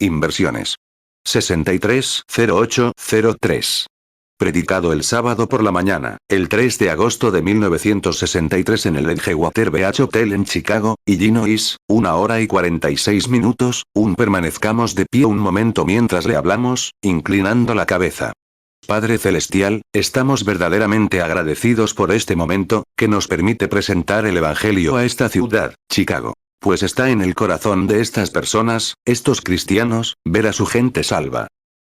Inversiones. 630803. Predicado el sábado por la mañana, el 3 de agosto de 1963 en el Edgewater Beach Hotel en Chicago, Illinois, 1 hora y 46 minutos, permanezcamos de pie un momento mientras le hablamos, inclinando la cabeza. Padre Celestial, estamos verdaderamente agradecidos por este momento, que nos permite presentar el Evangelio a esta ciudad, Chicago. Pues está en el corazón de estas personas, estos cristianos, ver a su gente salva.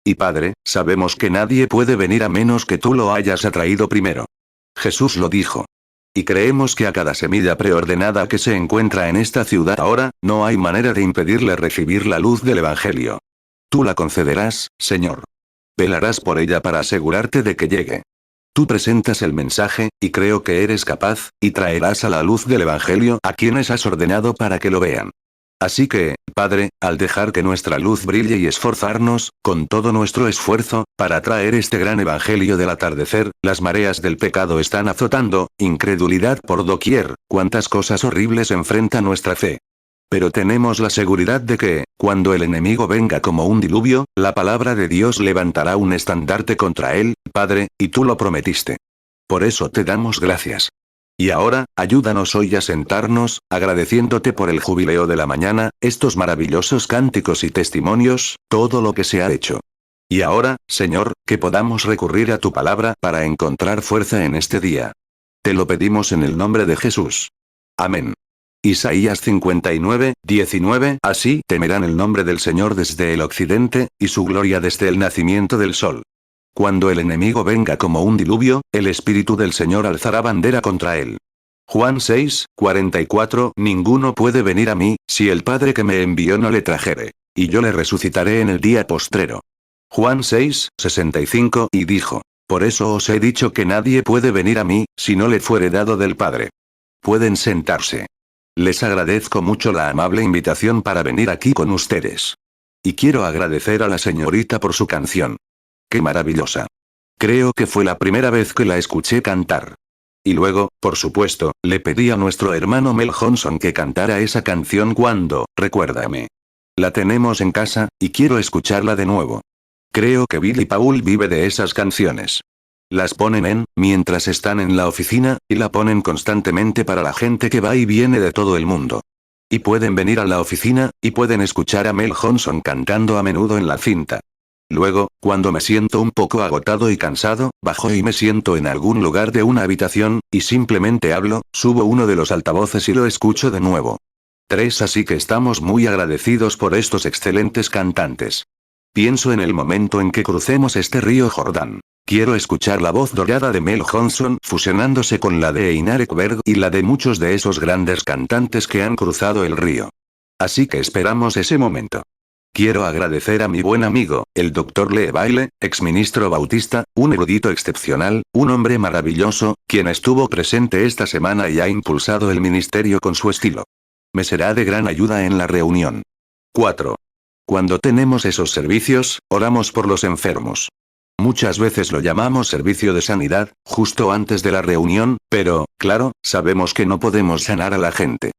Y Padre, sabemos que nadie puede venir a menos que tú lo hayas atraído primero. Jesús lo dijo. Y creemos que a cada semilla preordenada que se encuentra en esta ciudad ahora, no hay manera de impedirle recibir la luz del Evangelio. Tú la concederás, Señor. Velarás por ella para asegurarte de que llegue. Tú presentas el mensaje, y creo que eres capaz, y traerás a la luz del Evangelio a quienes has ordenado para que lo vean. Así que, Padre, al dejar que nuestra luz brille y esforzarnos, con todo nuestro esfuerzo, para traer este gran evangelio del atardecer, las mareas del pecado están azotando, incredulidad por doquier, cuántas cosas horribles enfrenta nuestra fe. Pero tenemos la seguridad de que, cuando el enemigo venga como un diluvio, la palabra de Dios levantará un estandarte contra él, Padre, y tú lo prometiste. Por eso te damos gracias. Y ahora, ayúdanos hoy a sentarnos, agradeciéndote por el jubileo de la mañana, estos maravillosos cánticos y testimonios, todo lo que se ha hecho. Y ahora, Señor, que podamos recurrir a tu palabra para encontrar fuerza en este día. Te lo pedimos en el nombre de Jesús. Amén. Isaías 59:19. Así temerán el nombre del Señor desde el occidente, y su gloria desde el nacimiento del sol. Cuando el enemigo venga como un diluvio, el Espíritu del Señor alzará bandera contra él. Juan 6:44. Ninguno puede venir a mí, si el Padre que me envió no le trajere. Y yo le resucitaré en el día postrero. Juan 6:65. Y dijo: Por eso os he dicho que nadie puede venir a mí, si no le fuere dado del Padre. Pueden sentarse. Les agradezco mucho la amable invitación para venir aquí con ustedes. Y quiero agradecer a la señorita por su canción. ¡Qué maravillosa! Creo que fue la primera vez que la escuché cantar. Y luego, por supuesto, le pedí a nuestro hermano Mel Johnson que cantara esa canción cuando, recuérdame. La tenemos en casa, y quiero escucharla de nuevo. Creo que Billy Paul vive de esas canciones. Las ponen mientras están en la oficina, y la ponen constantemente para la gente que va y viene de todo el mundo. Y pueden venir a la oficina, y pueden escuchar a Mel Johnson cantando a menudo en la cinta. Luego, cuando me siento un poco agotado y cansado, bajo y me siento en algún lugar de una habitación, y simplemente hablo, subo uno de los altavoces y lo escucho de nuevo. 3. Así que estamos muy agradecidos por estos excelentes cantantes. Pienso en el momento en que crucemos este río Jordán. Quiero escuchar la voz dorada de Mel Johnson fusionándose con la de Einar Ekberg y la de muchos de esos grandes cantantes que han cruzado el río. Así que esperamos ese momento. Quiero agradecer a mi buen amigo, el Dr. Lee Bailey, exministro bautista, un erudito excepcional, un hombre maravilloso, quien estuvo presente esta semana y ha impulsado el ministerio con su estilo. Me será de gran ayuda en la reunión. 4. Cuando tenemos esos servicios, oramos por los enfermos. Muchas veces lo llamamos servicio de sanidad, justo antes de la reunión, pero, claro, sabemos que no podemos sanar a la gente.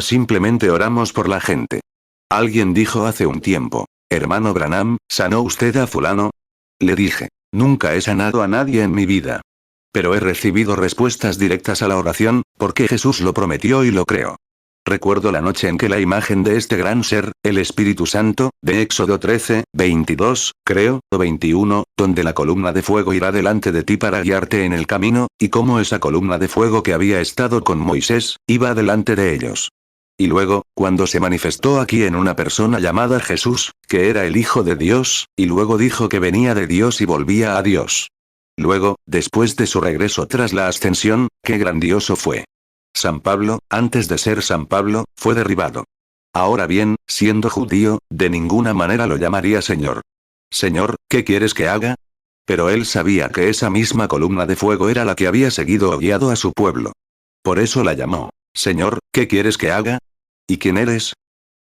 Simplemente oramos por la gente. Alguien dijo hace un tiempo: Hermano Branham, ¿sanó usted a fulano? Le dije: nunca he sanado a nadie en mi vida. Pero he recibido respuestas directas a la oración, porque Jesús lo prometió y lo creo. Recuerdo la noche en que la imagen de este gran ser, el Espíritu Santo, de Éxodo 13:22, creo, o 21, donde la columna de fuego irá delante de ti para guiarte en el camino, y cómo esa columna de fuego que había estado con Moisés, iba delante de ellos. Y luego, cuando se manifestó aquí en una persona llamada Jesús, que era el Hijo de Dios, y luego dijo que venía de Dios y volvía a Dios. Luego, después de su regreso tras la ascensión, qué grandioso fue. San Pablo, antes de ser San Pablo, fue derribado. Ahora bien, siendo judío, de ninguna manera lo llamaría Señor. Señor, ¿qué quieres que haga? Pero él sabía que esa misma columna de fuego era la que había seguido o guiado a su pueblo. Por eso la llamó: Señor, ¿qué quieres que haga? ¿Y quién eres?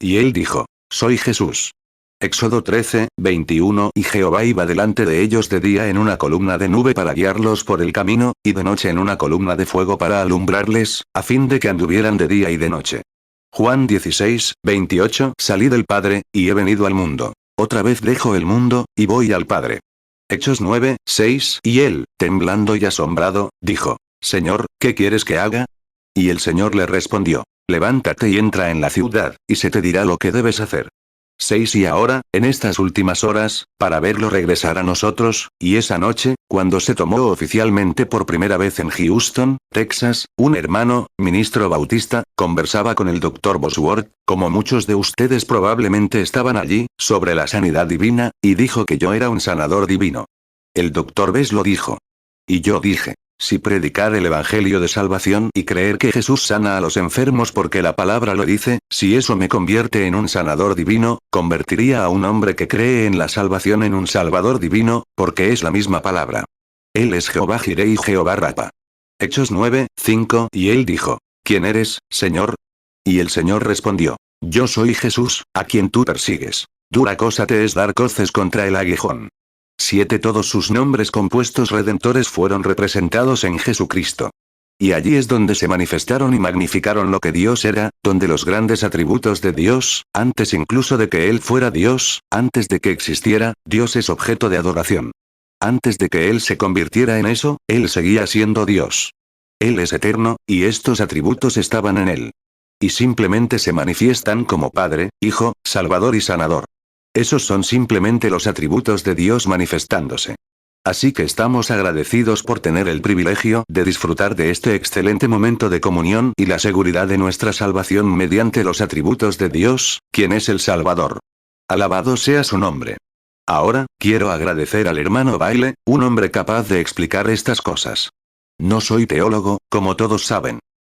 Y él dijo: soy Jesús. Éxodo 13:21. Y Jehová iba delante de ellos de día en una columna de nube para guiarlos por el camino, y de noche en una columna de fuego para alumbrarles, a fin de que anduvieran de día y de noche. Juan 16:28. Salí del Padre, y he venido al mundo. otra vez dejo el mundo, y voy al Padre. Hechos 9:6. Y él, temblando y asombrado, dijo: Señor, ¿qué quieres que haga? Y el Señor le respondió: Levántate y entra en la ciudad, y se te dirá lo que debes hacer. 6. Y ahora, en estas últimas horas, para verlo regresar a nosotros, y esa noche, cuando se tomó oficialmente por primera vez en Houston, Texas, un hermano, ministro bautista, conversaba con el Dr. Bosworth, como muchos de ustedes probablemente estaban allí, sobre la sanidad divina, y dijo que yo era un sanador divino. El Dr. Bess lo dijo. Y yo dije: si predicar el evangelio de salvación y creer que Jesús sana a los enfermos porque la palabra lo dice, si eso me convierte en un sanador divino, convertiría a un hombre que cree en la salvación en un salvador divino, porque es la misma palabra. Él es Jehová Jireh y Jehová Rafa. Hechos 9:5. Y él dijo: ¿Quién eres, Señor? Y el Señor respondió: Yo soy Jesús, a quien tú persigues. Dura cosa te es dar coces contra el aguijón. 7. Todos sus nombres compuestos redentores fueron representados en Jesucristo. Y allí es donde se manifestaron y magnificaron lo que Dios era, donde los grandes atributos de Dios, antes incluso de que Él fuera Dios, antes de que existiera, Dios es objeto de adoración. Antes de que Él se convirtiera en eso, Él seguía siendo Dios. Él es eterno, y estos atributos estaban en Él. Y simplemente se manifiestan como Padre, Hijo, Salvador y Sanador. Esos son simplemente los atributos de Dios manifestándose. Así que estamos agradecidos por tener el privilegio de disfrutar de este excelente momento de comunión y la seguridad de nuestra salvación mediante los atributos de Dios, quien es el Salvador. Alabado sea su nombre. Ahora, quiero agradecer al hermano Baile, un hombre capaz de explicar estas cosas. No soy teólogo, como todos saben.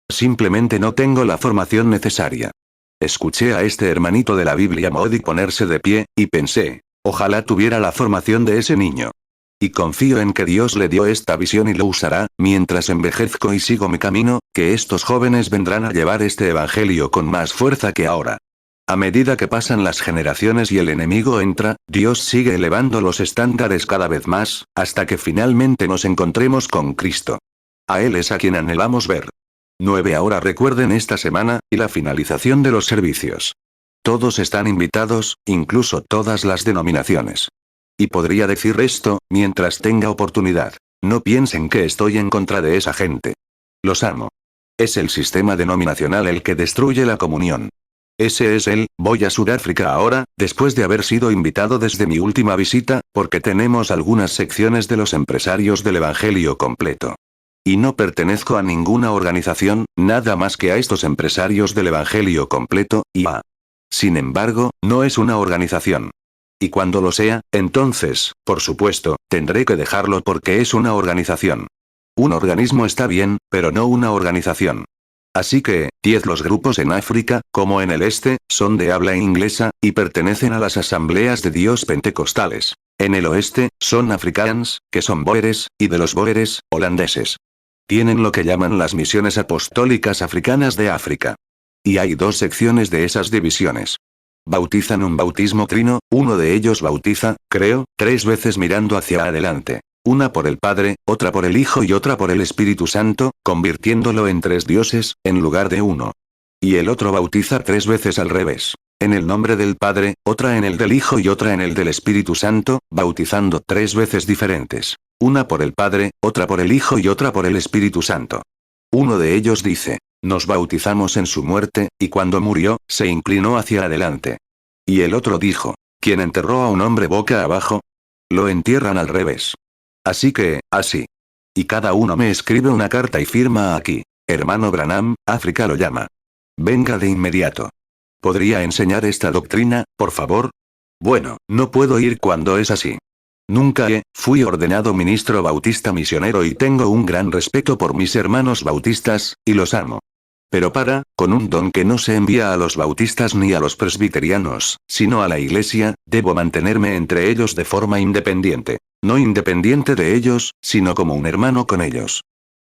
Simplemente no tengo la formación necesaria. Escuché a este hermanito de la Biblia Modi ponerse de pie, y pensé: ojalá tuviera la formación de ese niño. Y confío en que Dios le dio esta visión y lo usará, mientras envejezco y sigo mi camino, que estos jóvenes vendrán a llevar este evangelio con más fuerza que ahora. A medida que pasan las generaciones y el enemigo entra, Dios sigue elevando los estándares cada vez más, hasta que finalmente nos encontremos con Cristo. A Él es a quien anhelamos ver. 9. Ahora recuerden esta semana, y la finalización de los servicios. Todos están invitados, incluso todas las denominaciones. Y podría decir esto, mientras tenga oportunidad. No piensen que estoy en contra de esa gente. Los amo. Es el sistema denominacional el que destruye la comunión. Ese es él. Voy a Sudáfrica ahora, después de haber sido invitado desde mi última visita, porque tenemos algunas secciones de los empresarios del Evangelio completo. Y no pertenezco a ninguna organización, nada más que a estos empresarios del Evangelio completo, y a. Sin embargo, no es una organización. Y cuando lo sea, entonces, por supuesto, tendré que dejarlo porque es una organización. Un organismo está bien, pero no una organización. Así que, 10 los grupos en África, como en el este, son de habla inglesa, y pertenecen a las asambleas de Dios pentecostales. En el oeste, son africans, que son boeres, y de los boeres, holandeses. Tienen lo que llaman las misiones apostólicas africanas de África. Y hay 2 secciones de esas divisiones. Bautizan un bautismo trino, uno de ellos bautiza, creo, 3 veces mirando hacia adelante. Una por el Padre, otra por el Hijo y otra por el Espíritu Santo, convirtiéndolo en 3 dioses, en lugar de uno. Y el otro bautiza 3 veces al revés. En el nombre del Padre, otra en el del Hijo y otra en el del Espíritu Santo, bautizando 3 veces diferentes. Una por el Padre, otra por el Hijo y otra por el Espíritu Santo. Uno de ellos dice: nos bautizamos en su muerte, y cuando murió, se inclinó hacia adelante. Y el otro dijo: ¿quién enterró a un hombre boca abajo? Lo entierran al revés. Así que, así. Y cada uno me escribe una carta y firma aquí: hermano Branham, África lo llama. Venga de inmediato. ¿Podría enseñar esta doctrina, por favor? Bueno, no puedo ir cuando es así. Nunca fui ordenado ministro bautista misionero y tengo un gran respeto por mis hermanos bautistas, y los amo. Pero con un don que no se envía a los bautistas ni a los presbiterianos, sino a la iglesia, debo mantenerme entre ellos de forma independiente. No independiente de ellos, sino como un hermano con ellos.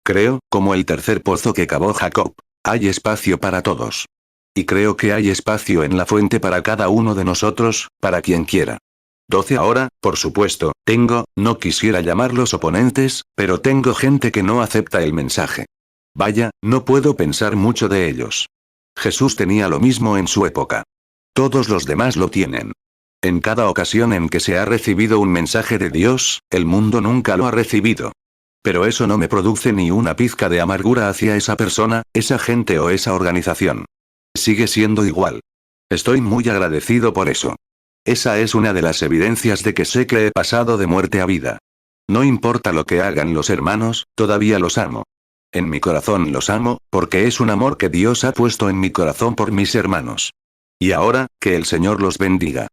Creo, como el tercer pozo que cavó Jacob, hay espacio para todos. Y creo que hay espacio en la fuente para cada uno de nosotros, para quien quiera. 12 ahora, por supuesto, no quisiera llamarlos oponentes, pero tengo gente que no acepta el mensaje. Vaya, no puedo pensar mucho de ellos. Jesús tenía lo mismo en su época. Todos los demás lo tienen. En cada ocasión en que se ha recibido un mensaje de Dios, el mundo nunca lo ha recibido. Pero eso no me produce ni una pizca de amargura hacia esa persona, esa gente o esa organización. Sigue siendo igual. Estoy muy agradecido por eso. Esa es una de las evidencias de que sé que he pasado de muerte a vida. No importa lo que hagan los hermanos, todavía los amo. En mi corazón los amo, porque es un amor que Dios ha puesto en mi corazón por mis hermanos. Y ahora, que el Señor los bendiga.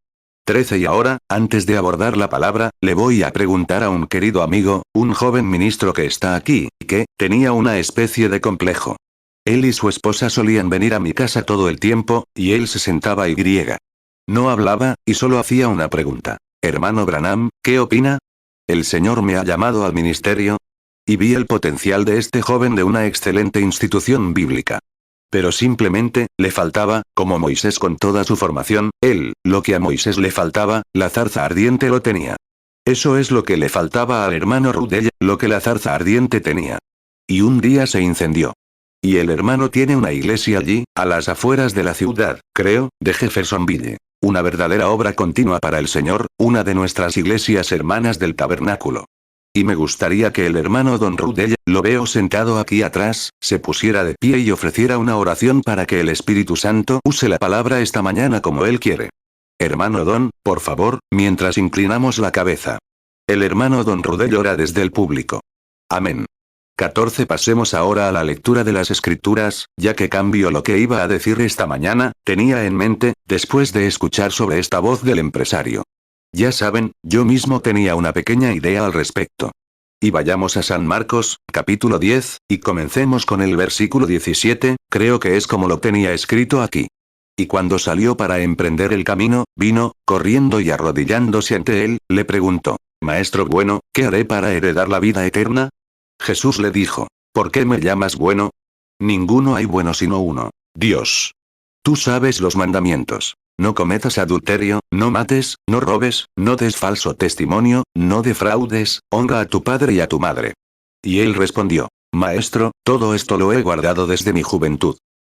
13 Y ahora, antes de abordar la palabra, le voy a preguntar a un querido amigo, un joven ministro que está aquí, que tenía una especie de complejo. Él y su esposa solían venir a mi casa todo el tiempo, y él se sentaba y no hablaba, y solo hacía una pregunta. Hermano Branham, ¿qué opina? El Señor me ha llamado al ministerio. Y vi el potencial de este joven de una excelente institución bíblica. Pero simplemente, le faltaba, como Moisés con toda su formación, lo que a Moisés le faltaba, la zarza ardiente lo tenía. Eso es lo que le faltaba al hermano Rudell, lo que la zarza ardiente tenía. Y un día se incendió. Y el hermano tiene una iglesia allí, a las afueras de la ciudad, creo, de Jeffersonville. Una verdadera obra continua para el Señor, una de nuestras iglesias hermanas del tabernáculo. Y me gustaría que el hermano Don Rudell, lo veo sentado aquí atrás, se pusiera de pie y ofreciera una oración para que el Espíritu Santo use la palabra esta mañana como él quiere. Hermano Don, por favor, mientras inclinamos la cabeza. El hermano Don Rudell ora desde el público. Amén. 14 Pasemos ahora a la lectura de las Escrituras, ya que cambio lo que iba a decir esta mañana, tenía en mente, después de escuchar sobre esta voz del empresario. Ya saben, yo mismo tenía una pequeña idea al respecto. Y vayamos a San Marcos, capítulo 10, y comencemos con el versículo 17, creo que es como lo tenía escrito aquí. Y cuando salió para emprender el camino, vino, corriendo y arrodillándose ante él, le preguntó, Maestro bueno, ¿qué haré para heredar la vida eterna? Jesús le dijo, ¿por qué me llamas bueno? Ninguno hay bueno sino uno, Dios. Tú sabes los mandamientos. No cometas adulterio, no mates, no robes, no des falso testimonio, no defraudes, honra a tu padre y a tu madre. Y él respondió, Maestro, todo esto lo he guardado desde mi juventud.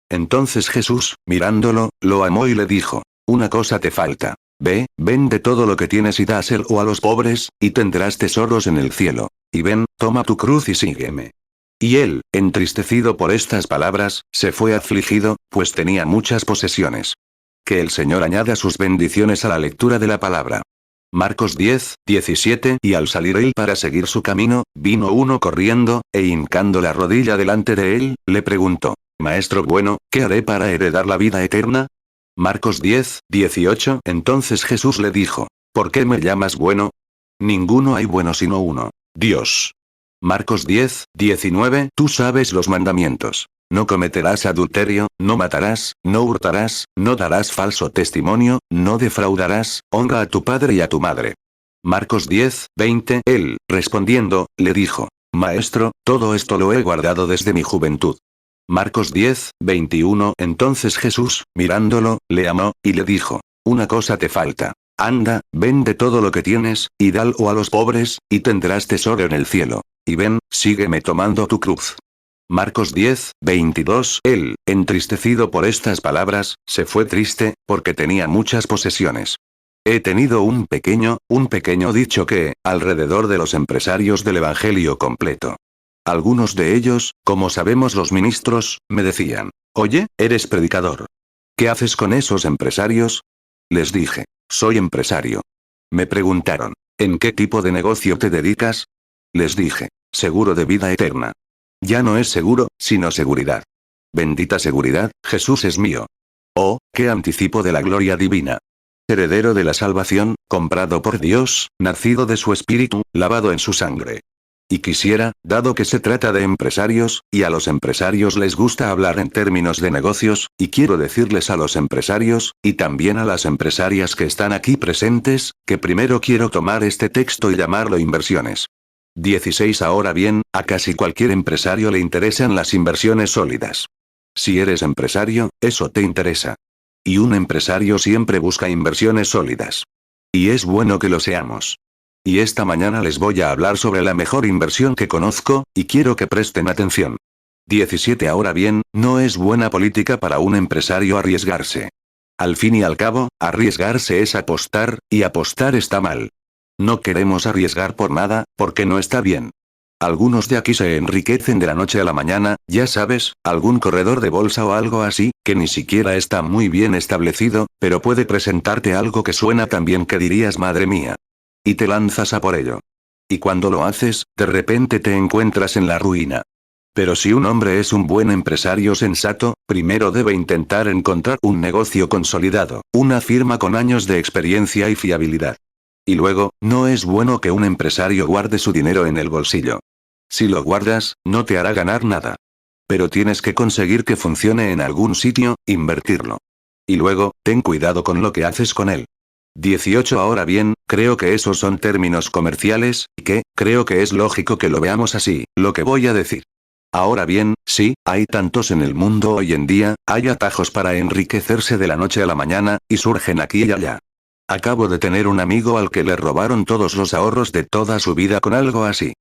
Entonces Jesús, mirándolo, lo amó y le dijo, una cosa te falta. Ve, vende todo lo que tienes y dáselo a los pobres, y tendrás tesoros en el cielo. Y ven, toma tu cruz y sígueme. Y él, entristecido por estas palabras, se fue afligido, pues tenía muchas posesiones. Que el Señor añada sus bendiciones a la lectura de la palabra. Marcos 10, 17 Y al salir él para seguir su camino, vino uno corriendo, e hincando la rodilla delante de él, le preguntó, Maestro bueno, ¿qué haré para heredar la vida eterna? Marcos 10, 18 Entonces Jesús le dijo, ¿por qué me llamas bueno? Ninguno hay bueno sino uno, Dios. Marcos 10, 19 Tú sabes los mandamientos. No cometerás adulterio, no matarás, no hurtarás, no darás falso testimonio, no defraudarás, honra a tu padre y a tu madre. Marcos 10, 20 Él, respondiendo, le dijo, Maestro, todo esto lo he guardado desde mi juventud. Marcos 10, 21 Entonces Jesús, mirándolo, le amó, y le dijo, una cosa te falta. Anda, vende todo lo que tienes, y dalo a los pobres, y tendrás tesoro en el cielo. Y ven, sígueme tomando tu cruz. Marcos 10, 22 Él, entristecido por estas palabras, se fue triste, porque tenía muchas posesiones. He tenido un pequeño dicho que, alrededor de los empresarios del Evangelio completo. Algunos de ellos, como sabemos los ministros, me decían, oye, eres predicador. ¿Qué haces con esos empresarios? Les dije, soy empresario. Me preguntaron, ¿en qué tipo de negocio te dedicas? Les dije, seguro de vida eterna. Ya no es seguro, sino seguridad. Bendita seguridad, Jesús es mío. Oh, qué anticipo de la gloria divina. Heredero de la salvación, comprado por Dios, nacido de su espíritu, lavado en su sangre. Y quisiera, dado que se trata de empresarios, y a los empresarios les gusta hablar en términos de negocios, y quiero decirles a los empresarios, y también a las empresarias que están aquí presentes, que primero quiero tomar este texto y llamarlo inversiones. 16 Ahora bien, a casi cualquier empresario le interesan las inversiones sólidas. Si eres empresario, eso te interesa. Y un empresario siempre busca inversiones sólidas. Y es bueno que lo seamos. Y esta mañana les voy a hablar sobre la mejor inversión que conozco, y quiero que presten atención. 17 Ahora bien, no es buena política para un empresario arriesgarse. Al fin y al cabo, arriesgarse es apostar, y apostar está mal. No queremos arriesgar por nada, porque no está bien. Algunos de aquí se enriquecen de la noche a la mañana, ya sabes, algún corredor de bolsa o algo así, que ni siquiera está muy bien establecido, pero puede presentarte algo que suena tan bien que dirías madre mía. Y te lanzas a por ello. Y cuando lo haces, de repente te encuentras en la ruina. Pero si un hombre es un buen empresario sensato, primero debe intentar encontrar un negocio consolidado, una firma con años de experiencia y fiabilidad. Y luego, no es bueno que un empresario guarde su dinero en el bolsillo. Si lo guardas, no te hará ganar nada. Pero tienes que conseguir que funcione en algún sitio, invertirlo. Y luego, ten cuidado con lo que haces con él. 18. Ahora bien, creo que esos son términos comerciales, y que, creo que es lógico que lo veamos así, lo que voy a decir. Ahora bien, sí, hay tantos en el mundo hoy en día, hay atajos para enriquecerse de la noche a la mañana, y surgen aquí y allá. Acabo de tener un amigo al que le robaron todos los ahorros de toda su vida con algo así.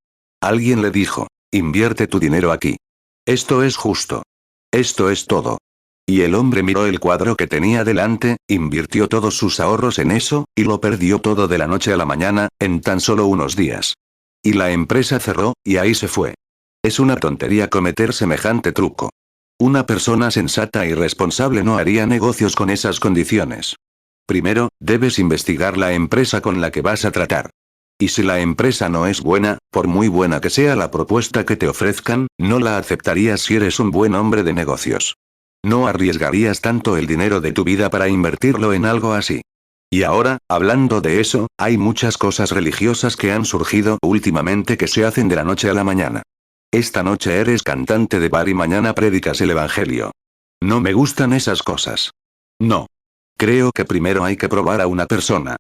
Alguien le dijo, invierte tu dinero aquí. Esto es justo. Esto es todo. Y el hombre miró el cuadro que tenía delante, invirtió todos sus ahorros en eso, y lo perdió todo de la noche a la mañana, en tan solo unos días. Y la empresa cerró, y ahí se fue. Es una tontería cometer semejante truco. Una persona sensata y responsable no haría negocios con esas condiciones. Primero, debes investigar la empresa con la que vas a tratar. Y si la empresa no es buena, por muy buena que sea la propuesta que te ofrezcan, no la aceptarías si eres un buen hombre de negocios. No arriesgarías tanto el dinero de tu vida para invertirlo en algo así. Y ahora, hablando de eso, hay muchas cosas religiosas que han surgido últimamente que se hacen de la noche a la mañana. Esta noche eres cantante de bar y mañana predicas el evangelio. No me gustan esas cosas. No. Creo que primero hay que probar a una persona.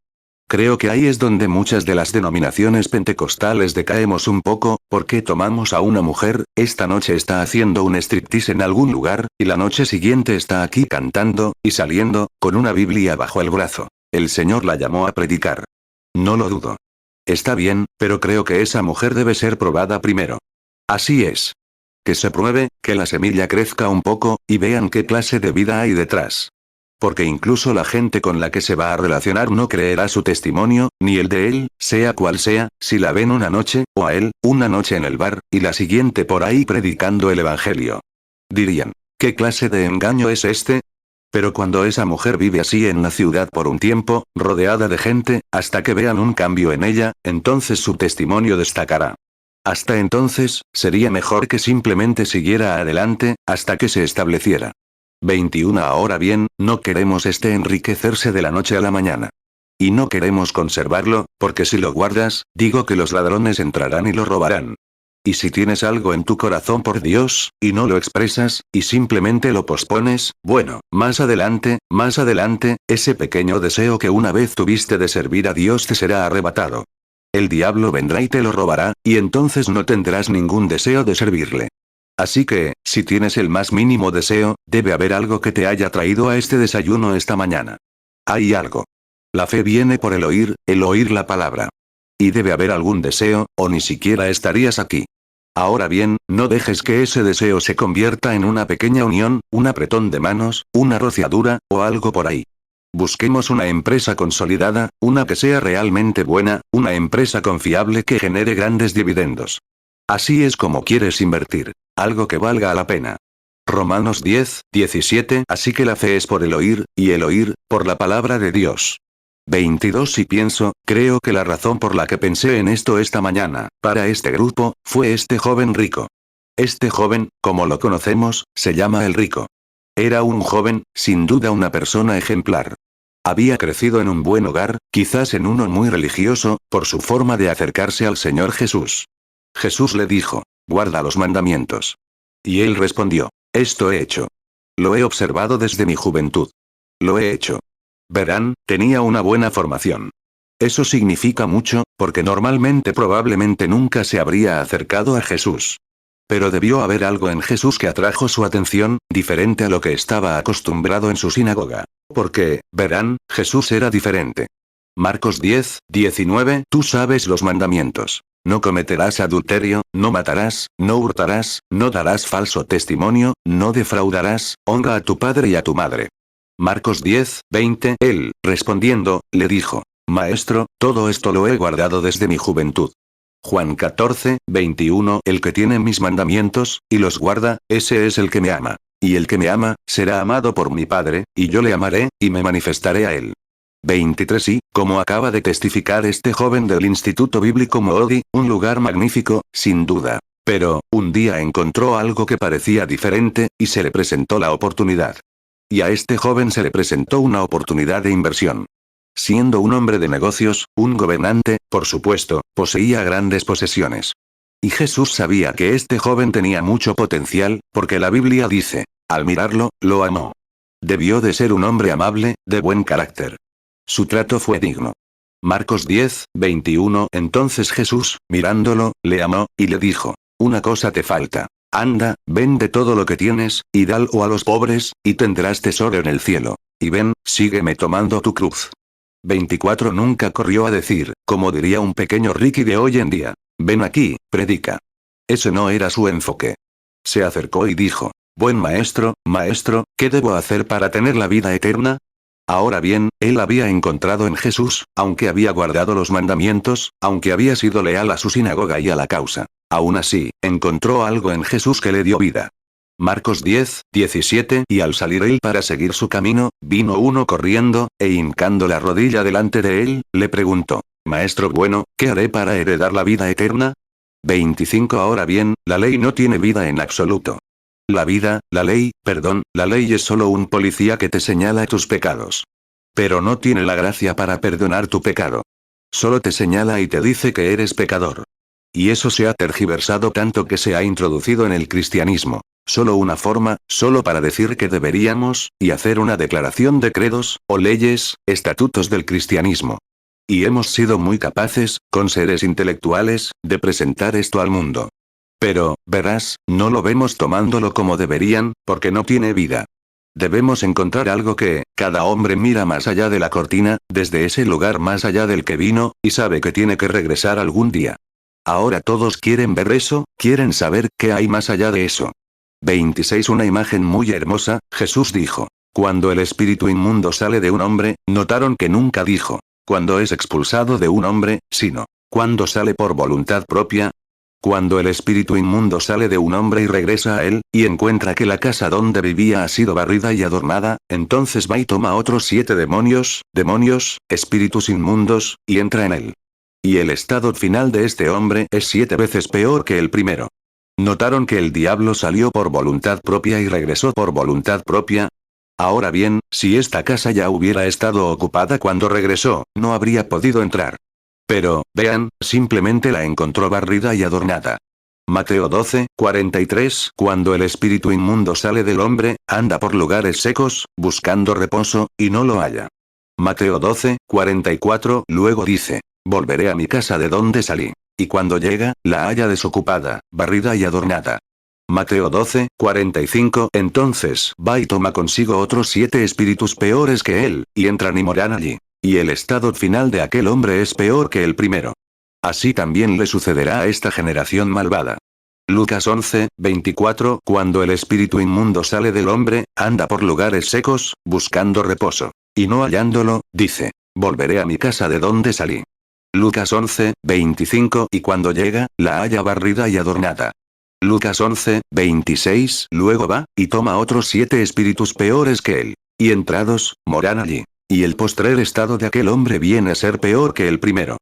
Creo que ahí es donde muchas de las denominaciones pentecostales decaemos un poco, porque tomamos a una mujer, esta noche está haciendo un striptease en algún lugar, y la noche siguiente está aquí cantando, y saliendo, con una Biblia bajo el brazo. El Señor la llamó a predicar. No lo dudo. Está bien, pero creo que esa mujer debe ser probada primero. Así es. Que se pruebe, que la semilla crezca un poco, y vean qué clase de vida hay detrás. Porque incluso la gente con la que se va a relacionar no creerá su testimonio, ni el de él, sea cual sea, si la ven una noche, o a él, una noche en el bar, y la siguiente por ahí predicando el evangelio. Dirían, ¿qué clase de engaño es este? Pero cuando esa mujer vive así en la ciudad por un tiempo, rodeada de gente, hasta que vean un cambio en ella, entonces su testimonio destacará. Hasta entonces, sería mejor que simplemente siguiera adelante, hasta que se estableciera. 21. Ahora bien, no queremos enriquecerse de la noche a la mañana. Y no queremos conservarlo, porque si lo guardas, digo que los ladrones entrarán y lo robarán. Y si tienes algo en tu corazón por Dios, y no lo expresas, y simplemente lo pospones, bueno, más adelante, ese pequeño deseo que una vez tuviste de servir a Dios te será arrebatado. El diablo vendrá y te lo robará, y entonces no tendrás ningún deseo de servirle. Así que, si tienes el más mínimo deseo, debe haber algo que te haya traído a este desayuno esta mañana. Hay algo. La fe viene por el oír la palabra. Y debe haber algún deseo, o ni siquiera estarías aquí. Ahora bien, no dejes que ese deseo se convierta en una pequeña unión, un apretón de manos, una rociadura, o algo por ahí. Busquemos una empresa consolidada, una que sea realmente buena, una empresa confiable que genere grandes dividendos. Así es como quieres invertir. Algo que valga la pena. Romanos 10, 17. Así que la fe es por el oír, y el oír, por la palabra de Dios. 22. Y pienso, creo que la razón por la que pensé en esto esta mañana, para este grupo, fue este joven rico. Este joven, como lo conocemos, se llama el rico. Era un joven, sin duda una persona ejemplar. Había crecido en un buen hogar, quizás en uno muy religioso, por su forma de acercarse al Señor Jesús. Jesús le dijo, guarda los mandamientos. Y él respondió, esto he hecho. Lo he observado desde mi juventud. Lo he hecho. Verán, tenía una buena formación. Eso significa mucho, porque normalmente probablemente nunca se habría acercado a Jesús. Pero debió haber algo en Jesús que atrajo su atención, diferente a lo que estaba acostumbrado en su sinagoga. Porque, verán, Jesús era diferente. Marcos 10, 19. Tú sabes los mandamientos. No cometerás adulterio, no matarás, no hurtarás, no darás falso testimonio, no defraudarás, honra a tu padre y a tu madre. Marcos 10, 20. Él, respondiendo, le dijo: Maestro, todo esto lo he guardado desde mi juventud. Juan 14, 21. El que tiene mis mandamientos, y los guarda, ese es el que me ama. Y el que me ama, será amado por mi Padre, y yo le amaré, y me manifestaré a él. 23. Y, como acaba de testificar este joven del Instituto Bíblico Moody, un lugar magnífico, sin duda. Pero, un día encontró algo que parecía diferente, y se le presentó la oportunidad. Y a este joven se le presentó una oportunidad de inversión. Siendo un hombre de negocios, un gobernante, por supuesto, poseía grandes posesiones. Y Jesús sabía que este joven tenía mucho potencial, porque la Biblia dice: al mirarlo, lo amó. Debió de ser un hombre amable, de buen carácter. Su trato fue digno. Marcos 10, 21. Entonces Jesús, mirándolo, le amó, y le dijo: una cosa te falta. Anda, vende todo lo que tienes, y dalo a los pobres, y tendrás tesoro en el cielo. Y ven, sígueme tomando tu cruz. 24. Nunca corrió a decir, como diría un pequeño Ricky de hoy en día: ven aquí, predica. Ese no era su enfoque. Se acercó y dijo: buen maestro, maestro, ¿qué debo hacer para tener la vida eterna? Ahora bien, él había encontrado en Jesús, aunque había guardado los mandamientos, aunque había sido leal a su sinagoga y a la causa. Aún así, encontró algo en Jesús que le dio vida. Marcos 10, 17. Y al salir él para seguir su camino, vino uno corriendo, e hincando la rodilla delante de él, le preguntó: Maestro bueno, ¿qué haré para heredar la vida eterna? 25. Ahora bien, la ley no tiene vida en absoluto. La ley es solo un policía que te señala tus pecados. Pero no tiene la gracia para perdonar tu pecado. Solo te señala y te dice que eres pecador. Y eso se ha tergiversado tanto que se ha introducido en el cristianismo. Solo una forma, solo para decir que deberíamos, y hacer una declaración de credos, o leyes, estatutos del cristianismo. Y hemos sido muy capaces, con seres intelectuales, de presentar esto al mundo. Pero, verás, no lo vemos tomándolo como deberían, porque no tiene vida. Debemos encontrar algo que, cada hombre mira más allá de la cortina, desde ese lugar más allá del que vino, y sabe que tiene que regresar algún día. Ahora todos quieren ver eso, quieren saber qué hay más allá de eso. 26. Una imagen muy hermosa, Jesús dijo: cuando el espíritu inmundo sale de un hombre, notaron que nunca dijo, cuando es expulsado de un hombre, sino, cuando sale por voluntad propia. Cuando el espíritu inmundo sale de un hombre y regresa a él, y encuentra que la casa donde vivía ha sido barrida y adornada, entonces va y toma otros 7 demonios, espíritus inmundos, y entra en él. Y el estado final de este hombre es 7 veces peor que el primero. ¿Notaron que el diablo salió por voluntad propia y regresó por voluntad propia? Ahora bien, si esta casa ya hubiera estado ocupada cuando regresó, no habría podido entrar. Pero, vean, simplemente la encontró barrida y adornada. Mateo 12, 43. Cuando el espíritu inmundo sale del hombre, anda por lugares secos, buscando reposo, y no lo halla. Mateo 12, 44. Luego dice: volveré a mi casa de donde salí. Y cuando llega, la halla desocupada, barrida y adornada. Mateo 12, 45. Entonces va y toma consigo otros 7 espíritus peores que él, y entran y moran allí. Y el estado final de aquel hombre es peor que el primero. Así también le sucederá a esta generación malvada. Lucas 11, 24. Cuando el espíritu inmundo sale del hombre, anda por lugares secos, buscando reposo. Y no hallándolo, dice: volveré a mi casa de donde salí. Lucas 11, 25. Y cuando llega, la halla barrida y adornada. Lucas 11, 26. Luego va, y toma otros 7 espíritus peores que él. Y entrados, moran allí. Y el postrer estado de aquel hombre viene a ser peor que el primero.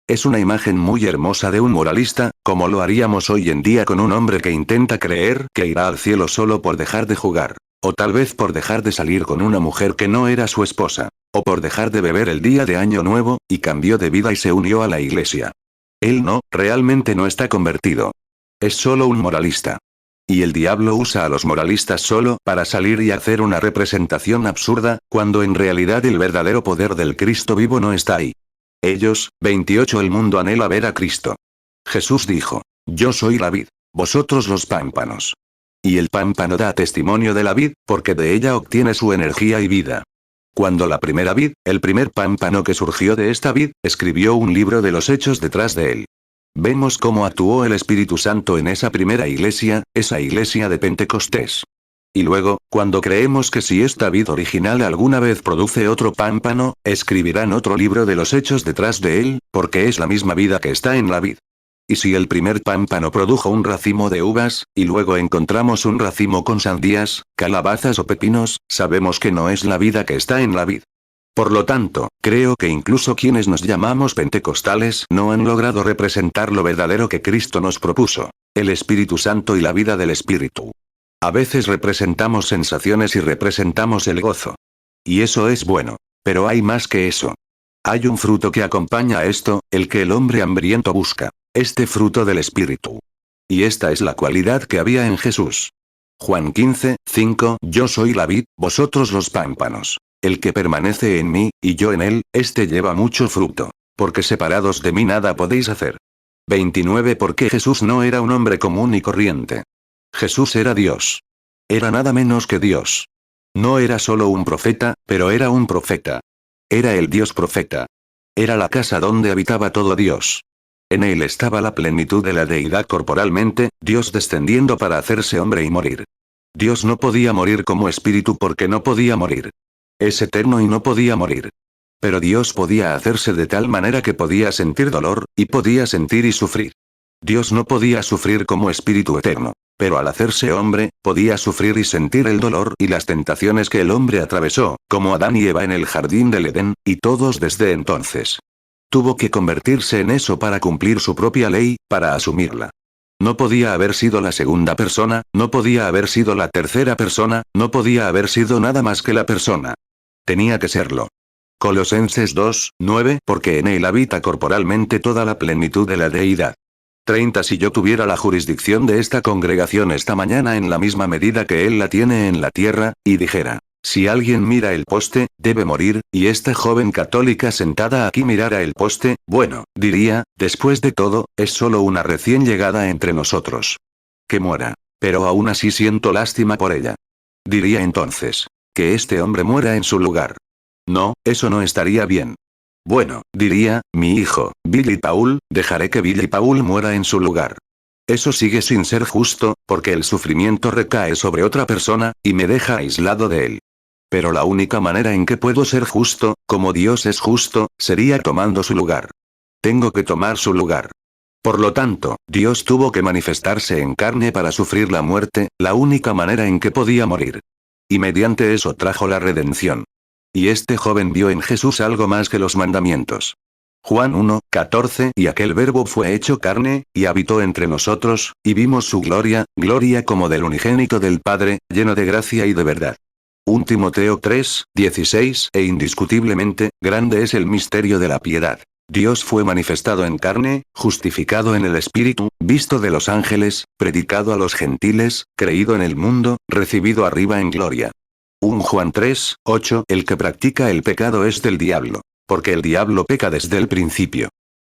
Es una imagen muy hermosa de un moralista, como lo haríamos hoy en día con un hombre que intenta creer que irá al cielo solo por dejar de jugar. O tal vez por dejar de salir con una mujer que no era su esposa. O por dejar de beber el día de Año Nuevo, y cambió de vida y se unió a la iglesia. Él realmente no está convertido. Es solo un moralista. Y el diablo usa a los moralistas solo para salir y hacer una representación absurda, cuando en realidad el verdadero poder del Cristo vivo no está ahí. Ellos, 28. El mundo anhela ver a Cristo. Jesús dijo: yo soy la vid, vosotros los pámpanos. Y el pámpano da testimonio de la vid, porque de ella obtiene su energía y vida. Cuando la primera vid, el primer pámpano que surgió de esta vid, escribió un libro de los hechos detrás de él. Vemos cómo actuó el Espíritu Santo en esa primera iglesia, esa iglesia de Pentecostés. Y luego, cuando creemos que si esta vid original alguna vez produce otro pámpano, escribirán otro libro de los hechos detrás de él, porque es la misma vida que está en la vid. Y si el primer pámpano produjo un racimo de uvas, y luego encontramos un racimo con sandías, calabazas o pepinos, sabemos que no es la vida que está en la vid. Por lo tanto, creo que incluso quienes nos llamamos pentecostales no han logrado representar lo verdadero que Cristo nos propuso: el Espíritu Santo y la vida del Espíritu. A veces representamos sensaciones y representamos el gozo. Y eso es bueno. Pero hay más que eso. Hay un fruto que acompaña a esto, el que el hombre hambriento busca. Este fruto del Espíritu. Y esta es la cualidad que había en Jesús. Juan 15, 5. Yo soy la vid, vosotros los pámpanos. El que permanece en mí, y yo en él, este lleva mucho fruto. Porque separados de mí nada podéis hacer. 29. Porque Jesús no era un hombre común y corriente. Jesús era Dios. Era nada menos que Dios. No era solo un profeta, pero era un profeta. Era el Dios profeta. Era la casa donde habitaba todo Dios. En él estaba la plenitud de la deidad corporalmente, Dios descendiendo para hacerse hombre y morir. Dios no podía morir como espíritu porque no podía morir. Es eterno y no podía morir. Pero Dios podía hacerse de tal manera que podía sentir dolor, y podía sentir y sufrir. Dios no podía sufrir como espíritu eterno. Pero al hacerse hombre, podía sufrir y sentir el dolor y las tentaciones que el hombre atravesó, como Adán y Eva en el jardín del Edén, y todos desde entonces. Tuvo que convertirse en eso para cumplir su propia ley, para asumirla. No podía haber sido la segunda persona, no podía haber sido la tercera persona, no podía haber sido nada más que la persona. Tenía que serlo. Colosenses 2, 9. Porque en él habita corporalmente toda la plenitud de la deidad. 30. Si yo tuviera la jurisdicción de esta congregación esta mañana en la misma medida que él la tiene en la tierra, y dijera: si alguien mira el poste, debe morir, y esta joven católica sentada aquí mirara el poste, bueno, diría, después de todo, es solo una recién llegada entre nosotros. Que muera. Pero aún así siento lástima por ella. Diría entonces: que este hombre muera en su lugar. No, eso no estaría bien. Bueno, diría, mi hijo, Billy Paul, dejaré que Billy Paul muera en su lugar. Eso sigue sin ser justo, porque el sufrimiento recae sobre otra persona, y me deja aislado de él. Pero la única manera en que puedo ser justo, como Dios es justo, sería tomando su lugar. Tengo que tomar su lugar. Por lo tanto, Dios tuvo que manifestarse en carne para sufrir la muerte, la única manera en que podía morir. Y mediante eso trajo la redención. Y este joven vio en Jesús algo más que los mandamientos. Juan 1, 14. Y aquel verbo fue hecho carne, y habitó entre nosotros, y vimos su gloria, gloria como del unigénito del Padre, lleno de gracia y de verdad. 1 Timoteo 3, 16. E indiscutiblemente, grande es el misterio de la piedad. Dios fue manifestado en carne, justificado en el Espíritu, visto de los ángeles, predicado a los gentiles, creído en el mundo, recibido arriba en gloria. 1 Juan 3, 8. El que practica el pecado es del diablo. Porque el diablo peca desde el principio.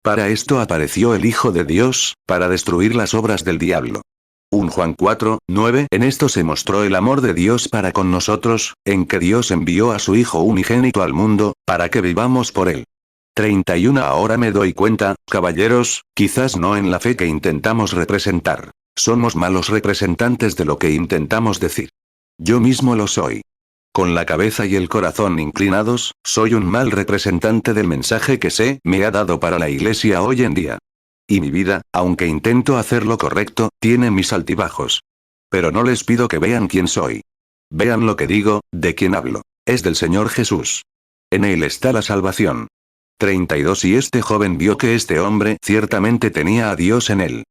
Para esto apareció el Hijo de Dios, para destruir las obras del diablo. 1 Juan 4, 9. En esto se mostró el amor de Dios para con nosotros, en que Dios envió a su Hijo unigénito al mundo, para que vivamos por él. 31. Ahora me doy cuenta, caballeros, quizás no en la fe que intentamos representar. Somos malos representantes de lo que intentamos decir. Yo mismo lo soy. Con la cabeza y el corazón inclinados, soy un mal representante del mensaje que me ha dado para la iglesia hoy en día. Y mi vida, aunque intento hacer lo correcto, tiene mis altibajos. Pero no les pido que vean quién soy. Vean lo que digo, de quién hablo. Es del Señor Jesús. En él está la salvación. 32. Y este joven vio que este hombre ciertamente tenía a Dios en él.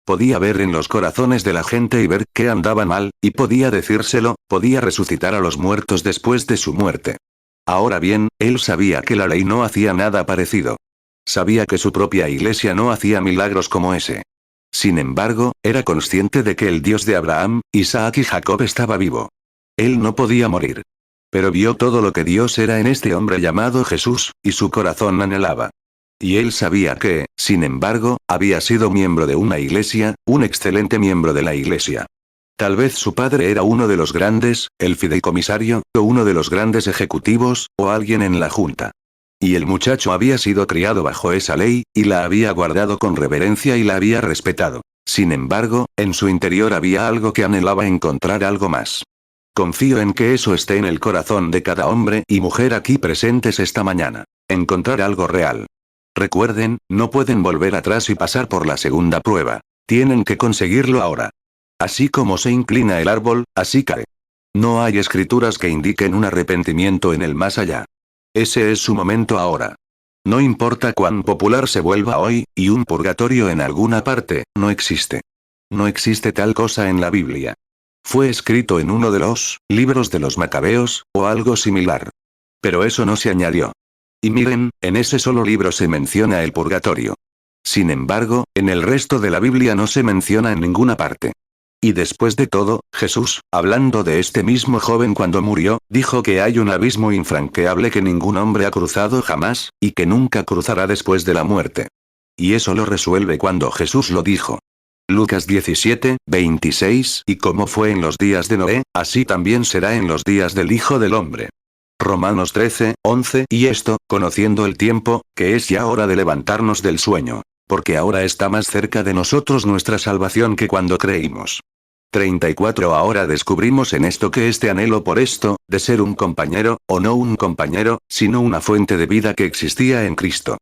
Podía ver en los corazones de la gente y ver que andaban mal, y podía decírselo, podía resucitar a los muertos después de su muerte. Ahora bien, él sabía que la ley no hacía nada parecido. Sabía que su propia iglesia no hacía milagros como ese. Sin embargo, era consciente de que el Dios de Abraham, Isaac y Jacob estaba vivo. Él no podía morir. Pero vio todo lo que Dios era en este hombre llamado Jesús, y su corazón anhelaba. Y él sabía que, sin embargo, había sido miembro de una iglesia, un excelente miembro de la iglesia. Tal vez su padre era uno de los grandes, el fideicomisario, o uno de los grandes ejecutivos, o alguien en la junta. Y el muchacho había sido criado bajo esa ley, y la había guardado con reverencia y la había respetado. Sin embargo, en su interior había algo que anhelaba encontrar algo más. Confío en que eso esté en el corazón de cada hombre y mujer aquí presentes esta mañana. Encontrar algo real. Recuerden, no pueden volver atrás y pasar por la segunda prueba. Tienen que conseguirlo ahora. Así como se inclina el árbol, así cae. No hay escrituras que indiquen un arrepentimiento en el más allá. Ese es su momento ahora. No importa cuán popular se vuelva hoy, y un purgatorio en alguna parte, no existe. No existe tal cosa en la Biblia. Fue escrito en uno de los libros de los Macabeos, o algo similar. Pero eso no se añadió. Y miren, en ese solo libro se menciona el purgatorio. Sin embargo, en el resto de la Biblia no se menciona en ninguna parte. Y después de todo, Jesús, hablando de este mismo joven cuando murió, dijo que hay un abismo infranqueable que ningún hombre ha cruzado jamás, y que nunca cruzará después de la muerte. Y eso lo resuelve cuando Jesús lo dijo. Lucas 17, 26 Y como fue en los días de Noé, así también será en los días del Hijo del Hombre. Romanos 13, 11 Y esto, conociendo el tiempo, que es ya hora de levantarnos del sueño. Porque ahora está más cerca de nosotros nuestra salvación que cuando creímos. 34 Ahora descubrimos en esto que este anhelo por esto, de ser un compañero, o no un compañero, sino una fuente de vida que existía en Cristo.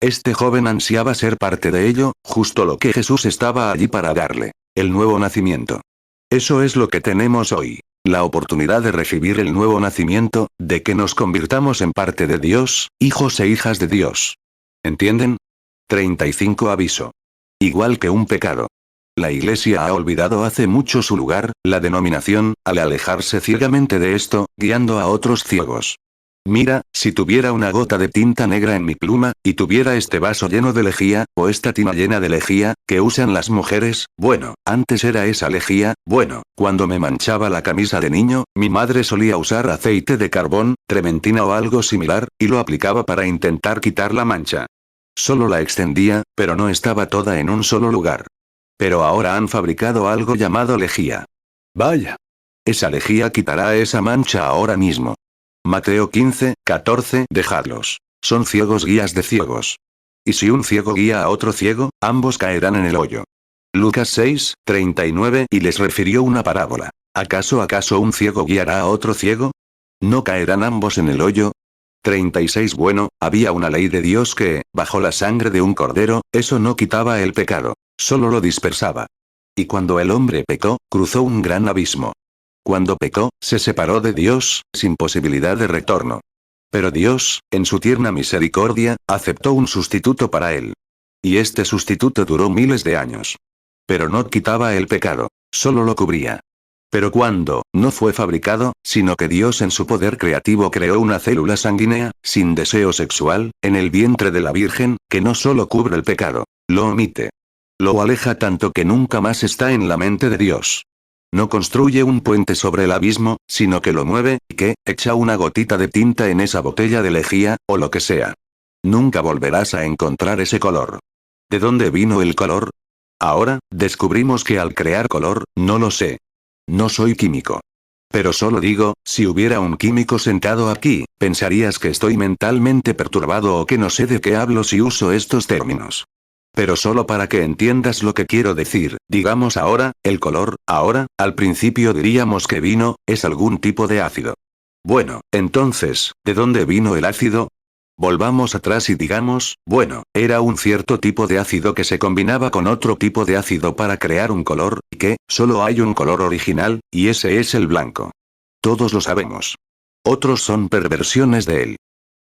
Este joven ansiaba ser parte de ello, justo lo que Jesús estaba allí para darle. El nuevo nacimiento. Eso es lo que tenemos hoy. La oportunidad de recibir el nuevo nacimiento, de que nos convirtamos en parte de Dios, hijos e hijas de Dios. ¿Entienden? 35 Aviso. Igual que un pecado. La Iglesia ha olvidado hace mucho su lugar, la denominación, al alejarse ciegamente de esto, guiando a otros ciegos. Mira, si tuviera una gota de tinta negra en mi pluma, y tuviera este vaso lleno de lejía, o esta tina llena de lejía, que usan las mujeres, bueno, antes era esa lejía, bueno, cuando me manchaba la camisa de niño, mi madre solía usar aceite de carbón, trementina o algo similar, y lo aplicaba para intentar quitar la mancha. Solo la extendía, pero no estaba toda en un solo lugar. Pero ahora han fabricado algo llamado lejía. Vaya. Esa lejía quitará esa mancha ahora mismo. Mateo 15, 14 Dejadlos. Son ciegos guías de ciegos. Y si un ciego guía a otro ciego, ambos caerán en el hoyo. Lucas 6, 39 Y les refirió una parábola. ¿Acaso un ciego guiará a otro ciego? ¿No caerán ambos en el hoyo? 36 Bueno, había una ley de Dios que, bajo la sangre de un cordero, eso no quitaba el pecado, solo lo dispersaba. Y cuando el hombre pecó, cruzó un gran abismo. Cuando pecó, se separó de Dios, sin posibilidad de retorno. Pero Dios, en su tierna misericordia, aceptó un sustituto para él. Y este sustituto duró miles de años. Pero no quitaba el pecado, solo lo cubría. Pero cuando, no fue fabricado, sino que Dios en su poder creativo creó una célula sanguínea, sin deseo sexual, en el vientre de la Virgen, que no solo cubre el pecado, lo omite. Lo aleja tanto que nunca más está en la mente de Dios. No construye un puente sobre el abismo, sino que lo mueve, y que, echa una gotita de tinta en esa botella de lejía, o lo que sea. Nunca volverás a encontrar ese color. ¿De dónde vino el color? Ahora, descubrimos que al crear color, no lo sé. No soy químico. Pero solo digo, si hubiera un químico sentado aquí, pensarías que estoy mentalmente perturbado o que no sé de qué hablo si uso estos términos. Pero solo para que entiendas lo que quiero decir, digamos ahora, el color, ahora, al principio diríamos que vino, es algún tipo de ácido. Bueno, entonces, ¿de dónde vino el ácido? Volvamos atrás y digamos, bueno, era un cierto tipo de ácido que se combinaba con otro tipo de ácido para crear un color, y que, solo hay un color original, y ese es el blanco. Todos lo sabemos. Otros son perversiones de él.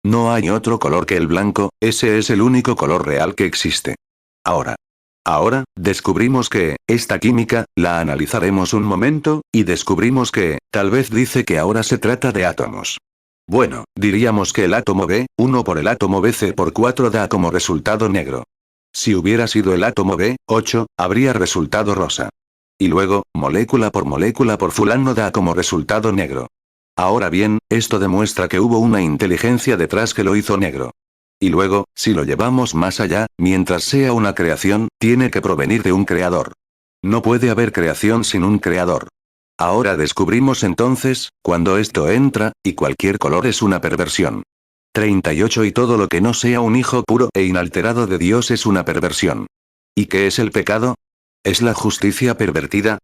No hay otro color que el blanco, ese es el único color real que existe. Ahora, descubrimos que, esta química, la analizaremos un momento, y descubrimos que, tal vez dice que ahora se trata de átomos. Bueno, diríamos que el átomo B, 1 por el átomo BC por 4 da como resultado negro. Si hubiera sido el átomo B, 8, habría resultado rosa. Y luego, molécula por fulano da como resultado negro. Ahora bien, esto demuestra que hubo una inteligencia detrás que lo hizo negro. Y luego, si lo llevamos más allá, mientras sea una creación, tiene que provenir de un creador. No puede haber creación sin un creador. Ahora descubrimos entonces, cuando esto entra, y cualquier color es una perversión. 38 Y todo lo que no sea un hijo puro e inalterado de Dios es una perversión. ¿Y qué es el pecado? ¿Es la justicia pervertida?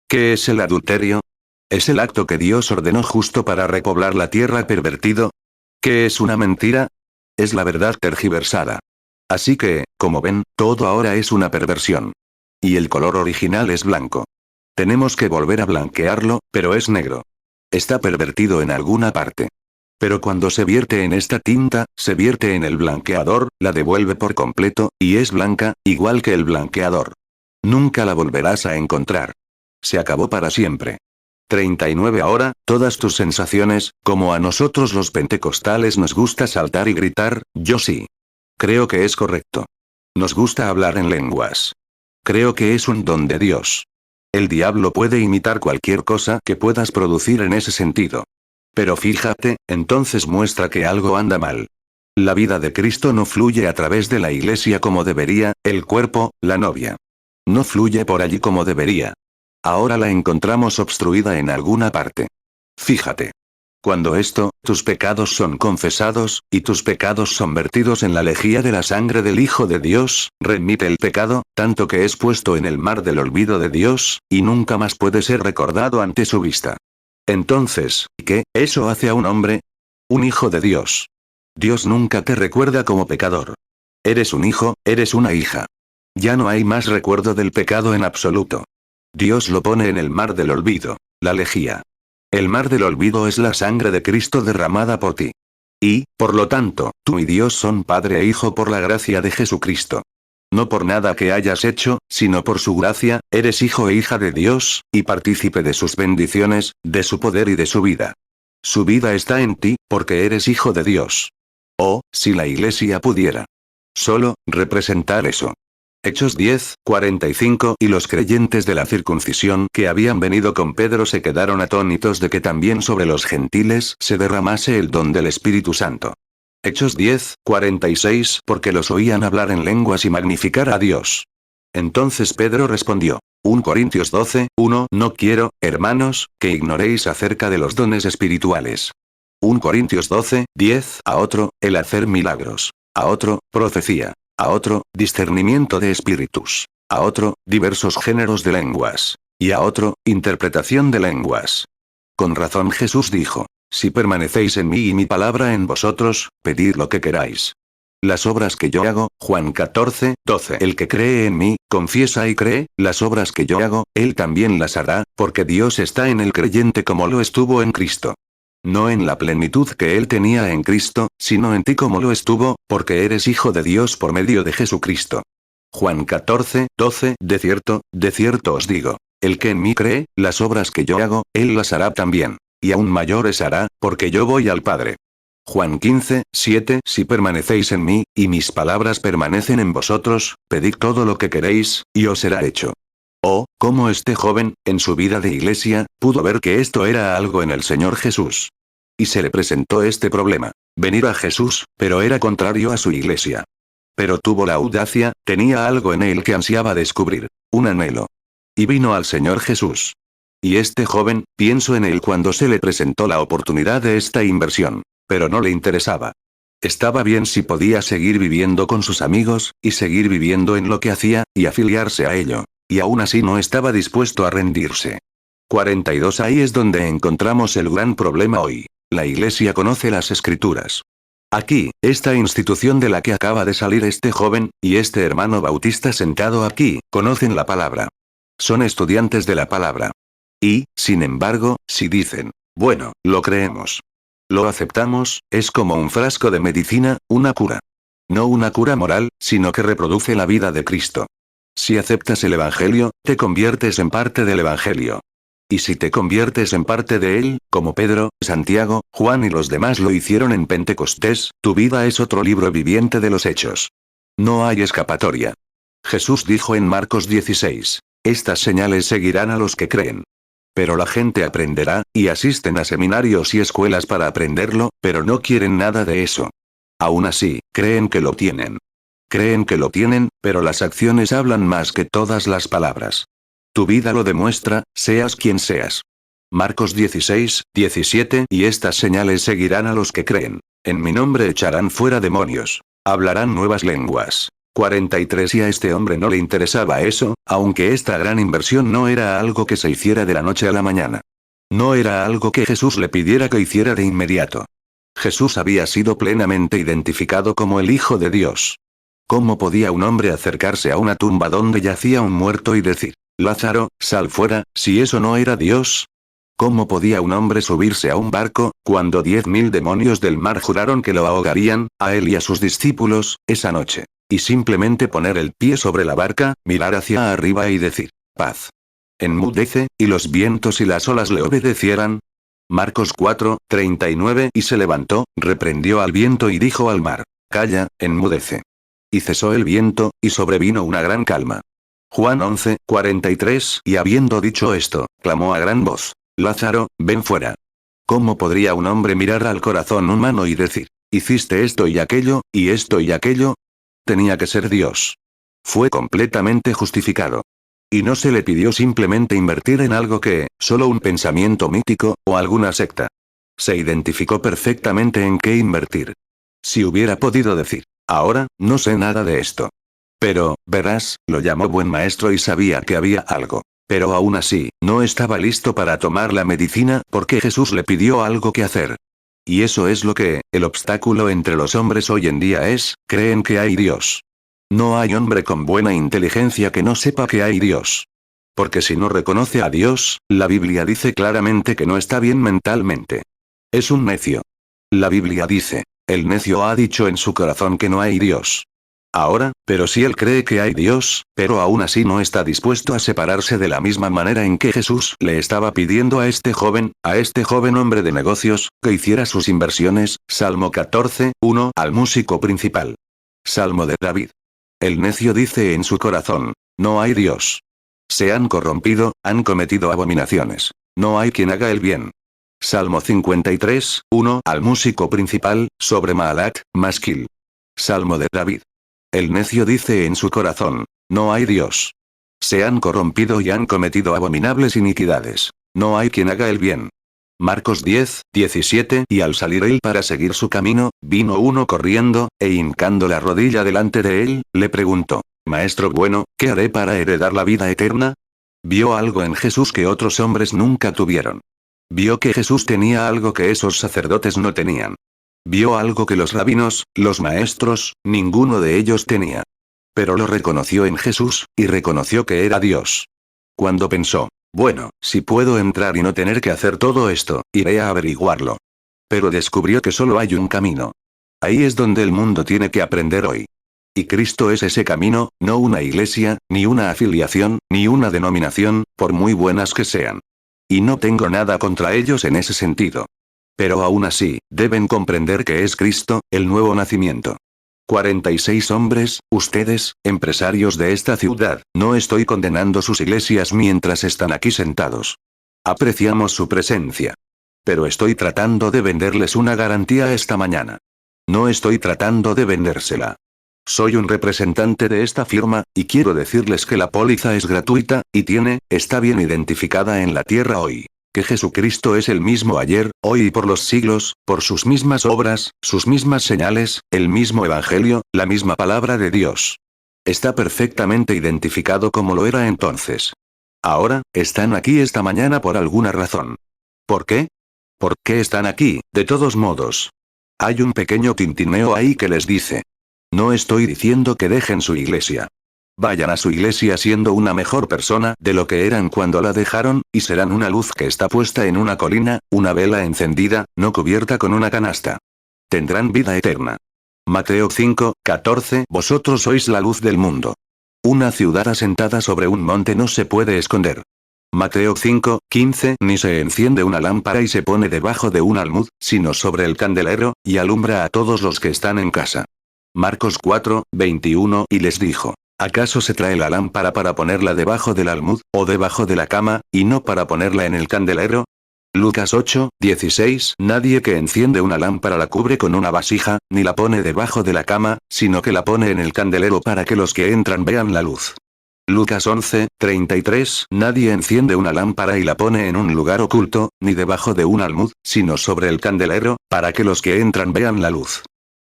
¿Qué es el adulterio? ¿Es el acto que Dios ordenó justo para repoblar la tierra pervertido? ¿Qué es una mentira? Es la verdad tergiversada. Así que, como ven, todo ahora es una perversión. Y el color original es blanco. Tenemos que volver a blanquearlo, pero es negro. Está pervertido en alguna parte. Pero cuando se vierte en esta tinta, se vierte en el blanqueador, la devuelve por completo, y es blanca, igual que el blanqueador. Nunca la volverás a encontrar. Se acabó para siempre. 39 Ahora, todas tus sensaciones, como a nosotros los pentecostales nos gusta saltar y gritar, yo sí. Creo que es correcto. Nos gusta hablar en lenguas. Creo que es un don de Dios. El diablo puede imitar cualquier cosa que puedas producir en ese sentido. Pero fíjate, entonces muestra que algo anda mal. La vida de Cristo no fluye a través de la iglesia como debería, el cuerpo, la novia. No fluye por allí como debería. Ahora la encontramos obstruida en alguna parte. Fíjate. Cuando tus pecados son confesados, y tus pecados son vertidos en la lejía de la sangre del Hijo de Dios, remite el pecado, tanto que es puesto en el mar del olvido de Dios, y nunca más puede ser recordado ante su vista. Entonces, ¿qué eso hace a un hombre? Un hijo de Dios. Dios nunca te recuerda como pecador. Eres un hijo, eres una hija. Ya no hay más recuerdo del pecado en absoluto. Dios lo pone en el mar del olvido, la lejía. El mar del olvido es la sangre de Cristo derramada por ti. Y, por lo tanto, tú y Dios son padre e hijo por la gracia de Jesucristo. No por nada que hayas hecho, sino por su gracia, eres hijo e hija de Dios, y partícipe de sus bendiciones, de su poder y de su vida. Su vida está en ti, porque eres hijo de Dios. Oh, si la iglesia pudiera solo representar eso. Hechos 10:45 Y los creyentes de la circuncisión que habían venido con Pedro se quedaron atónitos de que también sobre los gentiles se derramase el don del Espíritu Santo. Hechos 10:46 Porque los oían hablar en lenguas y magnificar a Dios. Entonces Pedro respondió. 1 Corintios 12:1 No quiero, hermanos, que ignoréis acerca de los dones espirituales. 1 Corintios 12:10 A otro, el hacer milagros. A otro, profecía. A otro, discernimiento de espíritus. A otro, diversos géneros de lenguas. Y a otro, interpretación de lenguas. Con razón Jesús dijo. Si permanecéis en mí y mi palabra en vosotros, pedid lo que queráis. Las obras que yo hago, Juan 14:12 El que cree en mí, confiesa y cree, las obras que yo hago, él también las hará, porque Dios está en el creyente como lo estuvo en Cristo. No en la plenitud que él tenía en Cristo, sino en ti como lo estuvo, porque eres hijo de Dios por medio de Jesucristo. Juan 14:12 De cierto os digo, el que en mí cree, las obras que yo hago, él las hará también. Y aún mayores hará, porque yo voy al Padre. Juan 15:7 Si permanecéis en mí, y mis palabras permanecen en vosotros, pedid todo lo que queréis, y os será hecho. Oh, cómo este joven, en su vida de iglesia, pudo ver que esto era algo en el Señor Jesús. Y se le presentó este problema. Venir a Jesús, pero era contrario a su iglesia. Pero tuvo la audacia, tenía algo en él que ansiaba descubrir. Un anhelo. Y vino al Señor Jesús. Y este joven, pienso en él cuando se le presentó la oportunidad de esta inversión. Pero no le interesaba. Estaba bien si podía seguir viviendo con sus amigos, y seguir viviendo en lo que hacía, y afiliarse a ello. Y aún así no estaba dispuesto a rendirse. 42 Ahí es donde encontramos el gran problema hoy. La iglesia conoce las escrituras. Aquí, esta institución de la que acaba de salir este joven, y este hermano bautista sentado aquí, conocen la palabra. Son estudiantes de la palabra. Y, sin embargo, si dicen, bueno, lo creemos. Lo aceptamos, es como un frasco de medicina, una cura. No una cura moral, sino que reproduce la vida de Cristo. Si aceptas el Evangelio, te conviertes en parte del Evangelio. Y si te conviertes en parte de él, como Pedro, Santiago, Juan y los demás lo hicieron en Pentecostés, tu vida es otro libro viviente de los hechos. No hay escapatoria. Jesús dijo en Marcos 16, estas señales seguirán a los que creen. Pero la gente aprenderá, y asisten a seminarios y escuelas para aprenderlo, pero no quieren nada de eso. Aún así, creen que lo tienen. Creen que lo tienen, pero las acciones hablan más que todas las palabras. Tu vida lo demuestra, seas quien seas. Marcos 16:17 Y estas señales seguirán a los que creen. En mi nombre echarán fuera demonios. Hablarán nuevas lenguas. 43 Y a este hombre no le interesaba eso, aunque esta gran inversión no era algo que se hiciera de la noche a la mañana. No era algo que Jesús le pidiera que hiciera de inmediato. Jesús había sido plenamente identificado como el Hijo de Dios. ¿Cómo podía un hombre acercarse a una tumba donde yacía un muerto y decir, Lázaro, sal fuera, si eso no era Dios? ¿Cómo podía un hombre subirse a un barco, cuando 10.000 demonios del mar juraron que lo ahogarían, a él y a sus discípulos, esa noche? Y simplemente poner el pie sobre la barca, mirar hacia arriba y decir, paz. Enmudece, y los vientos y las olas le obedecieran. Marcos 4:39 Y se levantó, reprendió al viento y dijo al mar, calla, enmudece. Y cesó el viento, y sobrevino una gran calma. Juan 11:43 Y habiendo dicho esto, clamó a gran voz, Lázaro, ven fuera. ¿Cómo podría un hombre mirar al corazón humano y decir, hiciste esto y aquello, y esto y aquello? Tenía que ser Dios. Fue completamente justificado. Y no se le pidió simplemente invertir en algo que, solo un pensamiento mítico, o alguna secta. Se identificó perfectamente en qué invertir. Si hubiera podido decir, ahora, no sé nada de esto. Pero, verás, lo llamó buen maestro y sabía que había algo. Pero aún así, no estaba listo para tomar la medicina porque Jesús le pidió algo que hacer. Y eso es lo que, el obstáculo entre los hombres hoy en día es, creen que hay Dios. No hay hombre con buena inteligencia que no sepa que hay Dios. Porque si no reconoce a Dios, la Biblia dice claramente que no está bien mentalmente. Es un necio. La Biblia dice, el necio ha dicho en su corazón que no hay Dios. Ahora, pero si él cree que hay Dios, pero aún así no está dispuesto a separarse de la misma manera en que Jesús le estaba pidiendo a este joven hombre de negocios, que hiciera sus inversiones, Salmo 14:1 al músico principal. Salmo de David. El necio dice en su corazón, no hay Dios. Se han corrompido, han cometido abominaciones. No hay quien haga el bien. Salmo 53:1 al músico principal, sobre Maalat, Masquil. Salmo de David. El necio dice en su corazón, no hay Dios. Se han corrompido y han cometido abominables iniquidades. No hay quien haga el bien. Marcos 10:17 Y al salir él para seguir su camino, vino uno corriendo, e hincando la rodilla delante de él, le preguntó, Maestro bueno, ¿qué haré para heredar la vida eterna? Vio algo en Jesús que otros hombres nunca tuvieron. Vio que Jesús tenía algo que esos sacerdotes no tenían. Vio algo que los rabinos, los maestros, ninguno de ellos tenía. Pero lo reconoció en Jesús, y reconoció que era Dios. Cuando pensó, bueno, si puedo entrar y no tener que hacer todo esto, iré a averiguarlo. Pero descubrió que solo hay un camino. Ahí es donde el mundo tiene que aprender hoy. Y Cristo es ese camino, no una iglesia, ni una afiliación, ni una denominación, por muy buenas que sean. Y no tengo nada contra ellos en ese sentido. Pero aún así, deben comprender que es Cristo, el nuevo nacimiento. 46 hombres, ustedes, empresarios de esta ciudad, no estoy condenando sus iglesias mientras están aquí sentados. Apreciamos su presencia. Pero estoy tratando de venderles una garantía esta mañana. No estoy tratando de vendérsela. Soy un representante de esta firma, y quiero decirles que la póliza es gratuita, y está bien identificada en la tierra hoy. Que Jesucristo es el mismo ayer, hoy y por los siglos, por sus mismas obras, sus mismas señales, el mismo evangelio, la misma palabra de Dios. Está perfectamente identificado como lo era entonces. Ahora, están aquí esta mañana por alguna razón. ¿Por qué? ¿Por qué están aquí, de todos modos? Hay un pequeño tintineo ahí que les dice. No estoy diciendo que dejen su iglesia. Vayan a su iglesia siendo una mejor persona de lo que eran cuando la dejaron, y serán una luz que está puesta en una colina, una vela encendida, no cubierta con una canasta. Tendrán vida eterna. Mateo 5:14 Vosotros sois la luz del mundo. Una ciudad asentada sobre un monte no se puede esconder. Mateo 5:15 Ni se enciende una lámpara y se pone debajo de un almud, sino sobre el candelero, y alumbra a todos los que están en casa. Marcos 4:21 Y les dijo, ¿acaso se trae la lámpara para ponerla debajo del almud, o debajo de la cama, y no para ponerla en el candelero? Lucas 8:16 Nadie que enciende una lámpara la cubre con una vasija, ni la pone debajo de la cama, sino que la pone en el candelero para que los que entran vean la luz. Lucas 11:33 Nadie enciende una lámpara y la pone en un lugar oculto, ni debajo de un almud, sino sobre el candelero, para que los que entran vean la luz.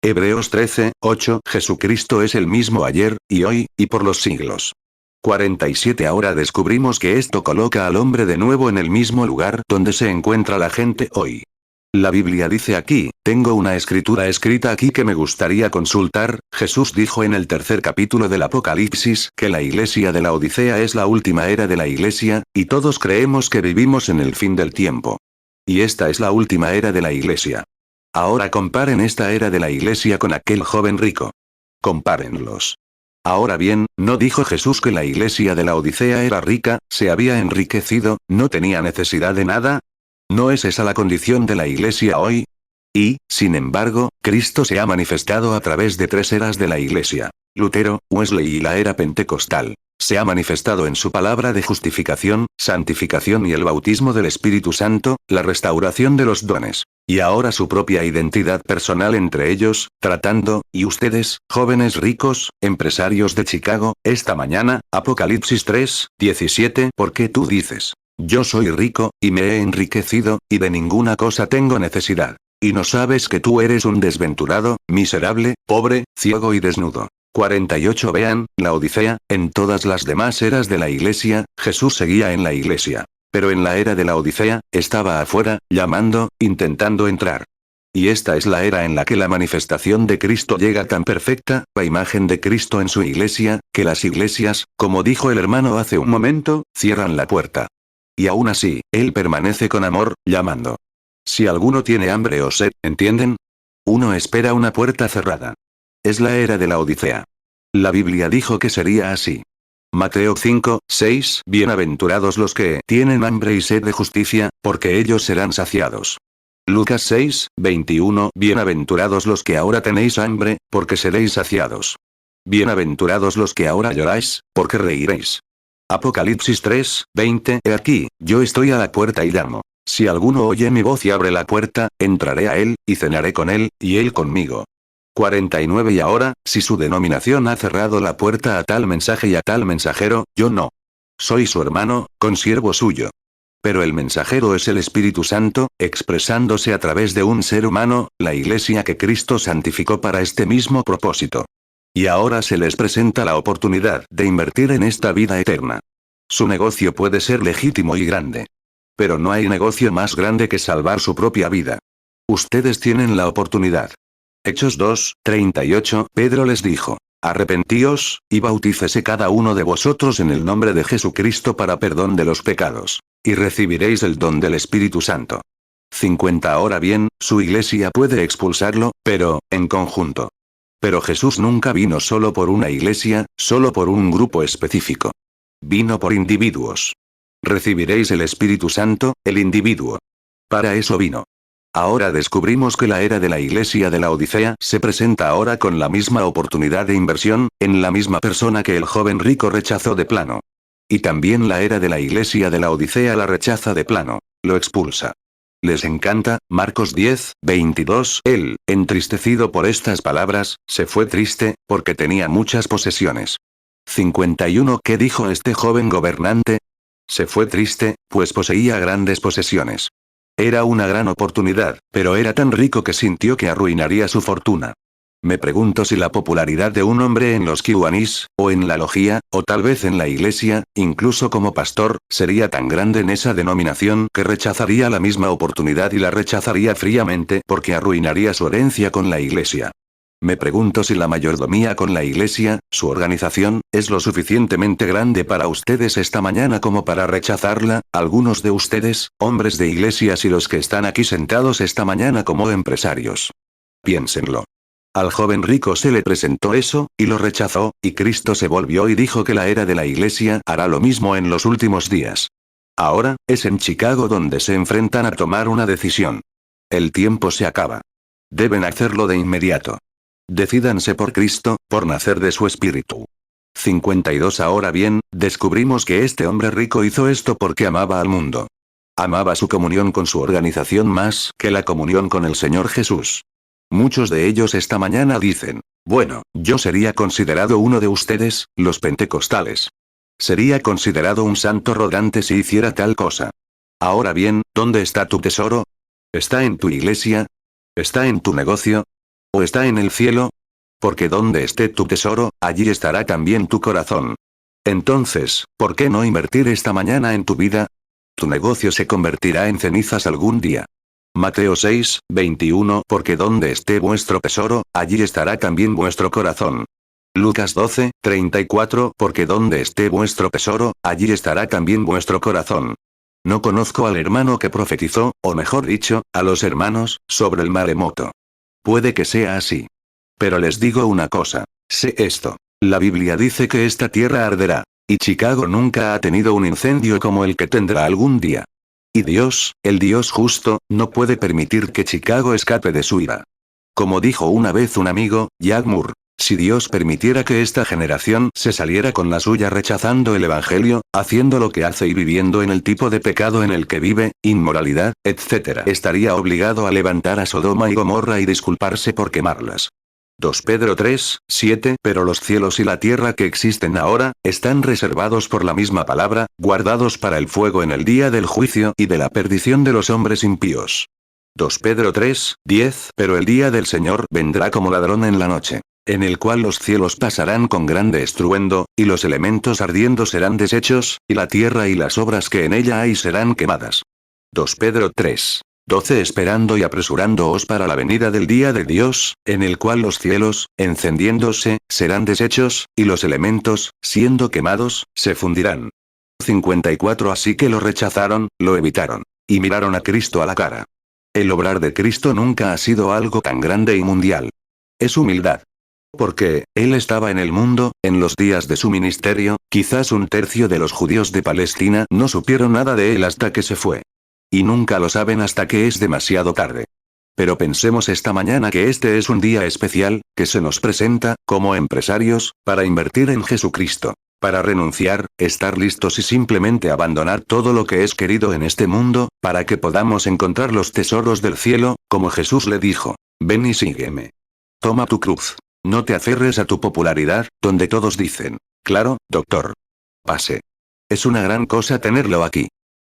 Hebreos 13:8 Jesucristo es el mismo ayer, y hoy, y por los siglos. 47 Ahora descubrimos que esto coloca al hombre de nuevo en el mismo lugar donde se encuentra la gente hoy. La Biblia dice aquí, tengo una escritura escrita aquí que me gustaría consultar. Jesús dijo en el tercer capítulo del Apocalipsis que la iglesia de la Odisea es la última era de la iglesia, y todos creemos que vivimos en el fin del tiempo. Y esta es la última era de la iglesia. Ahora comparen esta era de la iglesia con aquel joven rico. Compárenlos. Ahora bien, ¿no dijo Jesús que la iglesia de la Odisea era rica, se había enriquecido, no tenía necesidad de nada? ¿No es esa la condición de la iglesia hoy? Y, sin embargo, Cristo se ha manifestado a través de 3 eras de la iglesia. Lutero, Wesley y la era pentecostal. Se ha manifestado en su palabra de justificación, santificación y el bautismo del Espíritu Santo, la restauración de los dones. Y ahora su propia identidad personal entre ellos, tratando, y ustedes, jóvenes ricos, empresarios de Chicago, esta mañana, Apocalipsis 3, 17, ¿por qué tú dices? Yo soy rico, y me he enriquecido, y de ninguna cosa tengo necesidad. Y no sabes que tú eres un desventurado, miserable, pobre, ciego y desnudo. 48 Vean, la Odisea, en todas las demás eras de la iglesia, Jesús seguía en la iglesia. Pero en la era de la Odisea, estaba afuera, llamando, intentando entrar. Y esta es la era en la que la manifestación de Cristo llega tan perfecta, la imagen de Cristo en su iglesia, que las iglesias, como dijo el hermano hace un momento, cierran la puerta. Y aún así, Él permanece con amor, llamando. Si alguno tiene hambre o sed, ¿entienden? Uno espera una puerta cerrada. Es la era de la Odisea. La Biblia dijo que sería así. Mateo 5, 6 Bienaventurados los que tienen hambre y sed de justicia, porque ellos serán saciados. Lucas 6, 21 Bienaventurados los que ahora tenéis hambre, porque seréis saciados. Bienaventurados los que ahora lloráis, porque reiréis. Apocalipsis 3, 20 He aquí, yo estoy a la puerta y llamo. Si alguno oye mi voz y abre la puerta, entraré a él, y cenaré con él, y él conmigo. 49 Y ahora, si su denominación ha cerrado la puerta a tal mensaje y a tal mensajero, yo no. Soy su hermano, consiervo suyo. Pero el mensajero es el Espíritu Santo, expresándose a través de un ser humano, la iglesia que Cristo santificó para este mismo propósito. Y ahora se les presenta la oportunidad de invertir en esta vida eterna. Su negocio puede ser legítimo y grande. Pero no hay negocio más grande que salvar su propia vida. Ustedes tienen la oportunidad. Hechos 2, 38 Pedro les dijo. Arrepentíos, y bautícese cada uno de vosotros en el nombre de Jesucristo para perdón de los pecados. Y recibiréis el don del Espíritu Santo. 50 Ahora bien, su iglesia puede expulsarlo, pero, en conjunto. Pero Jesús nunca vino solo por una iglesia, solo por un grupo específico. Vino por individuos. Recibiréis el Espíritu Santo, el individuo. Para eso vino. Ahora descubrimos que la era de la iglesia de la Odisea se presenta ahora con la misma oportunidad de inversión, en la misma persona que el joven rico rechazó de plano. Y también la era de la iglesia de la Odisea la rechaza de plano, lo expulsa. Les encanta, Marcos 10, 22 Él, entristecido por estas palabras, se fue triste, porque tenía muchas posesiones. 51 ¿Qué dijo este joven gobernante? Se fue triste, pues poseía grandes posesiones. Era una gran oportunidad, pero era tan rico que sintió que arruinaría su fortuna. Me pregunto si la popularidad de un hombre en los Kiwanis, o en la logía, o tal vez en la iglesia, incluso como pastor, sería tan grande en esa denominación que rechazaría la misma oportunidad y la rechazaría fríamente porque arruinaría su herencia con la iglesia. Me pregunto si la mayordomía con la iglesia, su organización, es lo suficientemente grande para ustedes esta mañana como para rechazarla, algunos de ustedes, hombres de iglesias y los que están aquí sentados esta mañana como empresarios. Piénsenlo. Al joven rico se le presentó eso, y lo rechazó, y Cristo se volvió y dijo que la era de la iglesia hará lo mismo en los últimos días. Ahora, es en Chicago donde se enfrentan a tomar una decisión. El tiempo se acaba. Deben hacerlo de inmediato. Decídanse por Cristo, por nacer de su espíritu. 52 Ahora bien, descubrimos que este hombre rico hizo esto porque amaba al mundo. Amaba su comunión con su organización más que la comunión con el Señor Jesús. Muchos de ellos esta mañana dicen, bueno, yo sería considerado uno de ustedes, los pentecostales. Sería considerado un santo rodante si hiciera tal cosa. Ahora bien, ¿dónde está tu tesoro? ¿Está en tu iglesia? ¿Está en tu negocio? ¿O está en el cielo? Porque donde esté tu tesoro, allí estará también tu corazón. Entonces, ¿por qué no invertir esta mañana en tu vida? Tu negocio se convertirá en cenizas algún día. Mateo 6, 21 Porque donde esté vuestro tesoro, allí estará también vuestro corazón. Lucas 12, 34 Porque donde esté vuestro tesoro, allí estará también vuestro corazón. No conozco al hermano que profetizó, o mejor dicho, a los hermanos, sobre el maremoto. Puede que sea así. Pero les digo una cosa, sé esto. La Biblia dice que esta tierra arderá. Y Chicago nunca ha tenido un incendio como el que tendrá algún día. Y Dios, el Dios justo, no puede permitir que Chicago escape de su ira. Como dijo una vez un amigo, Jack Moore, si Dios permitiera que esta generación se saliera con la suya rechazando el Evangelio, haciendo lo que hace y viviendo en el tipo de pecado en el que vive, inmoralidad, etc., estaría obligado a levantar a Sodoma y Gomorra y disculparse por quemarlas. 2 Pedro 3, 7 Pero los cielos y la tierra que existen ahora, están reservados por la misma palabra, guardados para el fuego en el día del juicio y de la perdición de los hombres impíos. 2 Pedro 3, 10 Pero el día del Señor vendrá como ladrón en la noche, en el cual los cielos pasarán con grande estruendo, y los elementos ardiendo serán deshechos, y la tierra y las obras que en ella hay serán quemadas. 2 Pedro 3. 12 Esperando y apresurándoos para la venida del día de Dios, en el cual los cielos, encendiéndose, serán deshechos, y los elementos, siendo quemados, se fundirán. 54 Así que lo rechazaron, lo evitaron. Y miraron a Cristo a la cara. El obrar de Cristo nunca ha sido algo tan grande y mundial. Es humildad. Porque, Él estaba en el mundo, en los días de su ministerio, quizás un tercio de los judíos de Palestina no supieron nada de Él hasta que se fue. Y nunca lo saben hasta que es demasiado tarde. Pero pensemos esta mañana que este es un día especial, que se nos presenta, como empresarios, para invertir en Jesucristo. Para renunciar, estar listos y simplemente abandonar todo lo que es querido en este mundo, para que podamos encontrar los tesoros del cielo, como Jesús le dijo, ven y sígueme. Toma tu cruz. No te aferres a tu popularidad, donde todos dicen, claro, doctor. Pase. Es una gran cosa tenerlo aquí.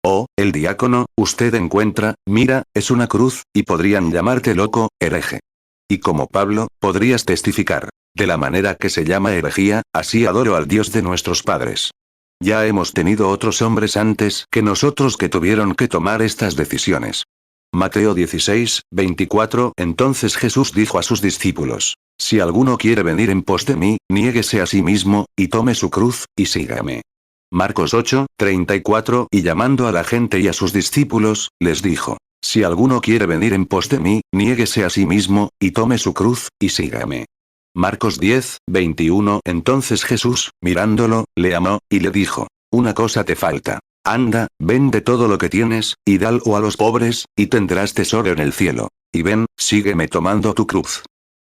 Oh, el diácono, usted encuentra, mira, es una cruz, y podrían llamarte loco, hereje. Y como Pablo, podrías testificar. De la manera que se llama herejía, así adoro al Dios de nuestros padres. Ya hemos tenido otros hombres antes que nosotros que tuvieron que tomar estas decisiones. Mateo 16, 24 Entonces Jesús dijo a sus discípulos, si alguno quiere venir en pos de mí, niéguese a sí mismo, y tome su cruz, y sígame. Marcos 8, 34 Y llamando a la gente y a sus discípulos, les dijo, si alguno quiere venir en pos de mí, niéguese a sí mismo, y tome su cruz, y sígame. Marcos 10, 21 Entonces Jesús, mirándolo, le amó, y le dijo, una cosa te falta. Anda, vende todo lo que tienes, y dalo a los pobres, y tendrás tesoro en el cielo. Y ven, sígueme tomando tu cruz.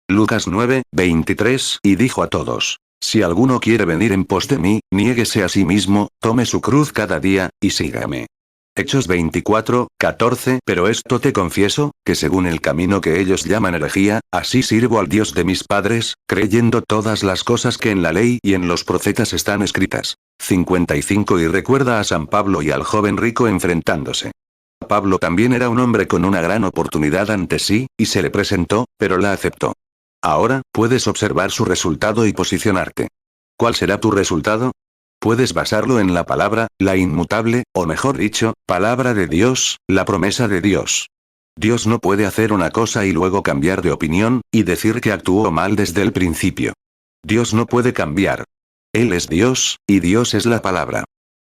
Lucas 9, 23 Y dijo a todos, si alguno quiere venir en pos de mí, niéguese a sí mismo, tome su cruz cada día, y sígame. Hechos 24, 14 Pero esto te confieso, que según el camino que ellos llaman herejía, así sirvo al Dios de mis padres, creyendo todas las cosas que en la ley y en los profetas están escritas. 55 Y recuerda a San Pablo y al joven rico enfrentándose. Pablo también era un hombre con una gran oportunidad ante sí, y se le presentó, pero la aceptó. Ahora, puedes observar su resultado y posicionarte. ¿Cuál será tu resultado? Puedes basarlo en la palabra, la inmutable, o mejor dicho, palabra de Dios, la promesa de Dios. Dios no puede hacer una cosa y luego cambiar de opinión, y decir que actuó mal desde el principio. Dios no puede cambiar. Él es Dios, y Dios es la palabra.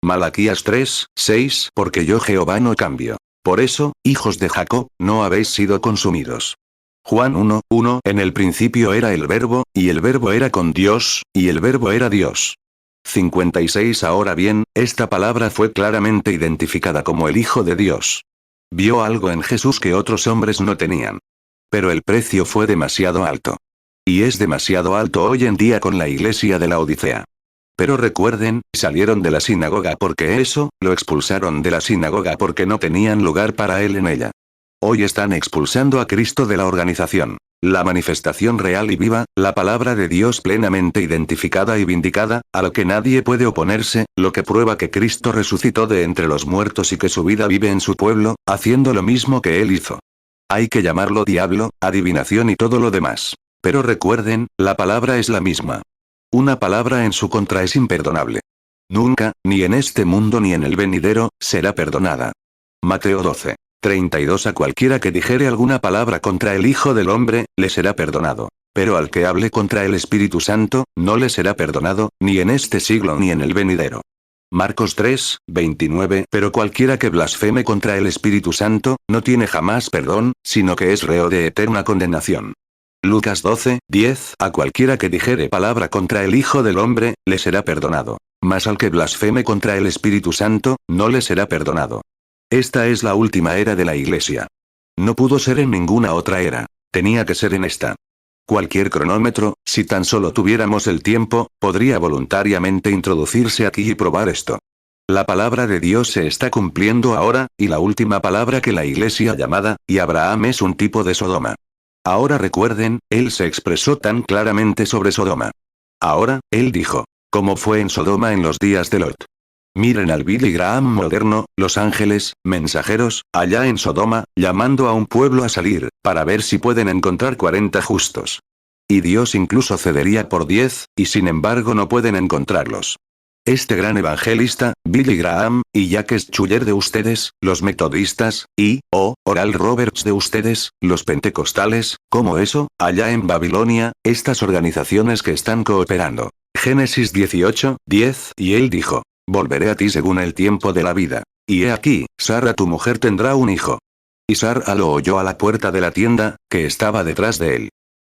Malaquías 3, 6 Porque yo Jehová no cambio. Por eso, hijos de Jacob, no habéis sido consumidos. Juan 1, 1 En el principio era el Verbo, y el Verbo era con Dios, y el Verbo era Dios. 56 Ahora bien, esta palabra fue claramente identificada como el Hijo de Dios. Vio algo en Jesús que otros hombres no tenían. Pero el precio fue demasiado alto. Y es demasiado alto hoy en día con la iglesia de la Odisea. Pero recuerden, salieron de la sinagoga porque lo expulsaron de la sinagoga porque no tenían lugar para él en ella. Hoy están expulsando a Cristo de la organización. La manifestación real y viva, la palabra de Dios plenamente identificada y vindicada, a lo que nadie puede oponerse, lo que prueba que Cristo resucitó de entre los muertos y que su vida vive en su pueblo, haciendo lo mismo que él hizo. Hay que llamarlo diablo, adivinación y todo lo demás. Pero recuerden, la palabra es la misma. Una palabra en su contra es imperdonable. Nunca, ni en este mundo ni en el venidero, será perdonada. Mateo 12:32 A cualquiera que dijere alguna palabra contra el Hijo del Hombre, le será perdonado. Pero al que hable contra el Espíritu Santo, no le será perdonado, ni en este siglo ni en el venidero. Marcos 3:29 Pero cualquiera que blasfeme contra el Espíritu Santo, no tiene jamás perdón, sino que es reo de eterna condenación. Lucas 12:10 A cualquiera que dijere palabra contra el Hijo del Hombre, le será perdonado. Mas al que blasfeme contra el Espíritu Santo, no le será perdonado. Esta es la última era de la Iglesia. No pudo ser en ninguna otra era. Tenía que ser en esta. Cualquier cronómetro, si tan solo tuviéramos el tiempo, podría voluntariamente introducirse aquí y probar esto. La palabra de Dios se está cumpliendo ahora, y la última palabra que la Iglesia llamada, y Abraham es un tipo de Sodoma. Ahora recuerden, él se expresó tan claramente sobre Sodoma. Ahora, él dijo, como fue en Sodoma en los días de Lot. Miren al Billy Graham moderno, los ángeles, mensajeros, allá en Sodoma, llamando a un pueblo a salir, para ver si pueden encontrar 40 justos. Y Dios incluso cedería por 10, y sin embargo no pueden encontrarlos. Este gran evangelista, Billy Graham, y Jacques Schuller de ustedes, los metodistas, y, Oral Roberts de ustedes, los pentecostales, ¿cómo eso? Allá en Babilonia, estas organizaciones que están cooperando. Génesis 18:10 Y él dijo, volveré a ti según el tiempo de la vida. Y he aquí, Sara tu mujer tendrá un hijo. Y Sara lo oyó a la puerta de la tienda, que estaba detrás de él.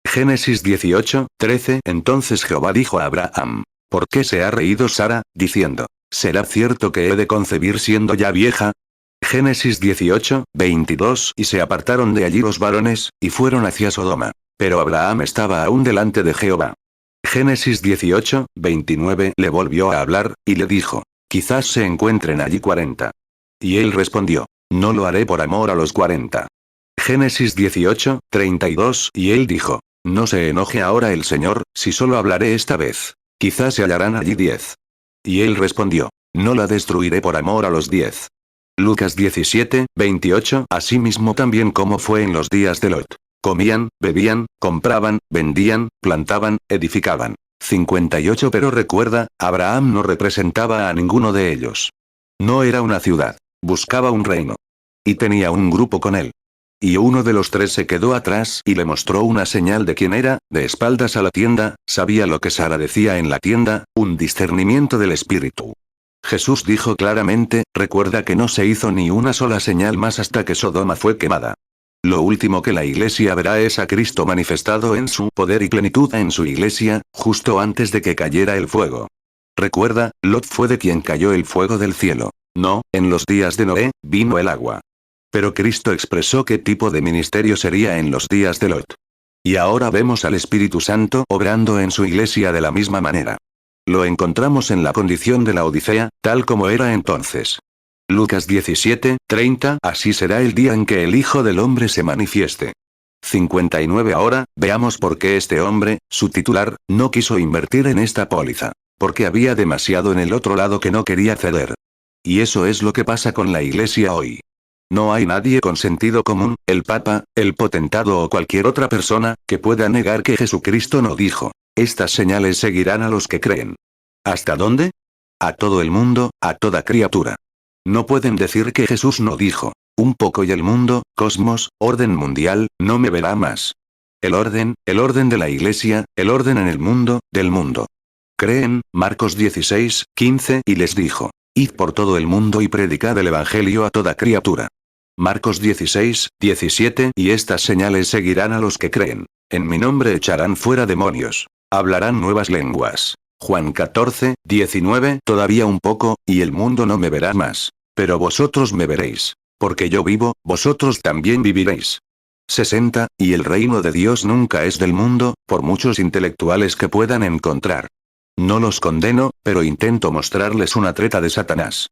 Génesis 18:13 Entonces Jehová dijo a Abraham, ¿por qué se ha reído Sara, diciendo, ¿será cierto que he de concebir siendo ya vieja? Génesis 18:22 Y se apartaron de allí los varones, y fueron hacia Sodoma. Pero Abraham estaba aún delante de Jehová. Génesis 18:29 Le volvió a hablar, y le dijo, quizás se encuentren allí 40. Y él respondió, no lo haré por amor a los 40. Génesis 18:32 Y él dijo, no se enoje ahora el Señor, si solo hablaré esta vez. Quizás se hallarán allí 10. Y él respondió, no la destruiré por amor a los 10. Lucas 17:28 Asimismo también como fue en los días de Lot. Comían, bebían, compraban, vendían, plantaban, edificaban. 58 Pero recuerda, Abraham no representaba a ninguno de ellos. No era una ciudad. Buscaba un reino. Y tenía un grupo con él. Y uno de los 3 se quedó atrás y le mostró una señal de quién era, de espaldas a la tienda, sabía lo que Sara decía en la tienda, un discernimiento del espíritu. Jesús dijo claramente, recuerda que no se hizo ni una sola señal más hasta que Sodoma fue quemada. Lo último que la Iglesia verá es a Cristo manifestado en su poder y plenitud en su Iglesia, justo antes de que cayera el fuego. Recuerda, Lot fue de quien cayó el fuego del cielo. No, en los días de Noé, vino el agua. Pero Cristo expresó qué tipo de ministerio sería en los días de Lot. Y ahora vemos al Espíritu Santo obrando en su Iglesia de la misma manera. Lo encontramos en la condición de la Odisea, tal como era entonces. Lucas 17:30 Así será el día en que el Hijo del Hombre se manifieste. 59 Ahora, veamos por qué este hombre, su titular, no quiso invertir en esta póliza. Porque había demasiado en el otro lado que no quería ceder. Y eso es lo que pasa con la Iglesia hoy. No hay nadie con sentido común, el Papa, el potentado o cualquier otra persona, que pueda negar que Jesucristo no dijo, estas señales seguirán a los que creen. ¿Hasta dónde? A todo el mundo, a toda criatura. No pueden decir que Jesús no dijo, un poco y el mundo, cosmos, orden mundial, no me verá más. El orden de la Iglesia, el orden en el mundo, del mundo. Creen, Marcos 16:15 y les dijo, id por todo el mundo y predicad el Evangelio a toda criatura. Marcos 16:17 Y estas señales seguirán a los que creen. En mi nombre echarán fuera demonios. Hablarán nuevas lenguas. Juan 14:19 Todavía un poco, y el mundo no me verá más. Pero vosotros me veréis. Porque yo vivo, vosotros también viviréis. 60 Y el reino de Dios nunca es del mundo, por muchos intelectuales que puedan encontrar. No los condeno, pero intento mostrarles una treta de Satanás.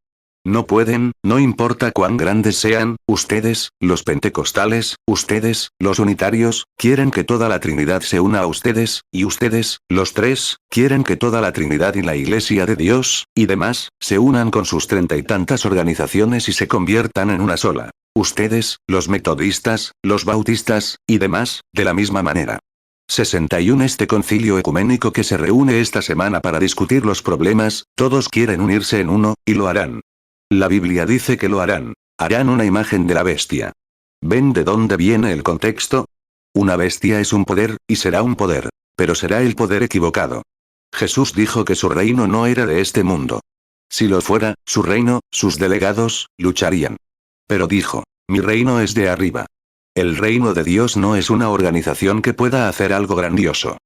No pueden, no importa cuán grandes sean, ustedes, los pentecostales, ustedes, los unitarios, quieren que toda la Trinidad se una a ustedes, y ustedes, los 3, quieren que toda la Trinidad y la Iglesia de Dios, y demás, se unan con sus 30 y tantas organizaciones y se conviertan en una sola. Ustedes, los metodistas, los bautistas, y demás, de la misma manera. 61 Este concilio ecuménico que se reúne esta semana para discutir los problemas, todos quieren unirse en uno, y lo harán. La Biblia dice que lo harán. Harán una imagen de la bestia. ¿Ven de dónde viene el contexto? Una bestia es un poder, y será un poder. Pero será el poder equivocado. Jesús dijo que su reino no era de este mundo. Si lo fuera, su reino, sus delegados, lucharían. Pero dijo, mi reino es de arriba. El reino de Dios no es una organización que pueda hacer algo grandioso.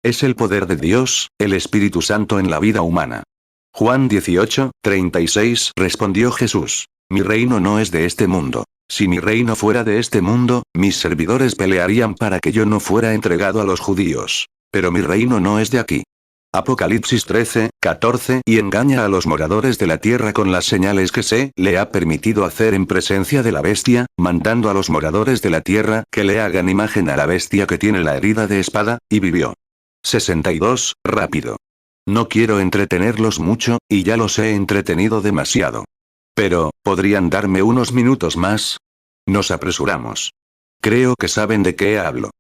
Es el poder de Dios, el Espíritu Santo en la vida humana. Juan 18, 36 respondió Jesús. Mi reino no es de este mundo. Si mi reino fuera de este mundo, mis servidores pelearían para que yo no fuera entregado a los judíos. Pero mi reino no es de aquí. Apocalipsis 13, 14 y engaña a los moradores de la tierra con las señales que se le ha permitido hacer en presencia de la bestia, mandando a los moradores de la tierra que le hagan imagen a la bestia que tiene la herida de espada, y vivió. 62, rápido. No quiero entretenerlos mucho, y ya los he entretenido demasiado. Pero, ¿podrían darme unos minutos más? Nos apresuramos. Creo que saben de qué hablo.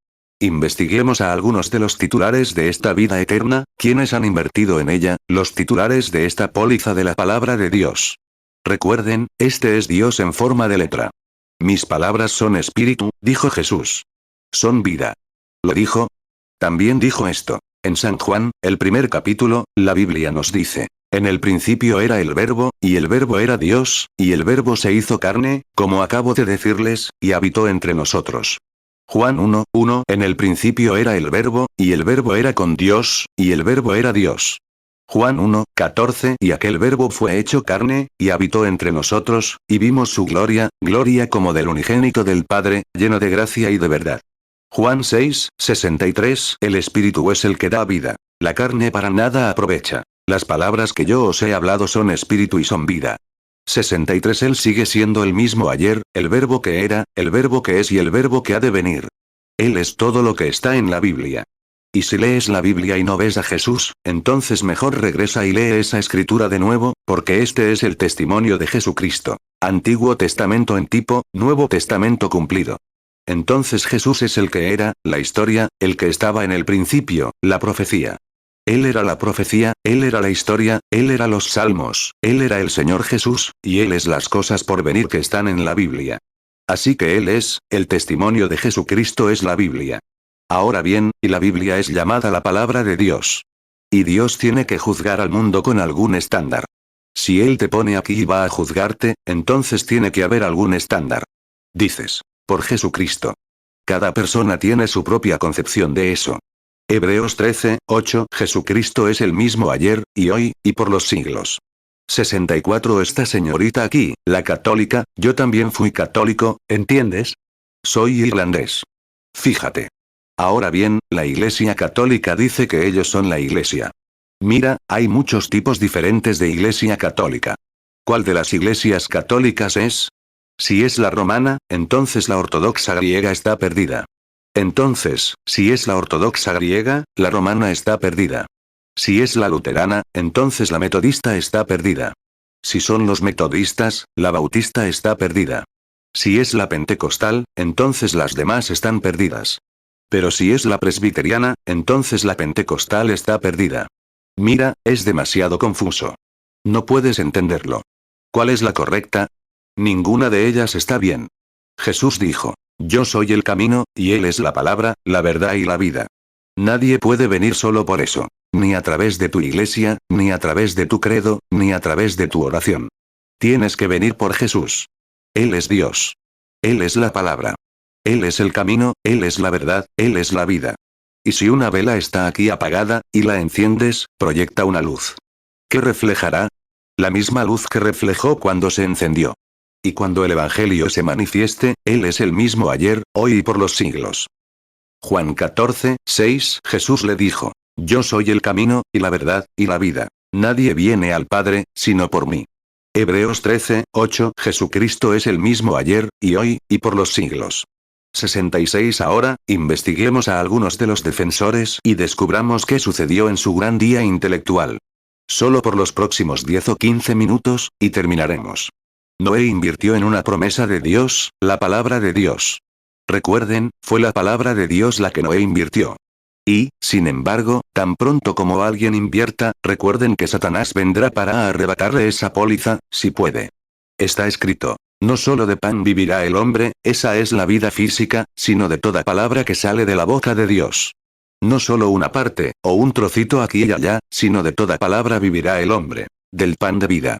Investiguemos a algunos de los titulares de esta vida eterna, quienes han invertido en ella, los titulares de esta póliza de la palabra de Dios. Recuerden, este es Dios en forma de letra. Mis palabras son espíritu, dijo Jesús. Son vida. ¿Lo dijo? También dijo esto. En San Juan, el primer capítulo, la Biblia nos dice. En el principio era el Verbo, y el Verbo era Dios, y el Verbo se hizo carne, como acabo de decirles, y habitó entre nosotros. Juan 1, 1 En el principio era el Verbo, y el Verbo era con Dios, y el Verbo era Dios. Juan 1, 14 Y aquel Verbo fue hecho carne, y habitó entre nosotros, y vimos su gloria, gloria como del unigénito del Padre, lleno de gracia y de verdad. Juan 6, 63 El Espíritu es el que da vida. La carne para nada aprovecha. Las palabras que yo os he hablado son espíritu y son vida. 63 Él sigue siendo el mismo ayer, el Verbo que era, el Verbo que es y el Verbo que ha de venir. Él es todo lo que está en la Biblia. Y si lees la Biblia y no ves a Jesús, entonces mejor regresa y lee esa escritura de nuevo, porque este es el testimonio de Jesucristo. Antiguo Testamento en tipo, Nuevo Testamento cumplido. Entonces Jesús es el que era, la historia, el que estaba en el principio, la profecía. Él era la profecía, Él era la historia, Él era los salmos, Él era el Señor Jesús, y Él es las cosas por venir que están en la Biblia. Así que Él es, el testimonio de Jesucristo es la Biblia. Ahora bien, y la Biblia es llamada la palabra de Dios. Y Dios tiene que juzgar al mundo con algún estándar. Si Él te pone aquí y va a juzgarte, entonces tiene que haber algún estándar. Dices, por Jesucristo. Cada persona tiene su propia concepción de eso. Hebreos 13, 8 Jesucristo es el mismo ayer, y hoy, y por los siglos. 64 Esta señorita aquí, la católica, yo también fui católico, ¿entiendes? Soy irlandés. Fíjate. Ahora bien, la Iglesia Católica dice que ellos son la Iglesia. Mira, hay muchos tipos diferentes de Iglesia Católica. ¿Cuál de las iglesias católicas es? Si es la romana, entonces la ortodoxa griega está perdida. Entonces, si es la ortodoxa griega, la romana está perdida. Si es la luterana, entonces la metodista está perdida. Si son los metodistas, la bautista está perdida. Si es la pentecostal, entonces las demás están perdidas. Pero si es la presbiteriana, entonces la pentecostal está perdida. Mira, es demasiado confuso. No puedes entenderlo. ¿Cuál es la correcta? Ninguna de ellas está bien. Jesús dijo. Yo soy el camino, y Él es la palabra, la verdad y la vida. Nadie puede venir solo por eso. Ni a través de tu iglesia, ni a través de tu credo, ni a través de tu oración. Tienes que venir por Jesús. Él es Dios. Él es la palabra. Él es el camino, Él es la verdad, Él es la vida. Y si una vela está aquí apagada, y la enciendes, proyecta una luz. ¿Qué reflejará? La misma luz que reflejó cuando se encendió. Y cuando el Evangelio se manifieste, Él es el mismo ayer, hoy y por los siglos. Juan 14, 6 Jesús le dijo. Yo soy el camino, y la verdad, y la vida. Nadie viene al Padre, sino por mí. Hebreos 13, 8 Jesucristo es el mismo ayer, y hoy, y por los siglos. 66 Ahora, investiguemos a algunos de los defensores y descubramos qué sucedió en su gran día intelectual. Solo por los próximos 10 o 15 minutos, y terminaremos. Noé invirtió en una promesa de Dios, la palabra de Dios. Recuerden, fue la palabra de Dios la que Noé invirtió. Y, sin embargo, tan pronto como alguien invierta, recuerden que Satanás vendrá para arrebatarle esa póliza, si puede. Está escrito. No solo de pan vivirá el hombre, esa es la vida física, sino de toda palabra que sale de la boca de Dios. No solo una parte, o un trocito aquí y allá, sino de toda palabra vivirá el hombre. Del pan de vida.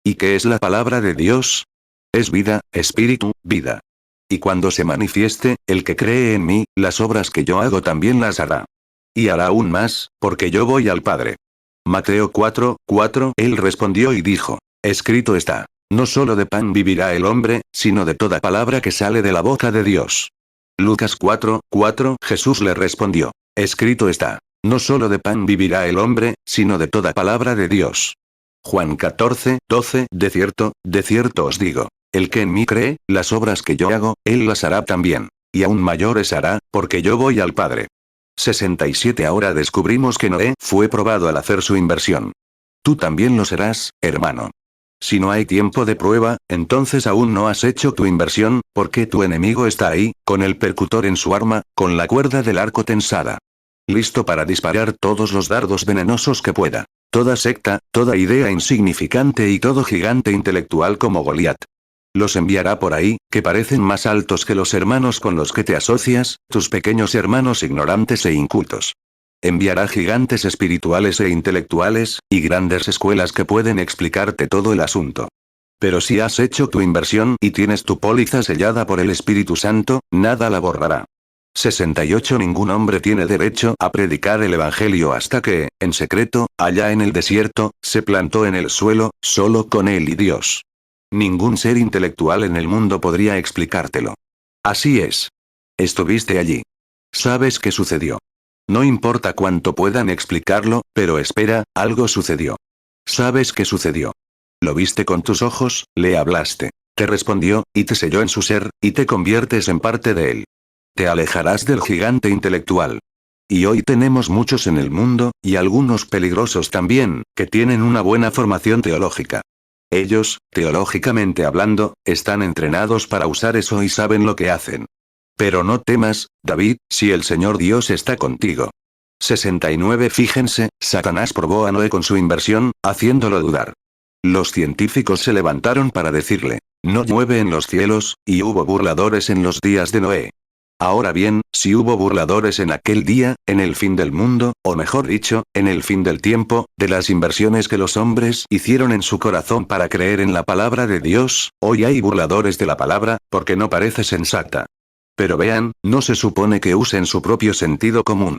¿Y qué es la palabra de Dios? Es vida, espíritu, vida. Y cuando se manifieste, el que cree en mí, las obras que yo hago también las hará. Y hará aún más, porque yo voy al Padre. Mateo 4:4. Él respondió y dijo, escrito está. No solo de pan vivirá el hombre, sino de toda palabra que sale de la boca de Dios. Lucas 4:4. Jesús le respondió. Escrito está. No solo de pan vivirá el hombre, sino de toda palabra de Dios. Juan 14:12. De cierto os digo. El que en mí cree, las obras que yo hago, él las hará también. Y aún mayores hará, porque yo voy al Padre. 67. Ahora descubrimos que Noé fue probado al hacer su inversión. Tú también lo serás, hermano. Si no hay tiempo de prueba, entonces aún no has hecho tu inversión, porque tu enemigo está ahí, con el percutor en su arma, con la cuerda del arco tensada. Listo para disparar todos los dardos venenosos que pueda. Toda secta, toda idea insignificante y todo gigante intelectual como Goliat. Los enviará por ahí, que parecen más altos que los hermanos con los que te asocias, tus pequeños hermanos ignorantes e incultos. Enviará gigantes espirituales e intelectuales, y grandes escuelas que pueden explicarte todo el asunto. Pero si has hecho tu inversión y tienes tu póliza sellada por el Espíritu Santo, nada la borrará. 68. Ningún hombre tiene derecho a predicar el Evangelio hasta que, en secreto, allá en el desierto, se plantó en el suelo, solo con él y Dios. Ningún ser intelectual en el mundo podría explicártelo. Así es. Estuviste allí. Sabes qué sucedió. No importa cuánto puedan explicarlo, pero espera, algo sucedió. ¿Sabes qué sucedió? Lo viste con tus ojos, le hablaste. Te respondió, y te selló en su ser, y te conviertes en parte de él. Te alejarás del gigante intelectual. Y hoy tenemos muchos en el mundo, y algunos peligrosos también, que tienen una buena formación teológica. Ellos, teológicamente hablando, están entrenados para usar eso y saben lo que hacen. Pero no temas, David, si el Señor Dios está contigo. 69. Fíjense, Satanás probó a Noé con su inversión, haciéndolo dudar. Los científicos se levantaron para decirle, no llueve en los cielos, y hubo burladores en los días de Noé. Ahora bien, si hubo burladores en aquel día, en el fin del mundo, o mejor dicho, en el fin del tiempo, de las inversiones que los hombres hicieron en su corazón para creer en la palabra de Dios, hoy hay burladores de la palabra, porque no parece sensata. Pero vean, no se supone que usen su propio sentido común.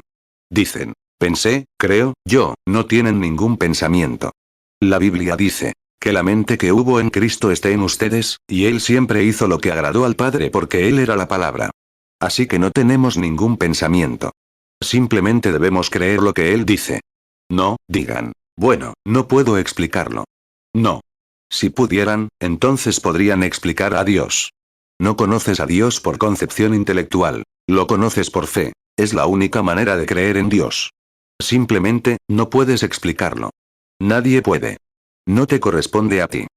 Dicen, pensé, creo, yo, no tienen ningún pensamiento. La Biblia dice, que la mente que hubo en Cristo esté en ustedes, y Él siempre hizo lo que agradó al Padre porque Él era la palabra. Así que no tenemos ningún pensamiento. Simplemente debemos creer lo que Él dice. No, digan, bueno, no puedo explicarlo. No. Si pudieran, entonces podrían explicar a Dios. No conoces a Dios por concepción intelectual, lo conoces por fe. Es la única manera de creer en Dios. Simplemente, no puedes explicarlo. Nadie puede. No te corresponde a ti.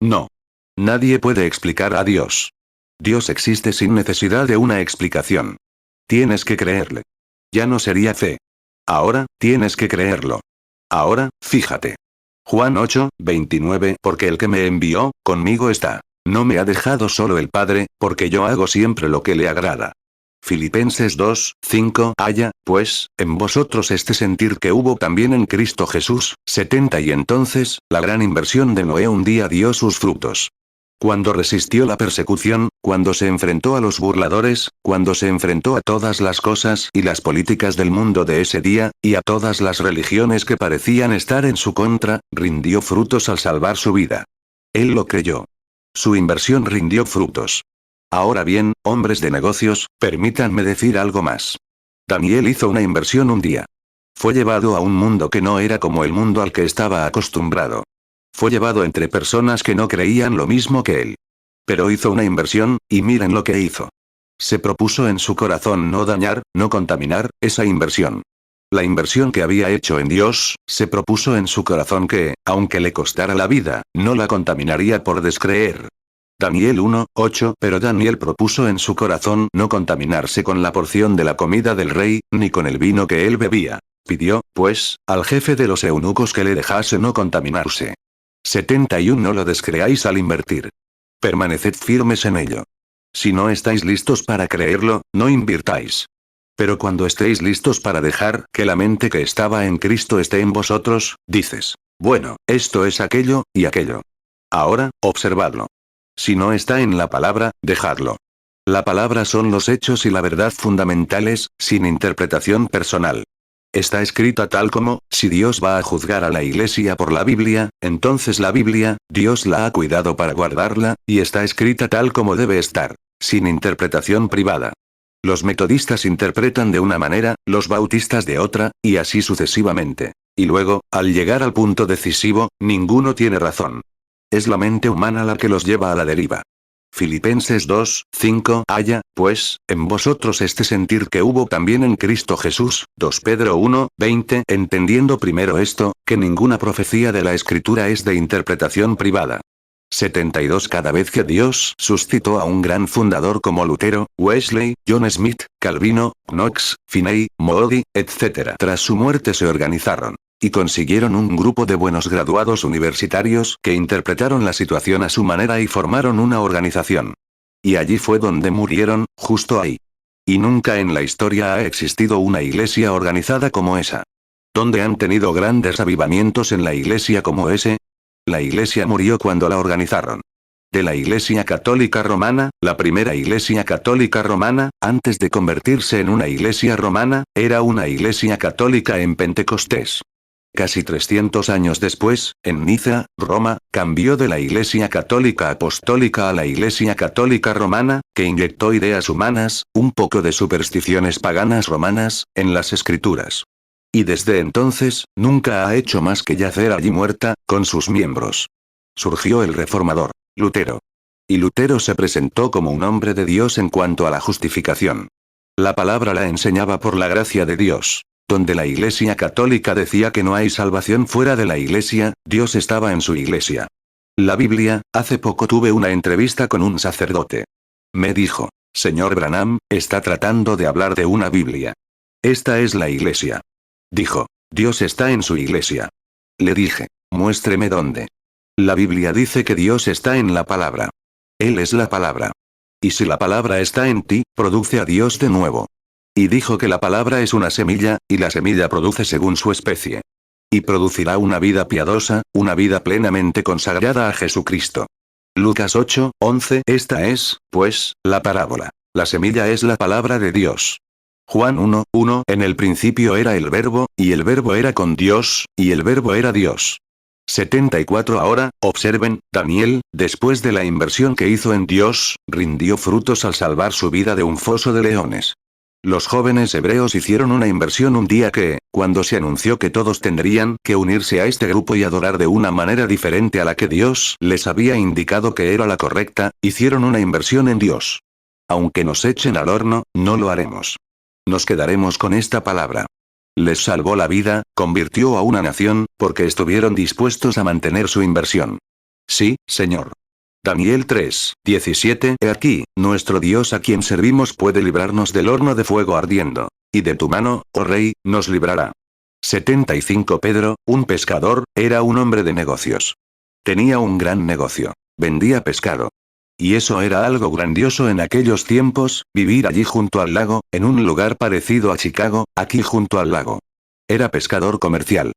No. Nadie puede explicar a Dios. Dios existe sin necesidad de una explicación. Tienes que creerle. Ya no sería fe. Ahora, tienes que creerlo. Ahora, fíjate. Juan 8:29. Porque el que me envió, conmigo está. No me ha dejado solo el Padre, porque yo hago siempre lo que le agrada. Filipenses 2:5. Haya, pues, en vosotros este sentir que hubo también en Cristo Jesús. 70. Y entonces, la gran inversión de Noé un día dio sus frutos. Cuando resistió la persecución, cuando se enfrentó a los burladores, cuando se enfrentó a todas las cosas y las políticas del mundo de ese día, y a todas las religiones que parecían estar en su contra, rindió frutos al salvar su vida. Él lo creyó. Su inversión rindió frutos. Ahora bien, hombres de negocios, permítanme decir algo más. Daniel hizo una inversión un día. Fue llevado a un mundo que no era como el mundo al que estaba acostumbrado. Fue llevado entre personas que no creían lo mismo que él. Pero hizo una inversión, y miren lo que hizo. Se propuso en su corazón no dañar, no contaminar, esa inversión. La inversión que había hecho en Dios, se propuso en su corazón que, aunque le costara la vida, no la contaminaría por descreer. Daniel 1:8. Pero Daniel propuso en su corazón no contaminarse con la porción de la comida del rey, ni con el vino que él bebía. Pidió, pues, al jefe de los eunucos que le dejase no contaminarse. 71. No lo descreáis al invertir. Permaneced firmes en ello. Si no estáis listos para creerlo, no invirtáis. Pero cuando estéis listos para dejar que la mente que estaba en Cristo esté en vosotros, dices, bueno, esto es aquello, y aquello. Ahora, observadlo. Si no está en la palabra, dejadlo. La palabra son los hechos y la verdad fundamentales, sin interpretación personal. Está escrita tal como, si Dios va a juzgar a la iglesia por la Biblia, entonces la Biblia, Dios la ha cuidado para guardarla, y está escrita tal como debe estar, sin interpretación privada. Los metodistas interpretan de una manera, los bautistas de otra, y así sucesivamente. Y luego, al llegar al punto decisivo, ninguno tiene razón. Es la mente humana la que los lleva a la deriva. Filipenses 2:5. Haya, pues, en vosotros este sentir que hubo también en Cristo Jesús. 2 Pedro 1:20. Entendiendo primero esto, que ninguna profecía de la Escritura es de interpretación privada. 72. Cada vez que Dios suscitó a un gran fundador como Lutero, Wesley, John Smith, Calvino, Knox, Finney, Moody, etc. Tras su muerte se organizaron. Y consiguieron un grupo de buenos graduados universitarios que interpretaron la situación a su manera y formaron una organización. Y allí fue donde murieron, justo ahí. Y nunca en la historia ha existido una iglesia organizada como esa. ¿Dónde han tenido grandes avivamientos en la iglesia como ese? La iglesia murió cuando la organizaron. De la Iglesia Católica Romana, la primera Iglesia Católica Romana, antes de convertirse en una iglesia romana, era una iglesia católica en Pentecostés. Casi 300 años después, en Niza, Roma, cambió de la Iglesia Católica Apostólica a la Iglesia Católica Romana, que inyectó ideas humanas, un poco de supersticiones paganas romanas, en las escrituras. Y desde entonces, nunca ha hecho más que yacer allí muerta, con sus miembros. Surgió el reformador, Lutero. Y Lutero se presentó como un hombre de Dios en cuanto a la justificación. La palabra la enseñaba por la gracia de Dios. Donde la Iglesia Católica decía que no hay salvación fuera de la Iglesia, Dios estaba en su Iglesia. La Biblia, hace poco tuve una entrevista con un sacerdote. Me dijo, señor Branham, está tratando de hablar de una Biblia. Esta es la Iglesia. Dijo, Dios está en su Iglesia. Le dije, muéstreme dónde. La Biblia dice que Dios está en la palabra. Él es la palabra. Y si la palabra está en ti, produce a Dios de nuevo. Y dijo que la palabra es una semilla, y la semilla produce según su especie. Y producirá una vida piadosa, una vida plenamente consagrada a Jesucristo. Lucas 8:11. Esta es, pues, la parábola. La semilla es la palabra de Dios. Juan 1:1. En el principio era el Verbo, y el Verbo era con Dios, y el Verbo era Dios. 74. Ahora, observen, Daniel, después de la inversión que hizo en Dios, rindió frutos al salvar su vida de un foso de leones. Los jóvenes hebreos hicieron una inversión un día que, cuando se anunció que todos tendrían que unirse a este grupo y adorar de una manera diferente a la que Dios les había indicado que era la correcta, hicieron una inversión en Dios. Aunque nos echen al horno, no lo haremos. Nos quedaremos con esta palabra. Les salvó la vida, convirtió a una nación, porque estuvieron dispuestos a mantener su inversión. Sí, Señor. Daniel 3:17. He aquí, nuestro Dios a quien servimos puede librarnos del horno de fuego ardiendo. Y de tu mano, oh rey, nos librará. 75. Pedro, un pescador, era un hombre de negocios. Tenía un gran negocio. Vendía pescado. Y eso era algo grandioso en aquellos tiempos, vivir allí junto al lago, en un lugar parecido a Chicago, aquí junto al lago. Era pescador comercial.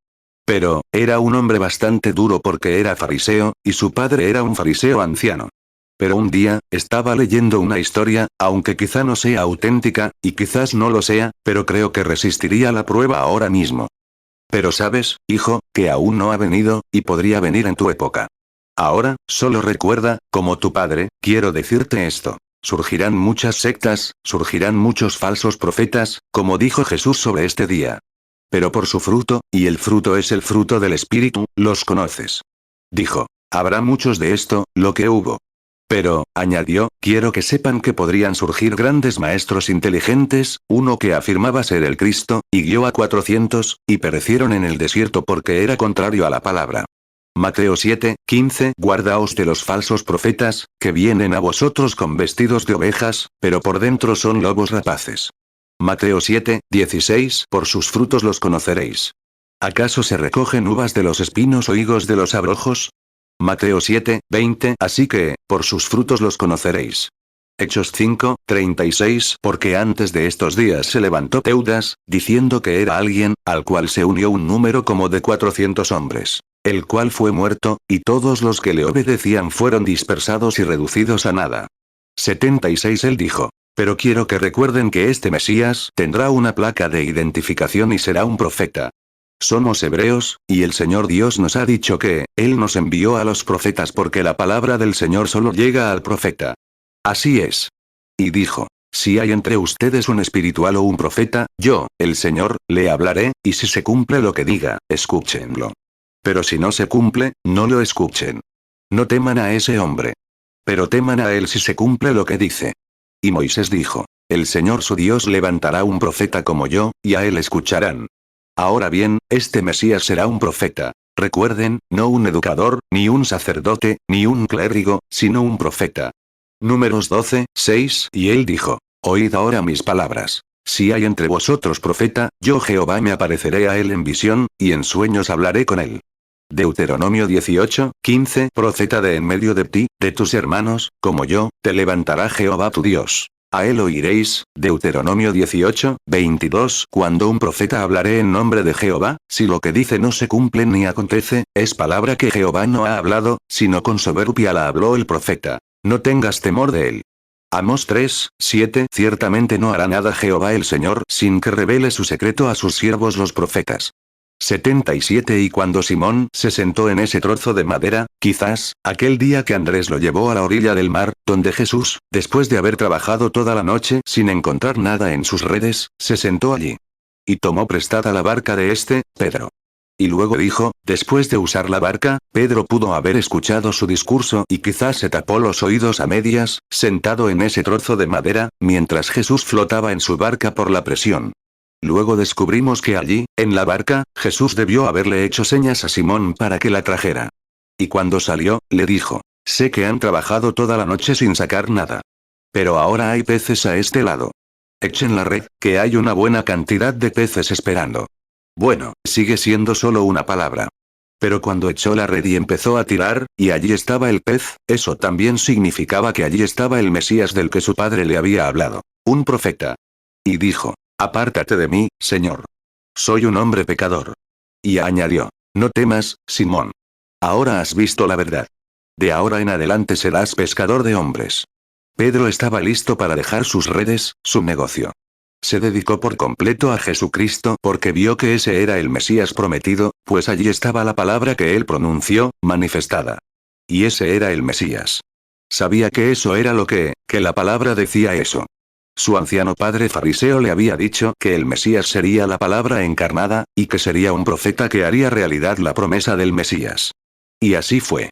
Pero, era un hombre bastante duro porque era fariseo, y su padre era un fariseo anciano. Pero un día, estaba leyendo una historia, aunque quizá no sea auténtica, y quizás no lo sea, pero creo que resistiría la prueba ahora mismo. Pero sabes, hijo, que aún no ha venido, y podría venir en tu época. Ahora, solo recuerda, como tu padre, quiero decirte esto. Surgirán muchas sectas, surgirán muchos falsos profetas, como dijo Jesús sobre este día. Pero por su fruto, y el fruto es el fruto del Espíritu, los conoces. Dijo, habrá muchos de esto, lo que hubo. Pero, añadió, quiero que sepan que podrían surgir grandes maestros inteligentes, uno que afirmaba ser el Cristo, y guió a 400, y perecieron en el desierto porque era contrario a la palabra. Mateo 7, 15. Guardaos de los falsos profetas, que vienen a vosotros con vestidos de ovejas, pero por dentro son lobos rapaces. Mateo 7, 16. Por sus frutos los conoceréis. ¿Acaso se recogen uvas de los espinos o higos de los abrojos? Mateo 7, 20. Así que, por sus frutos los conoceréis. Hechos 5, 36. Porque antes de estos días se levantó Teudas, diciendo que era alguien, al cual se unió un número como de 400 hombres. El cual fue muerto, y todos los que le obedecían fueron dispersados y reducidos a nada. 76. Él dijo: pero quiero que recuerden que este Mesías tendrá una placa de identificación y será un profeta. Somos hebreos, y el Señor Dios nos ha dicho que, Él nos envió a los profetas porque la palabra del Señor solo llega al profeta. Así es. Y dijo: si hay entre ustedes un espiritual o un profeta, yo, el Señor, le hablaré, y si se cumple lo que diga, escúchenlo. Pero si no se cumple, no lo escuchen. No teman a ese hombre. Pero teman a él si se cumple lo que dice. Y Moisés dijo: el Señor su Dios levantará un profeta como yo, y a él escucharán. Ahora bien, este Mesías será un profeta. Recuerden, no un educador, ni un sacerdote, ni un clérigo, sino un profeta. Números 12, 6. Y él dijo: oíd ahora mis palabras. Si hay entre vosotros profeta, yo Jehová me apareceré a él en visión, y en sueños hablaré con él. Deuteronomio 18, 15. Profeta de en medio de ti, de tus hermanos, como yo, te levantará Jehová tu Dios. A él oiréis. Deuteronomio 18, 22. Cuando un profeta hablaré en nombre de Jehová, si lo que dice no se cumple ni acontece, es palabra que Jehová no ha hablado, sino con soberbia la habló el profeta. No tengas temor de él. Amós 3, 7. Ciertamente no hará nada Jehová el Señor sin que revele su secreto a sus siervos los profetas. 77. Y cuando Simón se sentó en ese trozo de madera, quizás, aquel día que Andrés lo llevó a la orilla del mar, donde Jesús, después de haber trabajado toda la noche sin encontrar nada en sus redes, se sentó allí. Y tomó prestada la barca de Pedro. Y luego dijo: después de usar la barca, Pedro pudo haber escuchado su discurso y quizás se tapó los oídos a medias, sentado en ese trozo de madera, mientras Jesús flotaba en su barca por la presión. Luego descubrimos que allí, en la barca, Jesús debió haberle hecho señas a Simón para que la trajera. Y cuando salió, le dijo: sé que han trabajado toda la noche sin sacar nada. Pero ahora hay peces a este lado. Echen la red, que hay una buena cantidad de peces esperando. Bueno, sigue siendo solo una palabra. Pero cuando echó la red y empezó a tirar, y allí estaba el pez, eso también significaba que allí estaba el Mesías del que su padre le había hablado. Un profeta. Y dijo: apártate de mí, Señor. Soy un hombre pecador. Y añadió: no temas, Simón. Ahora has visto la verdad. De ahora en adelante serás pescador de hombres. Pedro estaba listo para dejar sus redes, su negocio. Se dedicó por completo a Jesucristo porque vio que ese era el Mesías prometido, pues allí estaba la palabra que él pronunció, manifestada. Y ese era el Mesías. Sabía que eso era lo que la palabra decía eso. Su anciano padre fariseo le había dicho que el Mesías sería la palabra encarnada, y que sería un profeta que haría realidad la promesa del Mesías. Y así fue.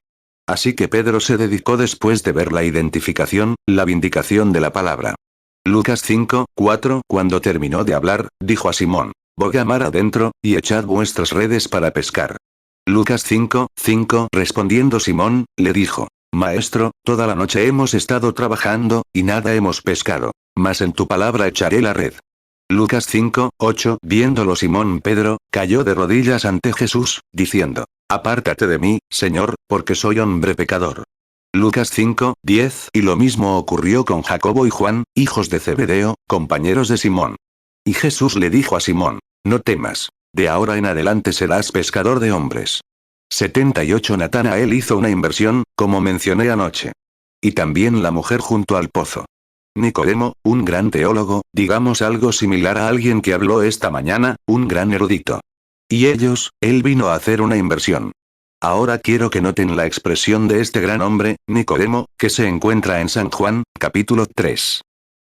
Así que Pedro se dedicó después de ver la identificación, la vindicación de la palabra. Lucas 5, 4. Cuando terminó de hablar, dijo a Simón: boga mar adentro, y echad vuestras redes para pescar. Lucas 5, 5. Respondiendo Simón, le dijo: Maestro, toda la noche hemos estado trabajando, y nada hemos pescado. Mas en tu palabra echaré la red. Lucas 5, 8. Viéndolo Simón Pedro, cayó de rodillas ante Jesús, diciendo: apártate de mí, Señor, porque soy hombre pecador. Lucas 5, 10. Y lo mismo ocurrió con Jacobo y Juan, hijos de Zebedeo, compañeros de Simón. Y Jesús le dijo a Simón: no temas. De ahora en adelante serás pescador de hombres. 78. Natanael hizo una inversión, como mencioné anoche. Y también la mujer junto al pozo. Nicodemo, un gran teólogo, digamos algo similar a alguien que habló esta mañana, un gran erudito. Y él vino a hacer una inversión. Ahora quiero que noten la expresión de este gran hombre, Nicodemo, que se encuentra en San Juan, capítulo 3.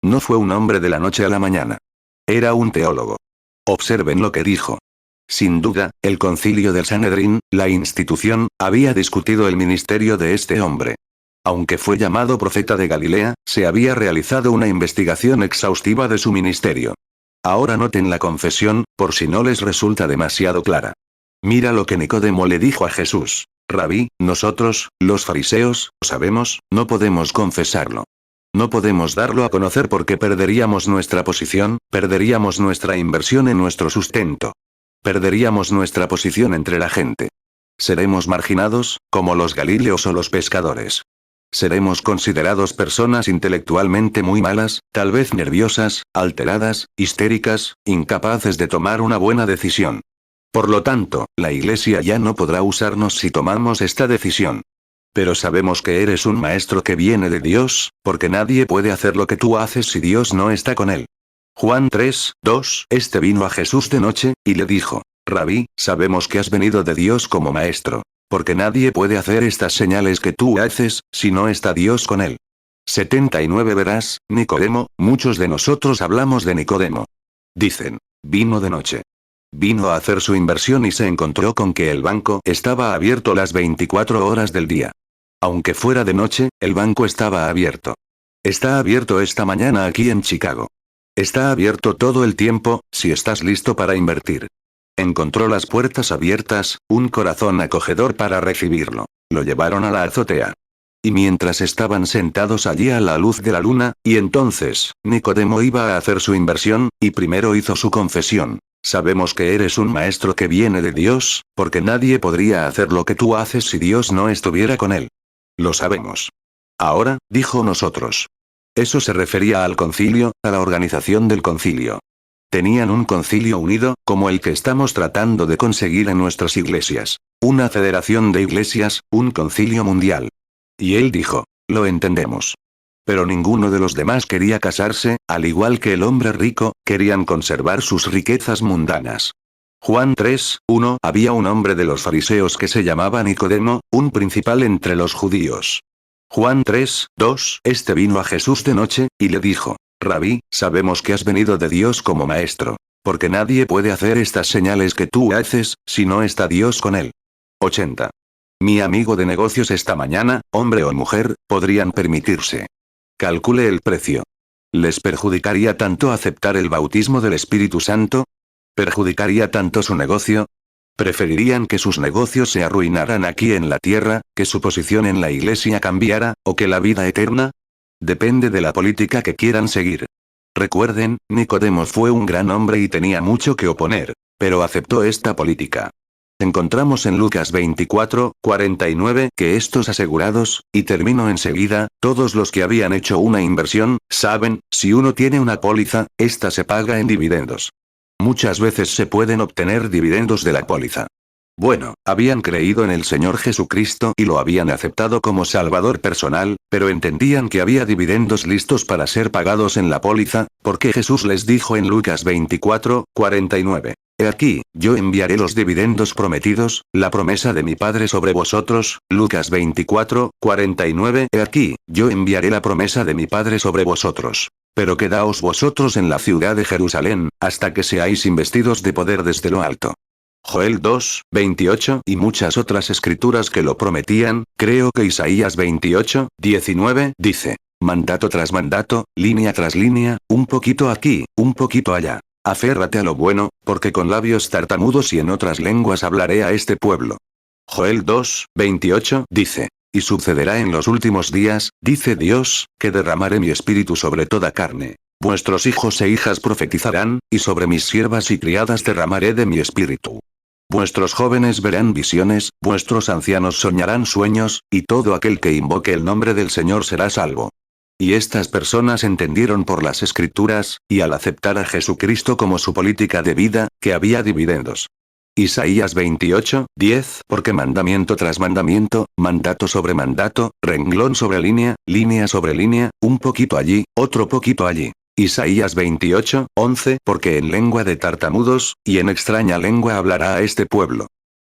No fue un hombre de la noche a la mañana. Era un teólogo. Observen lo que dijo. Sin duda, el concilio del Sanedrín, la institución, había discutido el ministerio de este hombre. Aunque fue llamado profeta de Galilea, se había realizado una investigación exhaustiva de su ministerio. Ahora noten la confesión, por si no les resulta demasiado clara. Mira lo que Nicodemo le dijo a Jesús. Rabí, nosotros, los fariseos, sabemos, no podemos confesarlo. No podemos darlo a conocer porque perderíamos nuestra posición, perderíamos nuestra inversión en nuestro sustento. Perderíamos nuestra posición entre la gente. Seremos marginados, como los galileos o los pescadores. Seremos considerados personas intelectualmente muy malas, tal vez nerviosas, alteradas, histéricas, incapaces de tomar una buena decisión. Por lo tanto, la Iglesia ya no podrá usarnos si tomamos esta decisión. Pero sabemos que eres un maestro que viene de Dios, porque nadie puede hacer lo que tú haces si Dios no está con él. Juan 3, 2. Este vino a Jesús de noche, y le dijo: Rabí, sabemos que has venido de Dios como maestro. Porque nadie puede hacer estas señales que tú haces, si no está Dios con él. 79. Verás, Nicodemo, muchos de nosotros hablamos de Nicodemo. Dicen: vino de noche. Vino a hacer su inversión y se encontró con que el banco estaba abierto las 24 horas del día. Aunque fuera de noche, el banco estaba abierto. Está abierto esta mañana aquí en Chicago. Está abierto todo el tiempo, si estás listo para invertir. Encontró las puertas abiertas, un corazón acogedor para recibirlo. Lo llevaron a la azotea. Y mientras estaban sentados allí a la luz de la luna, y entonces, Nicodemo iba a hacer su inversión, y primero hizo su confesión. Sabemos que eres un maestro que viene de Dios, porque nadie podría hacer lo que tú haces si Dios no estuviera con él. Lo sabemos. Ahora, dijo nosotros. Eso se refería al concilio, a la organización del concilio. Tenían un concilio unido, como el que estamos tratando de conseguir en nuestras iglesias. Una federación de iglesias, un concilio mundial. Y él dijo: lo entendemos. Pero ninguno de los demás quería casarse, al igual que el hombre rico, querían conservar sus riquezas mundanas. Juan 3, 1. Había un hombre de los fariseos que se llamaba Nicodemo, un principal entre los judíos. Juan 3, 2. Este vino a Jesús de noche, y le dijo: Rabí, sabemos que has venido de Dios como maestro. Porque nadie puede hacer estas señales que tú haces, si no está Dios con él. 80. Mi amigo de negocios esta mañana, hombre o mujer, podrían permitirse. Calcule el precio. ¿Les perjudicaría tanto aceptar el bautismo del Espíritu Santo? ¿Perjudicaría tanto su negocio? ¿Preferirían que sus negocios se arruinaran aquí en la tierra, que su posición en la iglesia cambiara, o que la vida eterna? Depende de la política que quieran seguir. Recuerden, Nicodemo fue un gran hombre y tenía mucho que oponer, pero aceptó esta política. Encontramos en Lucas 24, 49 que estos asegurados, y termino enseguida, todos los que habían hecho una inversión, saben, si uno tiene una póliza, esta se paga en dividendos. Muchas veces se pueden obtener dividendos de la póliza. Bueno, habían creído en el Señor Jesucristo y lo habían aceptado como Salvador personal, pero entendían que había dividendos listos para ser pagados en la póliza, porque Jesús les dijo en Lucas 24, 49. He aquí, yo enviaré los dividendos prometidos, la promesa de mi Padre sobre vosotros, Lucas 24, 49. He aquí, yo enviaré la promesa de mi Padre sobre vosotros. Pero quedaos vosotros en la ciudad de Jerusalén, hasta que seáis investidos de poder desde lo alto. Joel 2, 28 y muchas otras escrituras que lo prometían, creo que Isaías 28, 19 dice: mandato tras mandato, línea tras línea, un poquito aquí, un poquito allá. Aférrate a lo bueno, porque con labios tartamudos y en otras lenguas hablaré a este pueblo. Joel 2, 28 dice: y sucederá en los últimos días, dice Dios, que derramaré mi espíritu sobre toda carne. Vuestros hijos e hijas profetizarán, y sobre mis siervas y criadas derramaré de mi espíritu. Vuestros jóvenes verán visiones, vuestros ancianos soñarán sueños, y todo aquel que invoque el nombre del Señor será salvo. Y estas personas entendieron por las Escrituras, y al aceptar a Jesucristo como su política de vida, que había dividendos. Isaías 28, 10. Porque mandamiento tras mandamiento, mandato sobre mandato, renglón sobre línea, línea sobre línea, un poquito allí, otro poquito allí. Isaías 28, 11. Porque en lengua de tartamudos, y en extraña lengua hablará a este pueblo.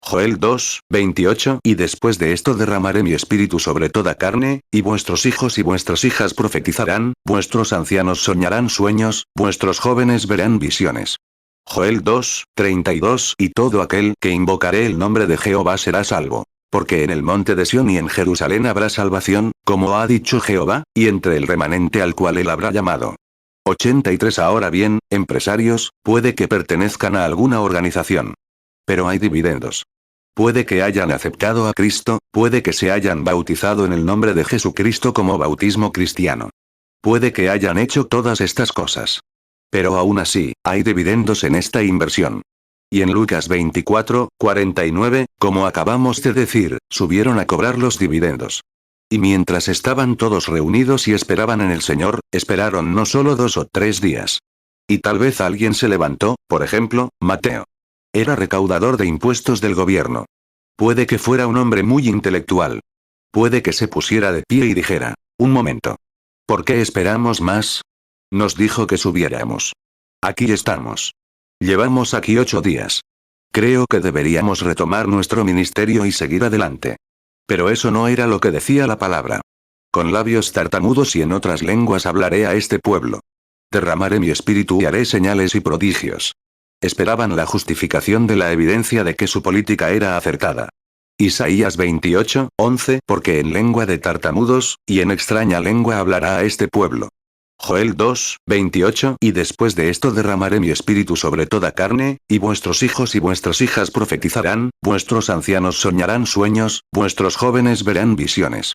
Joel 2, 28. Y después de esto derramaré mi espíritu sobre toda carne, y vuestros hijos y vuestras hijas profetizarán, vuestros ancianos soñarán sueños, vuestros jóvenes verán visiones. Joel 2, 32. Y todo aquel que invocaré el nombre de Jehová será salvo. Porque en el monte de Sión y en Jerusalén habrá salvación, como ha dicho Jehová, y entre el remanente al cual él habrá llamado. 83. Ahora bien, empresarios, puede que pertenezcan a alguna organización. Pero hay dividendos. Puede que hayan aceptado a Cristo, puede que se hayan bautizado en el nombre de Jesucristo como bautismo cristiano. Puede que hayan hecho todas estas cosas. Pero aún así, hay dividendos en esta inversión. Y en Lucas 24:49, como acabamos de decir, subieron a cobrar los dividendos. Y mientras estaban todos reunidos y esperaban en el Señor, esperaron no solo 2 o 3 días. Y tal vez alguien se levantó, por ejemplo, Mateo. Era recaudador de impuestos del gobierno. Puede que fuera un hombre muy intelectual. Puede que se pusiera de pie y dijera, un momento. ¿Por qué esperamos más? Nos dijo que subiéramos. Aquí estamos. Llevamos aquí 8 días. Creo que deberíamos retomar nuestro ministerio y seguir adelante. Pero eso no era lo que decía la palabra. Con labios tartamudos y en otras lenguas hablaré a este pueblo. Derramaré mi espíritu y haré señales y prodigios. Esperaban la justificación de la evidencia de que su política era acertada. Isaías 28:11, porque en lengua de tartamudos, y en extraña lengua hablará a este pueblo. Joel 2:28, y después de esto derramaré mi espíritu sobre toda carne, y vuestros hijos y vuestras hijas profetizarán, vuestros ancianos soñarán sueños, vuestros jóvenes verán visiones.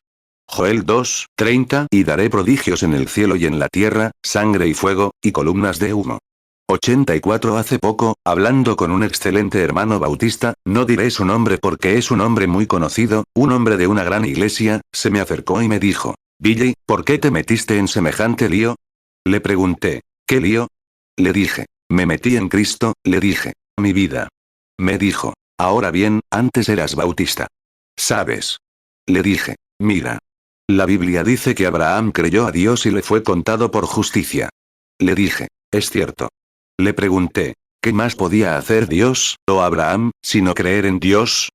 Joel 2:30, y daré prodigios en el cielo y en la tierra, sangre y fuego, y columnas de humo. 84 Hace poco, hablando con un excelente hermano bautista, no diré su nombre porque es un hombre muy conocido, un hombre de una gran iglesia, se me acercó y me dijo, Billy, ¿por qué te metiste en semejante lío? Le pregunté, ¿qué lío? Le dije, me metí en Cristo, le dije, mi vida. Me dijo, ahora bien, antes eras bautista. ¿Sabes? Le dije, mira. La Biblia dice que Abraham creyó a Dios y le fue contado por justicia. Le dije, es cierto. Le pregunté, ¿qué más podía hacer Dios, o Abraham, sino creer en Dios?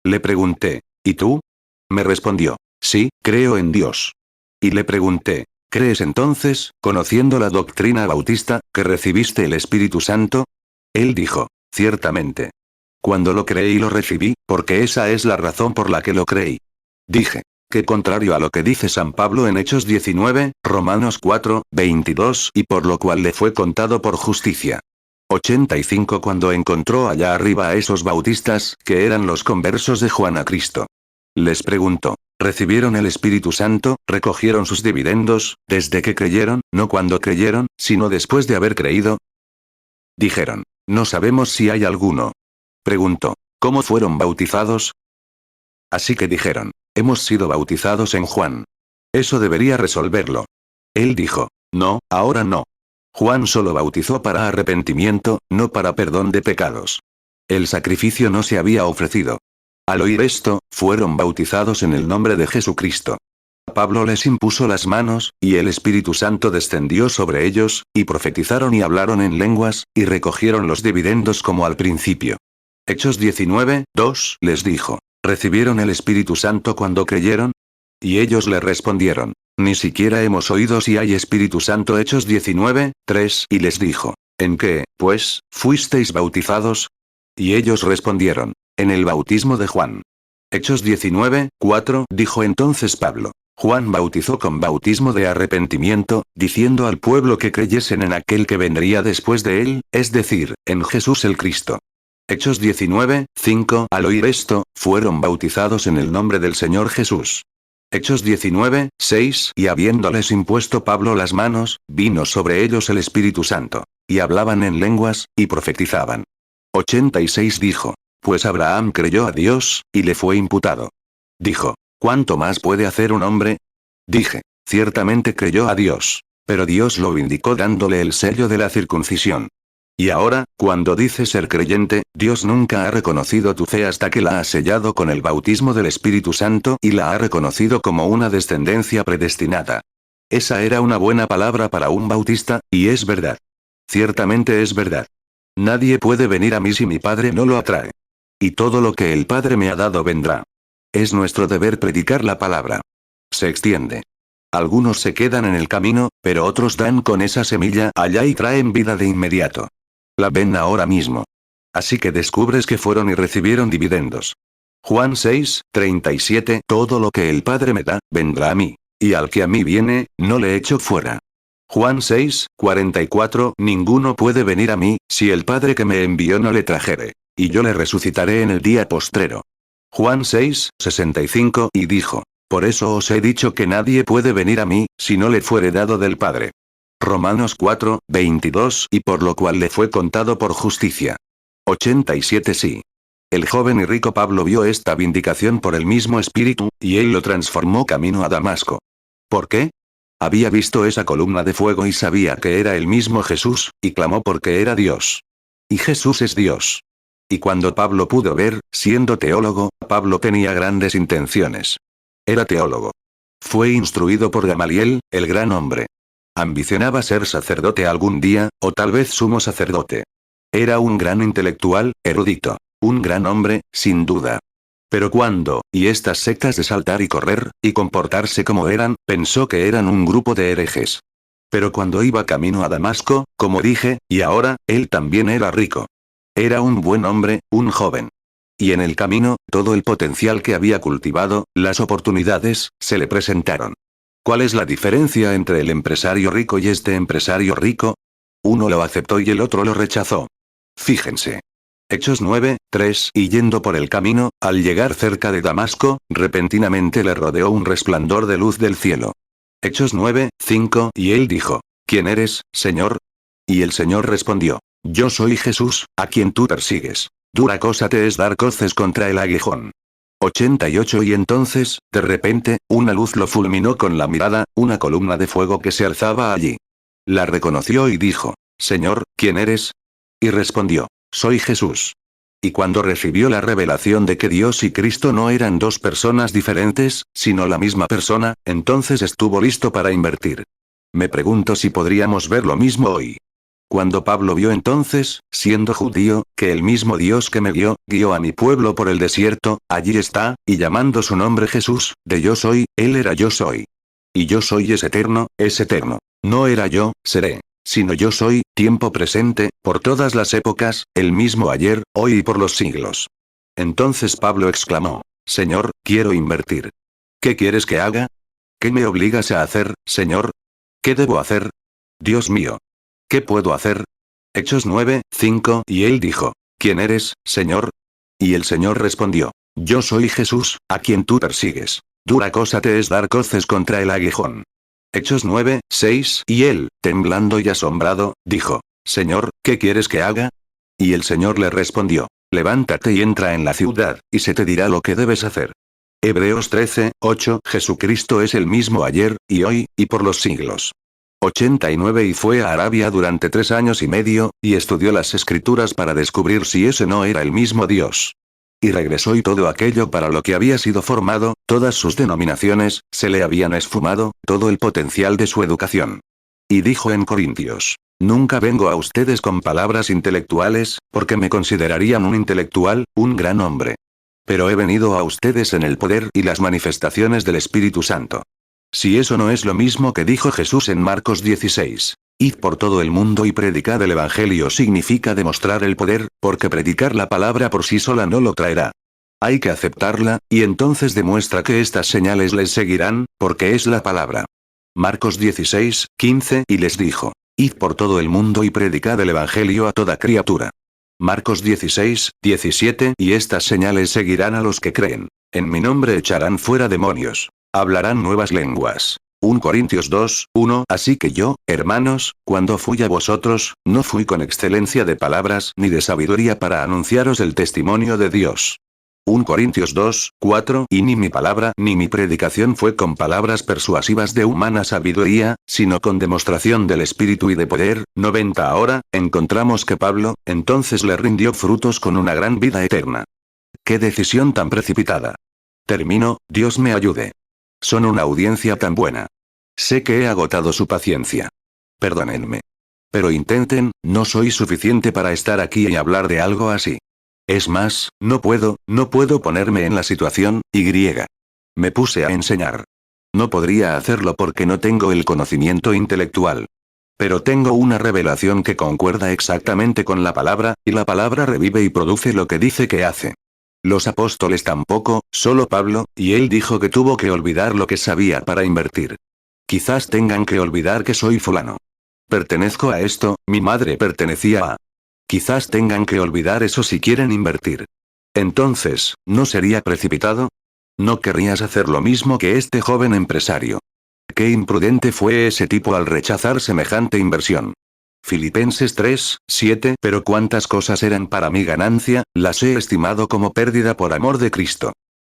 Le pregunté, ¿y tú? Me respondió, sí, creo en Dios. Y le pregunté, ¿crees entonces, conociendo la doctrina bautista, que recibiste el Espíritu Santo? Él dijo, ciertamente. Cuando lo creí y lo recibí, porque esa es la razón por la que lo creí. Dije, que contrario a lo que dice San Pablo en Hechos 19, Romanos 4:22, y por lo cual le fue contado por justicia. 85 Cuando encontró allá arriba a esos bautistas, que eran los conversos de Juan a Cristo. Les preguntó, ¿recibieron el Espíritu Santo, recogieron sus dividendos, desde que creyeron, no cuando creyeron, sino después de haber creído? Dijeron, no sabemos si hay alguno. Preguntó, ¿cómo fueron bautizados? Así que dijeron, hemos sido bautizados en Juan. Eso debería resolverlo. Él dijo, no, ahora no. Juan solo bautizó para arrepentimiento, no para perdón de pecados. El sacrificio no se había ofrecido. Al oír esto, fueron bautizados en el nombre de Jesucristo. Pablo les impuso las manos, y el Espíritu Santo descendió sobre ellos, y profetizaron y hablaron en lenguas, y recogieron los dividendos como al principio. Hechos 19:2 les dijo, ¿recibieron el Espíritu Santo cuando creyeron? Y ellos le respondieron, ni siquiera hemos oído si hay Espíritu Santo. Hechos 19:3 y les dijo, ¿en qué, pues, fuisteis bautizados? Y ellos respondieron, en el bautismo de Juan. Hechos 19:4 dijo entonces Pablo, Juan bautizó con bautismo de arrepentimiento, diciendo al pueblo que creyesen en aquel que vendría después de él, es decir, en Jesús el Cristo. Hechos 19:5 Al oír esto, fueron bautizados en el nombre del Señor Jesús. Hechos 19:6 Y habiéndoles impuesto Pablo las manos, vino sobre ellos el Espíritu Santo. Y hablaban en lenguas, y profetizaban. 86 Dijo, pues Abraham creyó a Dios, y le fue imputado. Dijo, ¿cuánto más puede hacer un hombre? Dije, ciertamente creyó a Dios. Pero Dios lo vindicó dándole el sello de la circuncisión. Y ahora, cuando dice ser creyente, Dios nunca ha reconocido tu fe hasta que la ha sellado con el bautismo del Espíritu Santo y la ha reconocido como una descendencia predestinada. Esa era una buena palabra para un bautista, y es verdad. Ciertamente es verdad. Nadie puede venir a mí si mi Padre no lo atrae. Y todo lo que el Padre me ha dado vendrá. Es nuestro deber predicar la palabra. Se extiende. Algunos se quedan en el camino, pero otros dan con esa semilla allá y traen vida de inmediato. La ven ahora mismo. Así que descubres que fueron y recibieron dividendos. Juan 6:37 Todo lo que el Padre me da, vendrá a mí. Y al que a mí viene, no le echo fuera. Juan 6:44 Ninguno puede venir a mí, si el Padre que me envió no le trajere. Y yo le resucitaré en el día postrero. Juan 6:65 y dijo: por eso os he dicho que nadie puede venir a mí, si no le fuere dado del Padre. Romanos 4:22 y por lo cual le fue contado por justicia. 87 sí. El joven y rico Pablo vio esta vindicación por el mismo Espíritu, y él lo transformó camino a Damasco. ¿Por qué? Había visto esa columna de fuego y sabía que era el mismo Jesús, y clamó porque era Dios. Y Jesús es Dios. Y cuando Pablo pudo ver, siendo teólogo, Pablo tenía grandes intenciones. Era teólogo. Fue instruido por Gamaliel, el gran hombre. Ambicionaba ser sacerdote algún día, o tal vez sumo sacerdote. Era un gran intelectual, erudito. Un gran hombre, sin duda. Pero cuando, y estas sectas de saltar y correr, y comportarse como eran, pensó que eran un grupo de herejes. Pero cuando iba camino a Damasco, como dije, y ahora, él también era rico. Era un buen hombre, un joven. Y en el camino, todo el potencial que había cultivado, las oportunidades, se le presentaron. ¿Cuál es la diferencia entre el empresario rico y este empresario rico? Uno lo aceptó y el otro lo rechazó. Fíjense. Hechos 9:3 y yendo por el camino, al llegar cerca de Damasco, repentinamente le rodeó un resplandor de luz del cielo. Hechos 9:5 y él dijo: ¿quién eres, Señor? Y el Señor respondió: yo soy Jesús, a quien tú persigues. Dura cosa te es dar coces contra el aguijón. 88 y entonces, de repente, una luz lo fulminó con la mirada, una columna de fuego que se alzaba allí. La reconoció y dijo: Señor, ¿quién eres? Y respondió: soy Jesús. Y cuando recibió la revelación de que Dios y Cristo no eran dos personas diferentes, sino la misma persona, entonces estuvo listo para invertir. Me pregunto si podríamos ver lo mismo hoy. Cuando Pablo vio entonces, siendo judío, que el mismo Dios que me guió a mi pueblo por el desierto, allí está, y llamando su nombre Jesús, de yo soy, él era yo soy. Y yo soy es eterno. No era yo, seré. Sino yo soy, tiempo presente, por todas las épocas, el mismo ayer, hoy y por los siglos. Entonces Pablo exclamó: Señor, quiero invertir. ¿Qué quieres que haga? ¿Qué me obligas a hacer, Señor? ¿Qué debo hacer? Dios mío. ¿Qué puedo hacer? Hechos 9:5 y él dijo: ¿quién eres, Señor? Y el Señor respondió: yo soy Jesús, a quien tú persigues. Dura cosa te es dar coces contra el aguijón. Hechos 9:6 y él, temblando y asombrado, dijo: Señor, ¿qué quieres que haga? Y el Señor le respondió: levántate y entra en la ciudad, y se te dirá lo que debes hacer. Hebreos 13:8 Jesucristo es el mismo ayer, y hoy, y por los siglos. 89 y fue a Arabia durante 3 años y medio, y estudió las escrituras para descubrir si ese no era el mismo Dios. Y regresó y todo aquello para lo que había sido formado, todas sus denominaciones, se le habían esfumado, todo el potencial de su educación. Y dijo en Corintios: nunca vengo a ustedes con palabras intelectuales, porque me considerarían un intelectual, un gran hombre. Pero he venido a ustedes en el poder y las manifestaciones del Espíritu Santo. Si eso no es lo mismo que dijo Jesús en Marcos 16. Id por todo el mundo y predicad el Evangelio significa demostrar el poder, porque predicar la palabra por sí sola no lo traerá. Hay que aceptarla, y entonces demuestra que estas señales les seguirán, porque es la palabra. Marcos 16:15 y les dijo: id por todo el mundo y predicad el Evangelio a toda criatura. Marcos 16:17 y estas señales seguirán a los que creen. En mi nombre echarán fuera demonios. Hablarán nuevas lenguas. 1 Corintios 2:1 Así que yo, hermanos, cuando fui a vosotros, no fui con excelencia de palabras ni de sabiduría para anunciaros el testimonio de Dios. 1 Corintios 2:4 Y ni mi palabra ni mi predicación fue con palabras persuasivas de humana sabiduría, sino con demostración del Espíritu y de poder. 90 Ahora, encontramos que Pablo, entonces le rindió frutos con una gran vida eterna. ¡Qué decisión tan precipitada! Termino, Dios me ayude. Son una audiencia tan buena. Sé que he agotado su paciencia. Perdónenme. Pero intenten, no soy suficiente para estar aquí y hablar de algo así. Es más, no puedo ponerme en la situación, Me puse a enseñar. No podría hacerlo porque no tengo el conocimiento intelectual. Pero tengo una revelación que concuerda exactamente con la palabra, y la palabra revive y produce lo que dice que hace. Los apóstoles tampoco, solo Pablo, y él dijo que tuvo que olvidar lo que sabía para invertir. Quizás tengan que olvidar que soy fulano. Pertenezco a esto, mi madre pertenecía a. Quizás tengan que olvidar eso si quieren invertir. Entonces, ¿no sería precipitado? ¿No querrías hacer lo mismo que este joven empresario? Qué imprudente fue ese tipo al rechazar semejante inversión. Filipenses 3, 7. Pero cuántas cosas eran para mi ganancia, las he estimado como pérdida por amor de Cristo.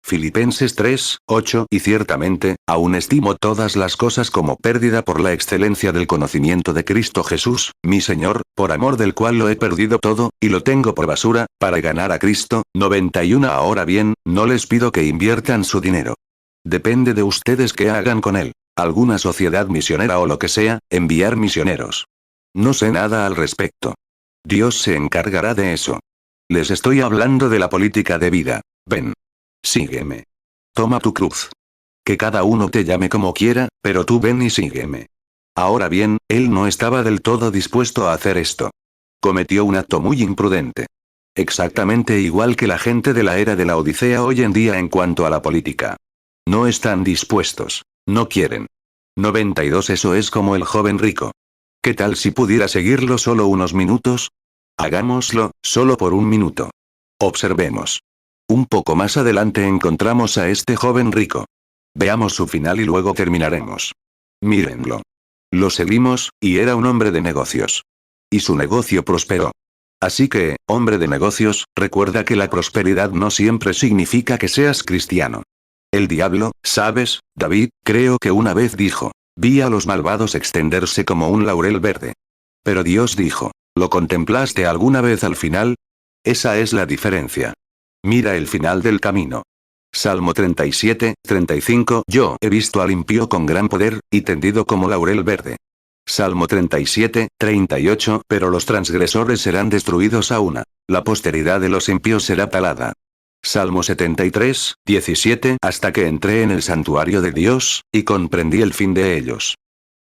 Filipenses 3, 8. Y ciertamente, aún estimo todas las cosas como pérdida por la excelencia del conocimiento de Cristo Jesús, mi Señor, por amor del cual lo he perdido todo, y lo tengo por basura, para ganar a Cristo. 91. Ahora bien, no les pido que inviertan su dinero. Depende de ustedes qué hagan con él. Alguna sociedad misionera o lo que sea, enviar misioneros. No sé nada al respecto. Dios se encargará de eso. Les estoy hablando de la política de vida. Ven. Sígueme. Toma tu cruz. Que cada uno te llame como quiera, pero tú ven y sígueme. Ahora bien, él no estaba del todo dispuesto a hacer esto. Cometió un acto muy imprudente. Exactamente igual que la gente de la era de la Odisea hoy en día en cuanto a la política. No están dispuestos. No quieren. 92. Eso es como el joven rico. ¿Qué tal si pudiera seguirlo solo unos minutos? Hagámoslo, solo por un minuto. Observemos. Un poco más adelante encontramos a este joven rico. Veamos su final y luego terminaremos. Mírenlo. Lo seguimos, y era un hombre de negocios. Y su negocio prosperó. Así que, hombre de negocios, recuerda que la prosperidad no siempre significa que seas cristiano. El diablo, ¿sabes, David? Creo que una vez dijo, vi a los malvados extenderse como un laurel verde. Pero Dios dijo, ¿lo contemplaste alguna vez al final? Esa es la diferencia. Mira el final del camino. Salmo 37, 35. Yo he visto al impío con gran poder, y tendido como laurel verde. Salmo 37, 38. Pero los transgresores serán destruidos a una. La posteridad de los impíos será talada. Salmo 73, 17. Hasta que entré en el santuario de Dios, y comprendí el fin de ellos.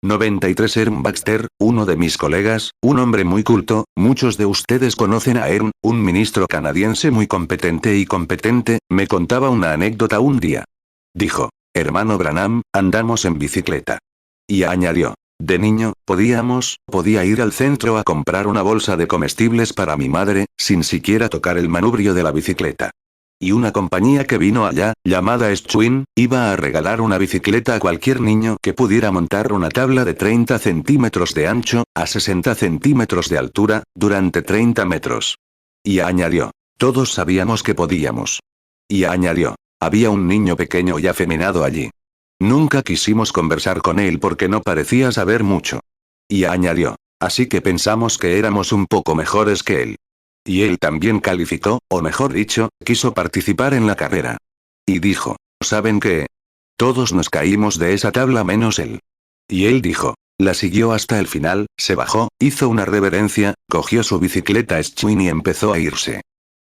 93. Ern Baxter, uno de mis colegas, un hombre muy culto, muchos de ustedes conocen a Ern, un ministro canadiense muy competente, me contaba una anécdota un día. Dijo, hermano Branham, andamos en bicicleta. Y añadió, de niño, podía ir al centro a comprar una bolsa de comestibles para mi madre, sin siquiera tocar el manubrio de la bicicleta. Y una compañía que vino allá, llamada Schwinn, iba a regalar una bicicleta a cualquier niño que pudiera montar una tabla de 30 centímetros de ancho, a 60 centímetros de altura, durante 30 metros. Y añadió, todos sabíamos que podíamos. Y añadió, había un niño pequeño y afeminado allí. Nunca quisimos conversar con él porque no parecía saber mucho. Y añadió, así que pensamos que éramos un poco mejores que él. Y él también calificó, o mejor dicho, quiso participar en la carrera. Y dijo, ¿saben qué? Todos nos caímos de esa tabla menos él. Y él dijo, la siguió hasta el final, se bajó, hizo una reverencia, cogió su bicicleta Schwinn y empezó a irse.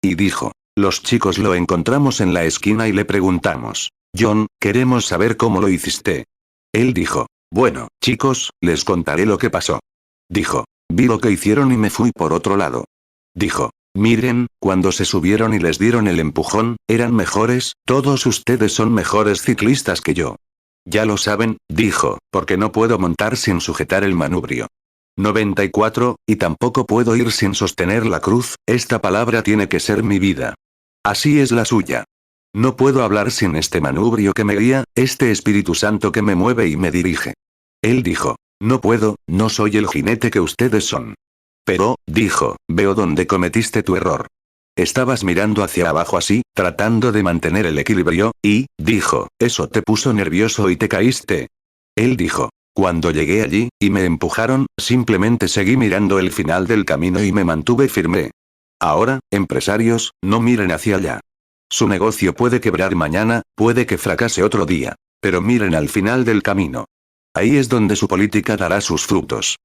Y dijo, los chicos lo encontramos en la esquina y le preguntamos, John, queremos saber cómo lo hiciste. Él dijo, bueno, chicos, les contaré lo que pasó. Dijo, vi lo que hicieron y me fui por otro lado. Dijo, miren, cuando se subieron y les dieron el empujón, eran mejores, todos ustedes son mejores ciclistas que yo. Ya lo saben, dijo, porque no puedo montar sin sujetar el manubrio. 94, y tampoco puedo ir sin sostener la cruz, esta palabra tiene que ser mi vida. Así es la suya. No puedo hablar sin este manubrio que me guía, este Espíritu Santo que me mueve y me dirige. Él dijo, no puedo, no soy el jinete que ustedes son. Pero, dijo, veo dónde cometiste tu error. Estabas mirando hacia abajo así, tratando de mantener el equilibrio, y, dijo, eso te puso nervioso y te caíste. Él dijo, cuando llegué allí, y me empujaron, simplemente seguí mirando el final del camino y me mantuve firme. Ahora, empresarios, no miren hacia allá. Su negocio puede quebrar mañana, puede que fracase otro día. Pero miren al final del camino. Ahí es donde su política dará sus frutos.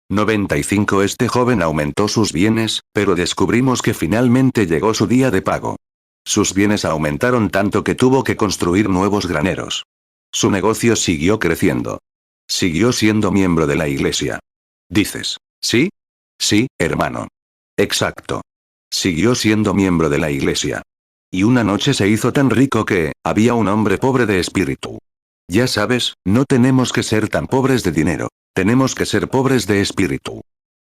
95. Este joven aumentó sus bienes, pero descubrimos que finalmente llegó su día de pago. Sus bienes aumentaron tanto que tuvo que construir nuevos graneros. Su negocio siguió creciendo. Siguió siendo miembro de la iglesia. Dices, ¿sí? Sí, hermano. Exacto. Siguió siendo miembro de la iglesia. Y una noche se hizo tan rico que, había un hombre pobre de espíritu. Ya sabes, no tenemos que ser tan pobres de dinero. Tenemos que ser pobres de espíritu.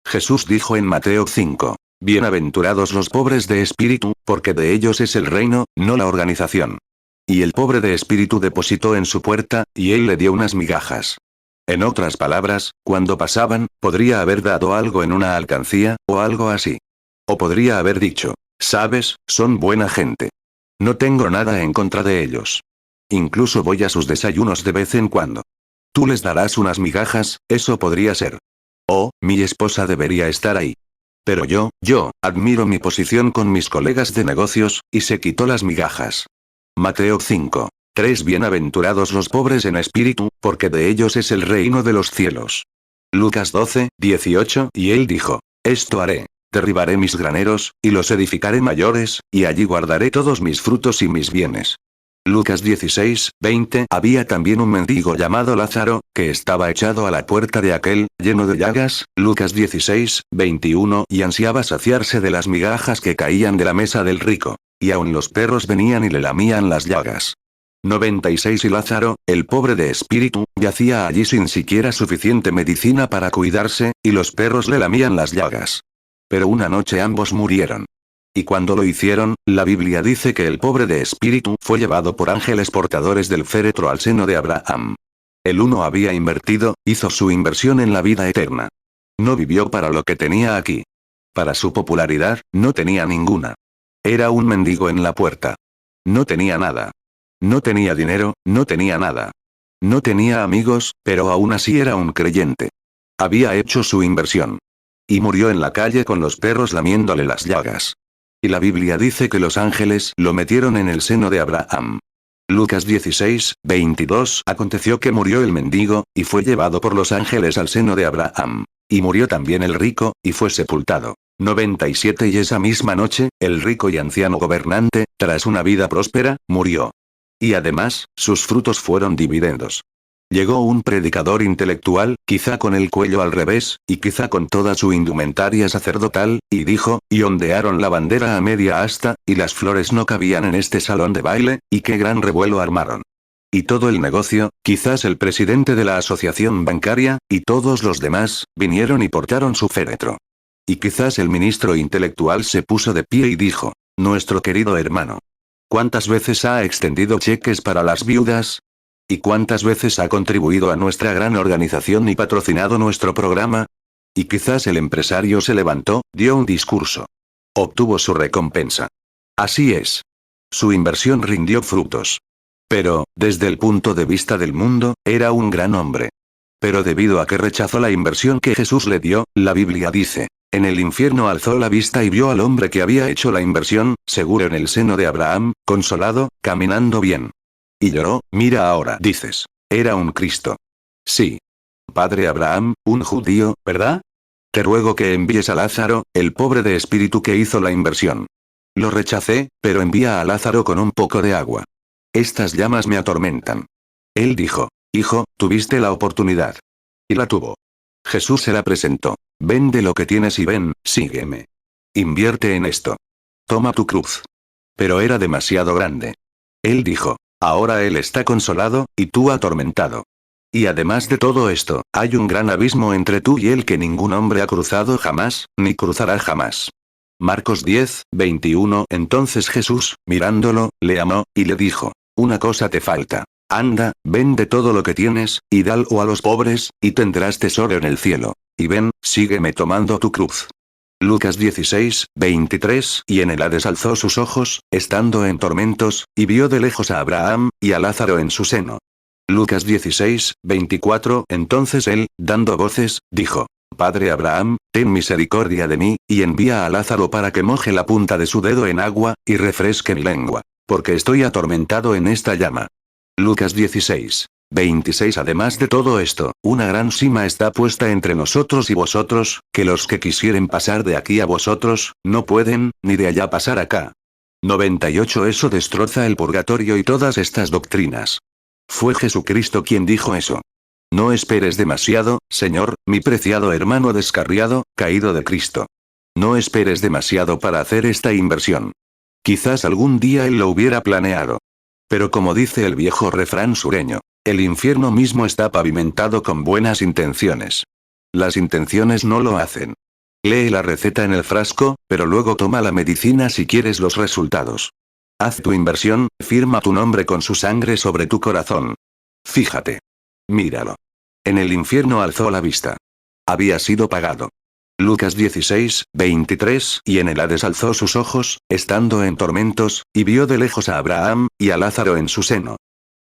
Jesús dijo en Mateo 5. Bienaventurados los pobres de espíritu, porque de ellos es el reino, no la organización. Y el pobre de espíritu depositó en su puerta, y él le dio unas migajas. En otras palabras, cuando pasaban, podría haber dado algo en una alcancía, o algo así. O podría haber dicho, sabes, son buena gente. No tengo nada en contra de ellos. Incluso voy a sus desayunos de vez en cuando. Tú les darás unas migajas, eso podría ser. Oh, mi esposa debería estar ahí. Pero yo, admiro mi posición con mis colegas de negocios, y se quitó las migajas. Mateo 5. 3 Bienaventurados los pobres en espíritu, porque de ellos es el reino de los cielos. Lucas 12, 18 Y él dijo, esto haré. Derribaré mis graneros, y los edificaré mayores, y allí guardaré todos mis frutos y mis bienes. Lucas 16, 20 Había también un mendigo llamado Lázaro, que estaba echado a la puerta de aquel, lleno de llagas, Lucas 16, 21 y ansiaba saciarse de las migajas que caían de la mesa del rico. Y aun los perros venían y le lamían las llagas. 96 Y Lázaro, el pobre de espíritu, yacía allí sin siquiera suficiente medicina para cuidarse, y los perros le lamían las llagas. Pero una noche ambos murieron. Y cuando lo hicieron, la Biblia dice que el pobre de espíritu fue llevado por ángeles portadores del féretro al seno de Abraham. El uno había invertido, hizo su inversión en la vida eterna. No vivió para lo que tenía aquí. Para su popularidad, no tenía ninguna. Era un mendigo en la puerta. No tenía nada. No tenía dinero, no tenía nada. No tenía amigos, pero aún así era un creyente. Había hecho su inversión. Y murió en la calle con los perros lamiéndole las llagas. Y la Biblia dice que los ángeles lo metieron en el seno de Abraham. Lucas 16, 22 Aconteció que murió el mendigo, y fue llevado por los ángeles al seno de Abraham. Y murió también el rico, y fue sepultado. 97 Y esa misma noche, el rico y anciano gobernante, tras una vida próspera, murió. Y además, sus frutos fueron dividendos. Llegó un predicador intelectual, quizá con el cuello al revés, y quizá con toda su indumentaria sacerdotal, y dijo, y ondearon la bandera a media asta, y las flores no cabían en este salón de baile, y qué gran revuelo armaron. Y todo el negocio, quizás el presidente de la asociación bancaria, y todos los demás, vinieron y portaron su féretro. Y quizás el ministro intelectual se puso de pie y dijo, nuestro querido hermano. ¿Cuántas veces ha extendido cheques para las viudas? ¿Y cuántas veces ha contribuido a nuestra gran organización y patrocinado nuestro programa? Y quizás el empresario se levantó, dio un discurso. Obtuvo su recompensa. Así es. Su inversión rindió frutos. Pero, desde el punto de vista del mundo, era un gran hombre. Pero debido a que rechazó la inversión que Jesús le dio, la Biblia dice, en el infierno alzó la vista y vio al hombre que había hecho la inversión, seguro en el seno de Abraham, consolado, caminando bien. Y lloró, mira ahora, dices. Era un Cristo. Sí. Padre Abraham, un judío, ¿verdad? Te ruego que envíes a Lázaro, el pobre de espíritu que hizo la inversión. Lo rechacé, pero envía a Lázaro con un poco de agua. Estas llamas me atormentan. Él dijo, hijo, tuviste la oportunidad. Y la tuvo. Jesús se la presentó. Vende lo que tienes y ven, sígueme. Invierte en esto. Toma tu cruz. Pero era demasiado grande. Él dijo, ahora él está consolado, y tú atormentado. Y además de todo esto, hay un gran abismo entre tú y él que ningún hombre ha cruzado jamás, ni cruzará jamás. Marcos 10, 21 Entonces Jesús, mirándolo, le amó, y le dijo, una cosa te falta. Anda, vende todo lo que tienes, y dalo a los pobres, y tendrás tesoro en el cielo. Y ven, sígueme tomando tu cruz. Lucas 16, 23 Y en el Hades alzó sus ojos, estando en tormentos, y vio de lejos a Abraham, y a Lázaro en su seno. Lucas 16, 24 Entonces él, dando voces, dijo, Padre Abraham, ten misericordia de mí, y envía a Lázaro para que moje la punta de su dedo en agua, y refresque mi lengua, porque estoy atormentado en esta llama. Lucas 16, 26 Además de todo esto, una gran sima está puesta entre nosotros y vosotros, que los que quisieren pasar de aquí a vosotros, no pueden, ni de allá pasar acá. 98 Eso destroza el purgatorio y todas estas doctrinas. Fue Jesucristo quien dijo eso. No esperes demasiado, Señor, mi preciado hermano descarriado, caído de Cristo. No esperes demasiado para hacer esta inversión. Quizás algún día él lo hubiera planeado. Pero como dice el viejo refrán sureño, el infierno mismo está pavimentado con buenas intenciones. Las intenciones no lo hacen. Lee la receta en el frasco, pero luego toma la medicina si quieres los resultados. Haz tu inversión, firma tu nombre con su sangre sobre tu corazón. Fíjate. Míralo. En el infierno alzó la vista. Había sido pagado. Lucas 16, 23, y en el Hades alzó sus ojos, estando en tormentos, y vio de lejos a Abraham, y a Lázaro en su seno.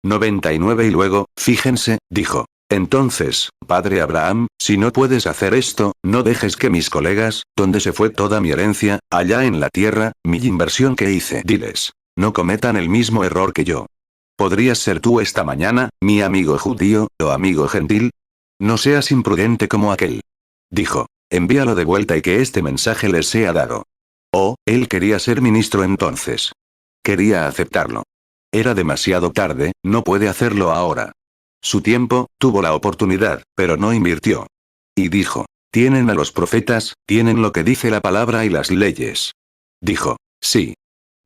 99 y luego, fíjense, dijo. Entonces, padre Abraham, si no puedes hacer esto, no dejes que mis colegas, donde se fue toda mi herencia, allá en la tierra, mi inversión que hice, diles. No cometan el mismo error que yo. ¿Podrías ser tú esta mañana, mi amigo judío, o amigo gentil? No seas imprudente como aquel. Dijo. Envíalo de vuelta y que este mensaje les sea dado. Oh, él quería ser ministro entonces. Quería aceptarlo. Era demasiado tarde, no puede hacerlo ahora. Su tiempo, tuvo la oportunidad, pero no invirtió. Y dijo, tienen a los profetas, tienen lo que dice la palabra y las leyes. Dijo, sí.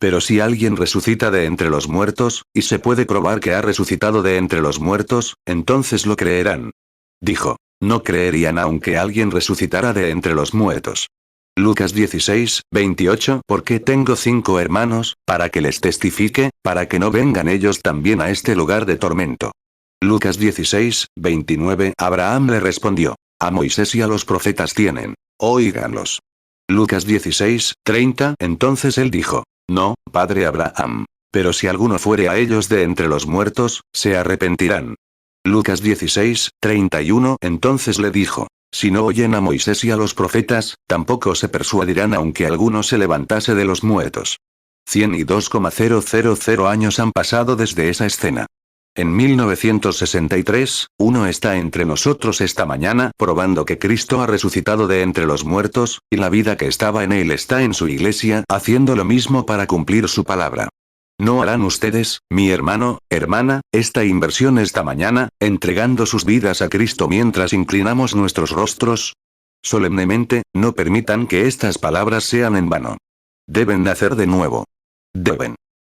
Pero si alguien resucita de entre los muertos, y se puede probar que ha resucitado de entre los muertos, entonces lo creerán. Dijo, no creerían aunque alguien resucitara de entre los muertos. Lucas 16, 28. Porque tengo 5 hermanos, para que les testifique, para que no vengan ellos también a este lugar de tormento. Lucas 16, 29. Abraham le respondió. A Moisés y a los profetas tienen. Óiganlos. Lucas 16, 30. Entonces él dijo. No, padre Abraham. Pero si alguno fuere a ellos de entre los muertos, se arrepentirán. Lucas 16, 31. Entonces le dijo. Si no oyen a Moisés y a los profetas, tampoco se persuadirán aunque alguno se levantase de los muertos. 102,000 años han pasado desde esa escena. En 1963, uno está entre nosotros esta mañana probando que Cristo ha resucitado de entre los muertos, y la vida que estaba en él está en su iglesia haciendo lo mismo para cumplir su palabra. ¿No harán ustedes, mi hermano, hermana, esta inversión esta mañana, entregando sus vidas a Cristo mientras inclinamos nuestros rostros? Solemnemente, no permitan que estas palabras sean en vano. Deben nacer de nuevo. Deben.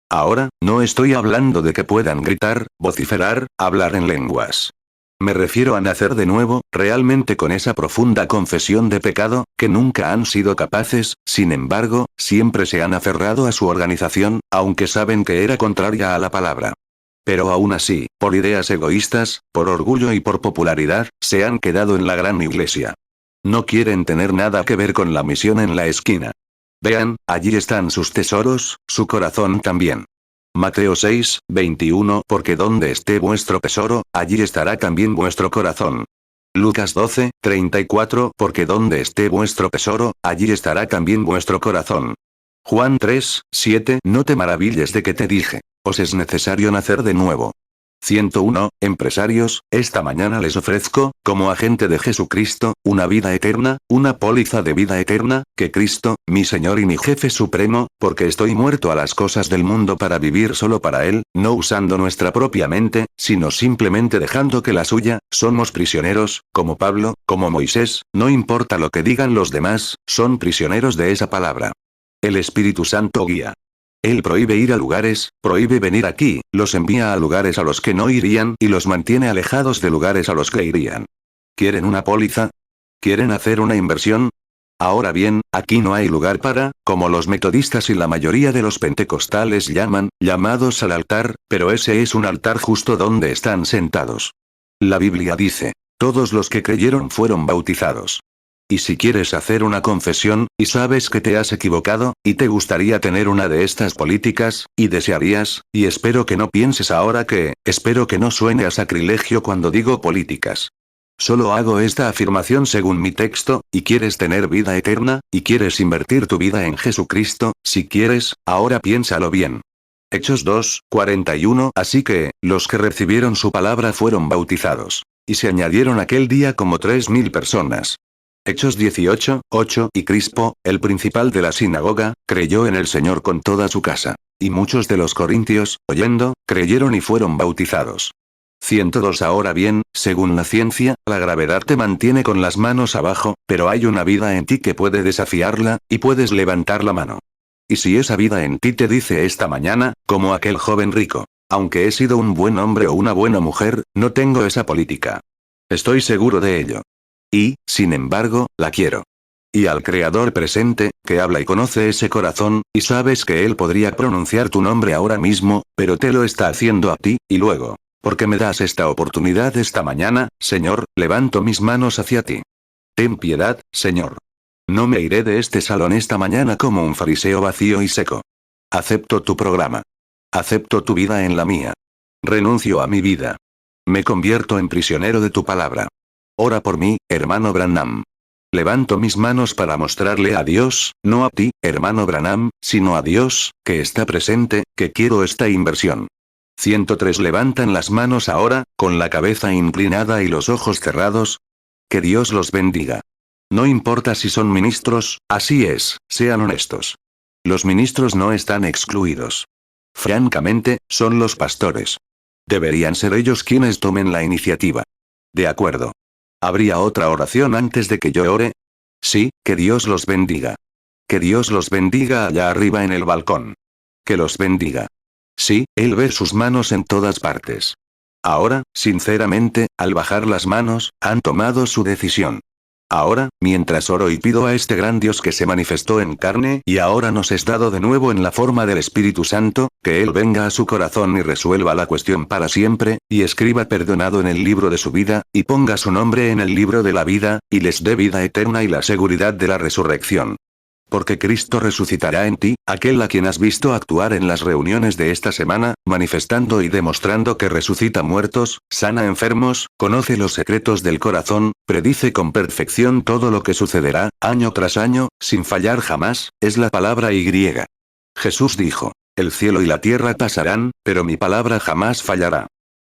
Ahora, no estoy hablando de que puedan gritar, vociferar, hablar en lenguas. Me refiero a nacer de nuevo, realmente con esa profunda confesión de pecado, que nunca han sido capaces, sin embargo, siempre se han aferrado a su organización, aunque saben que era contraria a la palabra. Pero aún así, por ideas egoístas, por orgullo y por popularidad, se han quedado en la gran iglesia. No quieren tener nada que ver con la misión en la esquina. Vean, allí están sus tesoros, su corazón también. Mateo 6, 21. Porque donde esté vuestro tesoro, allí estará también vuestro corazón. Lucas 12, 34. Porque donde esté vuestro tesoro, allí estará también vuestro corazón. Juan 3, 7. No te maravilles de que te dije, os es necesario nacer de nuevo. 101. Empresarios, esta mañana les ofrezco, como agente de Jesucristo, una vida eterna, una póliza de vida eterna, que Cristo, mi Señor y mi Jefe Supremo, porque estoy muerto a las cosas del mundo para vivir solo para Él, no usando nuestra propia mente, sino simplemente dejando que la suya, somos prisioneros, como Pablo, como Moisés, no importa lo que digan los demás, son prisioneros de esa palabra. El Espíritu Santo guía. Él prohíbe ir a lugares, prohíbe venir aquí, los envía a lugares a los que no irían y los mantiene alejados de lugares a los que irían. ¿Quieren una póliza? ¿Quieren hacer una inversión? Ahora bien, aquí no hay lugar para, como los metodistas y la mayoría de los pentecostales llaman, llamados al altar, pero ese es un altar justo donde están sentados. La Biblia dice, todos los que creyeron fueron bautizados. Y si quieres hacer una confesión, y sabes que te has equivocado, y te gustaría tener una de estas políticas, y desearías, y espero que no pienses ahora que, espero que no suene a sacrilegio cuando digo políticas. Solo hago esta afirmación según mi texto, y quieres tener vida eterna, y quieres invertir tu vida en Jesucristo, si quieres, ahora piénsalo bien. Hechos 2, 41. Así que, los que recibieron su palabra fueron bautizados. Y se añadieron aquel día como 3000 personas. Hechos 18, 8. Y Crispo, el principal de la sinagoga, creyó en el Señor con toda su casa. Y muchos de los corintios, oyendo, creyeron y fueron bautizados. 102. Ahora bien, según la ciencia, la gravedad te mantiene con las manos abajo, pero hay una vida en ti que puede desafiarla, y puedes levantar la mano. Y si esa vida en ti te dice esta mañana, como aquel joven rico, aunque he sido un buen hombre o una buena mujer, no tengo esa política. Estoy seguro de ello. Y, sin embargo, la quiero. Y al Creador presente, que habla y conoce ese corazón, y sabes que Él podría pronunciar tu nombre ahora mismo, pero te lo está haciendo a ti, y luego, porque me das esta oportunidad esta mañana, Señor, levanto mis manos hacia ti. Ten piedad, Señor. No me iré de este salón esta mañana como un fariseo vacío y seco. Acepto tu programa. Acepto tu vida en la mía. Renuncio a mi vida. Me convierto en prisionero de tu palabra. Ora por mí, hermano Branham. Levanto mis manos para mostrarle a Dios, no a ti, hermano Branham, sino a Dios, que está presente, que quiero esta inversión. 103 levantan las manos ahora, con la cabeza inclinada y los ojos cerrados. Que Dios los bendiga. No importa si son ministros, así es, sean honestos. Los ministros no están excluidos. Francamente, son los pastores. Deberían ser ellos quienes tomen la iniciativa. De acuerdo. ¿Habría otra oración antes de que yo ore? Sí, que Dios los bendiga. Que Dios los bendiga allá arriba en el balcón. Que los bendiga. Sí, Él ve sus manos en todas partes. Ahora, sinceramente, al bajar las manos, han tomado su decisión. Ahora, mientras oro y pido a este gran Dios que se manifestó en carne y ahora nos es dado de nuevo en la forma del Espíritu Santo, que Él venga a su corazón y resuelva la cuestión para siempre, y escriba perdonado en el libro de su vida, y ponga su nombre en el libro de la vida, y les dé vida eterna y la seguridad de la resurrección. Porque Cristo resucitará en ti, aquel a quien has visto actuar en las reuniones de esta semana, manifestando y demostrando que resucita muertos, sana enfermos, conoce los secretos del corazón, predice con perfección todo lo que sucederá, año tras año, sin fallar jamás, es la palabra y griega. Jesús dijo, el cielo y la tierra pasarán, pero mi palabra jamás fallará.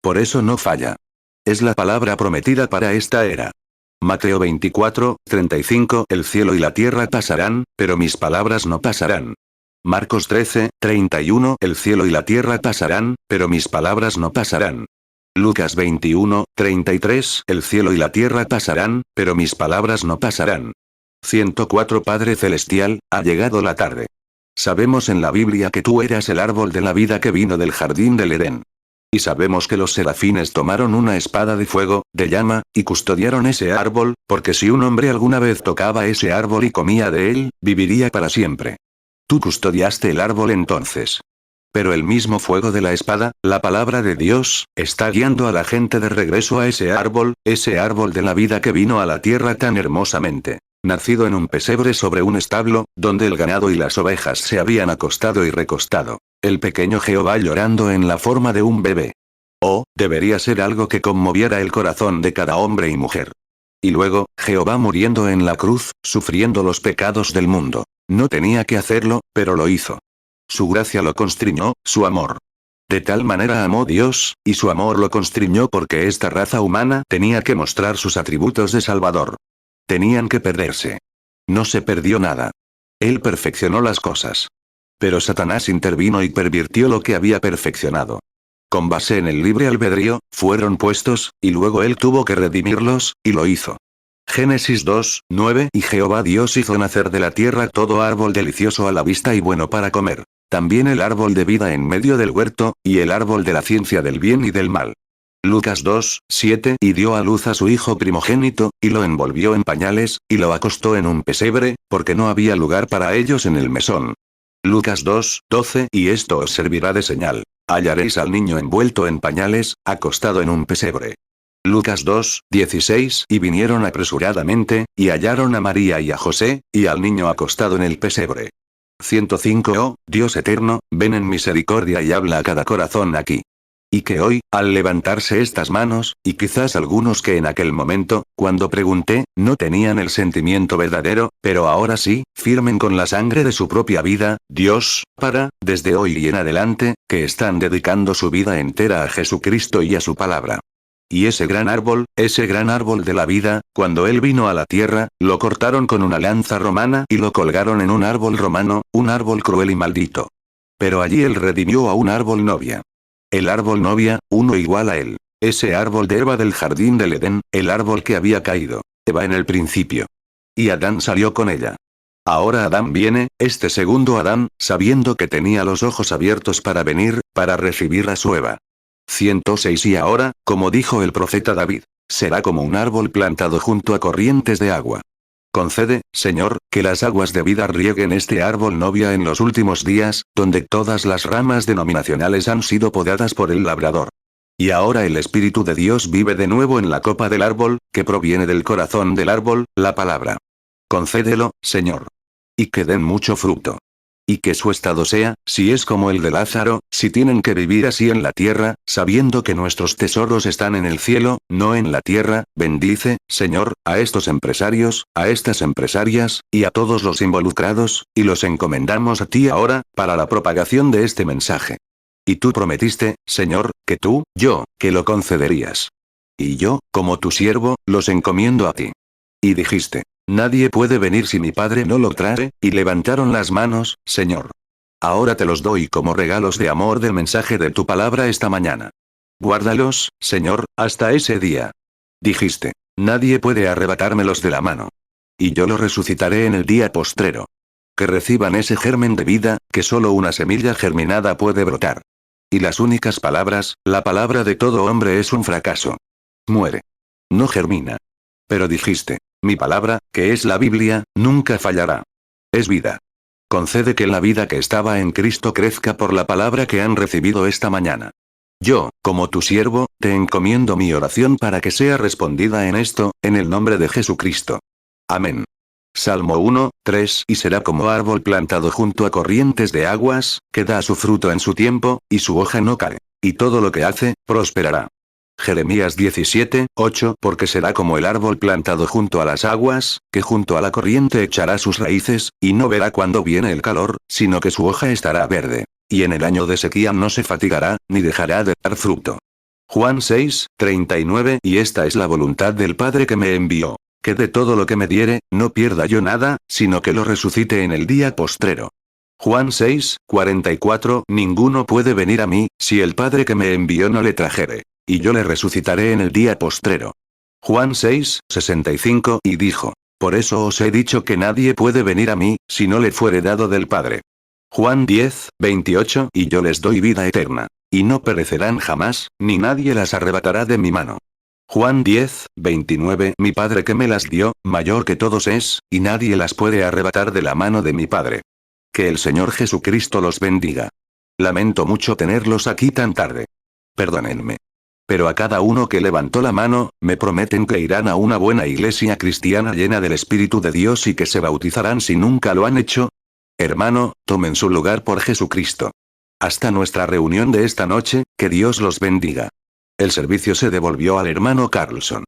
Por eso no falla. Es la palabra prometida para esta era. Mateo 24, 35 El cielo y la tierra pasarán, pero mis palabras no pasarán. Marcos 13, 31 El cielo y la tierra pasarán, pero mis palabras no pasarán. Lucas 21, 33 El cielo y la tierra pasarán, pero mis palabras no pasarán. 104 Padre Celestial, ha llegado la tarde. Sabemos en la Biblia que tú eras el árbol de la vida que vino del jardín del Edén. Y sabemos que los serafines tomaron una espada de fuego, de llama, y custodiaron ese árbol, porque si un hombre alguna vez tocaba ese árbol y comía de él, viviría para siempre. Tú custodiaste el árbol entonces. Pero el mismo fuego de la espada, la palabra de Dios, está guiando a la gente de regreso a ese árbol de la vida que vino a la tierra tan hermosamente. Nacido en un pesebre sobre un establo, donde el ganado y las ovejas se habían acostado y recostado. El pequeño Jehová llorando en la forma de un bebé. Oh, debería ser algo que conmoviera el corazón de cada hombre y mujer. Y luego, Jehová muriendo en la cruz, sufriendo los pecados del mundo. No tenía que hacerlo, pero lo hizo. Su gracia lo constriñó, su amor. De tal manera amó Dios, y su amor lo constriñó porque esta raza humana tenía que mostrar sus atributos de Salvador. Tenían que perderse. No se perdió nada. Él perfeccionó las cosas. Pero Satanás intervino y pervirtió lo que había perfeccionado. Con base en el libre albedrío, fueron puestos, y luego él tuvo que redimirlos, y lo hizo. Génesis 2, 9 Y Jehová Dios hizo nacer de la tierra todo árbol delicioso a la vista y bueno para comer. También el árbol de vida en medio del huerto, y el árbol de la ciencia del bien y del mal. Lucas 2, 7 Y dio a luz a su hijo primogénito, y lo envolvió en pañales, y lo acostó en un pesebre, porque no había lugar para ellos en el mesón. Lucas 2, 12 Y esto os servirá de señal. Hallaréis al niño envuelto en pañales, acostado en un pesebre. Lucas 2, 16 Y vinieron apresuradamente, y hallaron a María y a José, y al niño acostado en el pesebre. 105 Oh, Dios eterno, ven en misericordia y habla a cada corazón aquí. Y que hoy, al levantarse estas manos, y quizás algunos que en aquel momento, cuando pregunté, no tenían el sentimiento verdadero, pero ahora sí, firmen con la sangre de su propia vida, Dios, desde hoy y en adelante, que están dedicando su vida entera a Jesucristo y a su palabra. Y ese gran árbol de la vida, cuando él vino a la tierra, lo cortaron con una lanza romana y lo colgaron en un árbol romano, un árbol cruel y maldito. Pero allí él redimió a un árbol novia. El árbol novia, uno igual a él. Ese árbol de Eva del jardín del Edén, el árbol que había caído. Eva en el principio. Y Adán salió con ella. Ahora Adán viene, este segundo Adán, sabiendo que tenía los ojos abiertos para venir, para recibir a su Eva. 106 Y ahora, como dijo el profeta David, será como un árbol plantado junto a corrientes de agua. Concede, Señor, que las aguas de vida rieguen este árbol novia en los últimos días, donde todas las ramas denominacionales han sido podadas por el labrador. Y ahora el Espíritu de Dios vive de nuevo en la copa del árbol, que proviene del corazón del árbol, la palabra. Concédelo, Señor. Y que den mucho fruto. Y que su estado sea, si es como el de Lázaro, si tienen que vivir así en la tierra, sabiendo que nuestros tesoros están en el cielo, no en la tierra. Bendice, Señor, a estos empresarios, a estas empresarias, y a todos los involucrados, y los encomendamos a ti ahora, para la propagación de este mensaje. Y tú prometiste, Señor, que tú, que lo concederías. Y yo, como tu siervo, los encomiendo a ti. Y dijiste, nadie puede venir si mi Padre no lo trae, y levantaron las manos, Señor. Ahora te los doy como regalos de amor del mensaje de tu palabra esta mañana. Guárdalos, Señor, hasta ese día. Dijiste, nadie puede arrebatármelos de la mano. Y yo los resucitaré en el día postrero. Que reciban ese germen de vida, que solo una semilla germinada puede brotar. Y las únicas palabras, la palabra de todo hombre es un fracaso. Muere. No germina. Pero dijiste, mi palabra, que es la Biblia, nunca fallará. Es vida. Concede que la vida que estaba en Cristo crezca por la palabra que han recibido esta mañana. Yo, como tu siervo, te encomiendo mi oración para que sea respondida en esto, en el nombre de Jesucristo. Amén. Salmo 1, 3. Y será como árbol plantado junto a corrientes de aguas, que da su fruto en su tiempo, y su hoja no cae. Y todo lo que hace, prosperará. Jeremías 17, 8. Porque será como el árbol plantado junto a las aguas, que junto a la corriente echará sus raíces, y no verá cuando viene el calor, sino que su hoja estará verde. Y en el año de sequía no se fatigará, ni dejará de dar fruto. Juan 6, 39. Y esta es la voluntad del Padre que me envió. Que de todo lo que me diere, no pierda yo nada, sino que lo resucite en el día postrero. Juan 6, 44. Ninguno puede venir a mí, si el Padre que me envió no le trajere. Y yo le resucitaré en el día postrero. Juan 6, 65. Y dijo, por eso os he dicho que nadie puede venir a mí, si no le fuere dado del Padre. Juan 10, 28. Y yo les doy vida eterna. Y no perecerán jamás, ni nadie las arrebatará de mi mano. Juan 10, 29. Mi Padre que me las dio, mayor que todos es, y nadie las puede arrebatar de la mano de mi Padre. Que el Señor Jesucristo los bendiga. Lamento mucho tenerlos aquí tan tarde. Perdónenme. Pero a cada uno que levantó la mano, me prometen que irán a una buena iglesia cristiana llena del Espíritu de Dios y que se bautizarán si nunca lo han hecho. Hermano, tomen su lugar por Jesucristo. Hasta nuestra reunión de esta noche, que Dios los bendiga. El servicio se devolvió al hermano Carlson.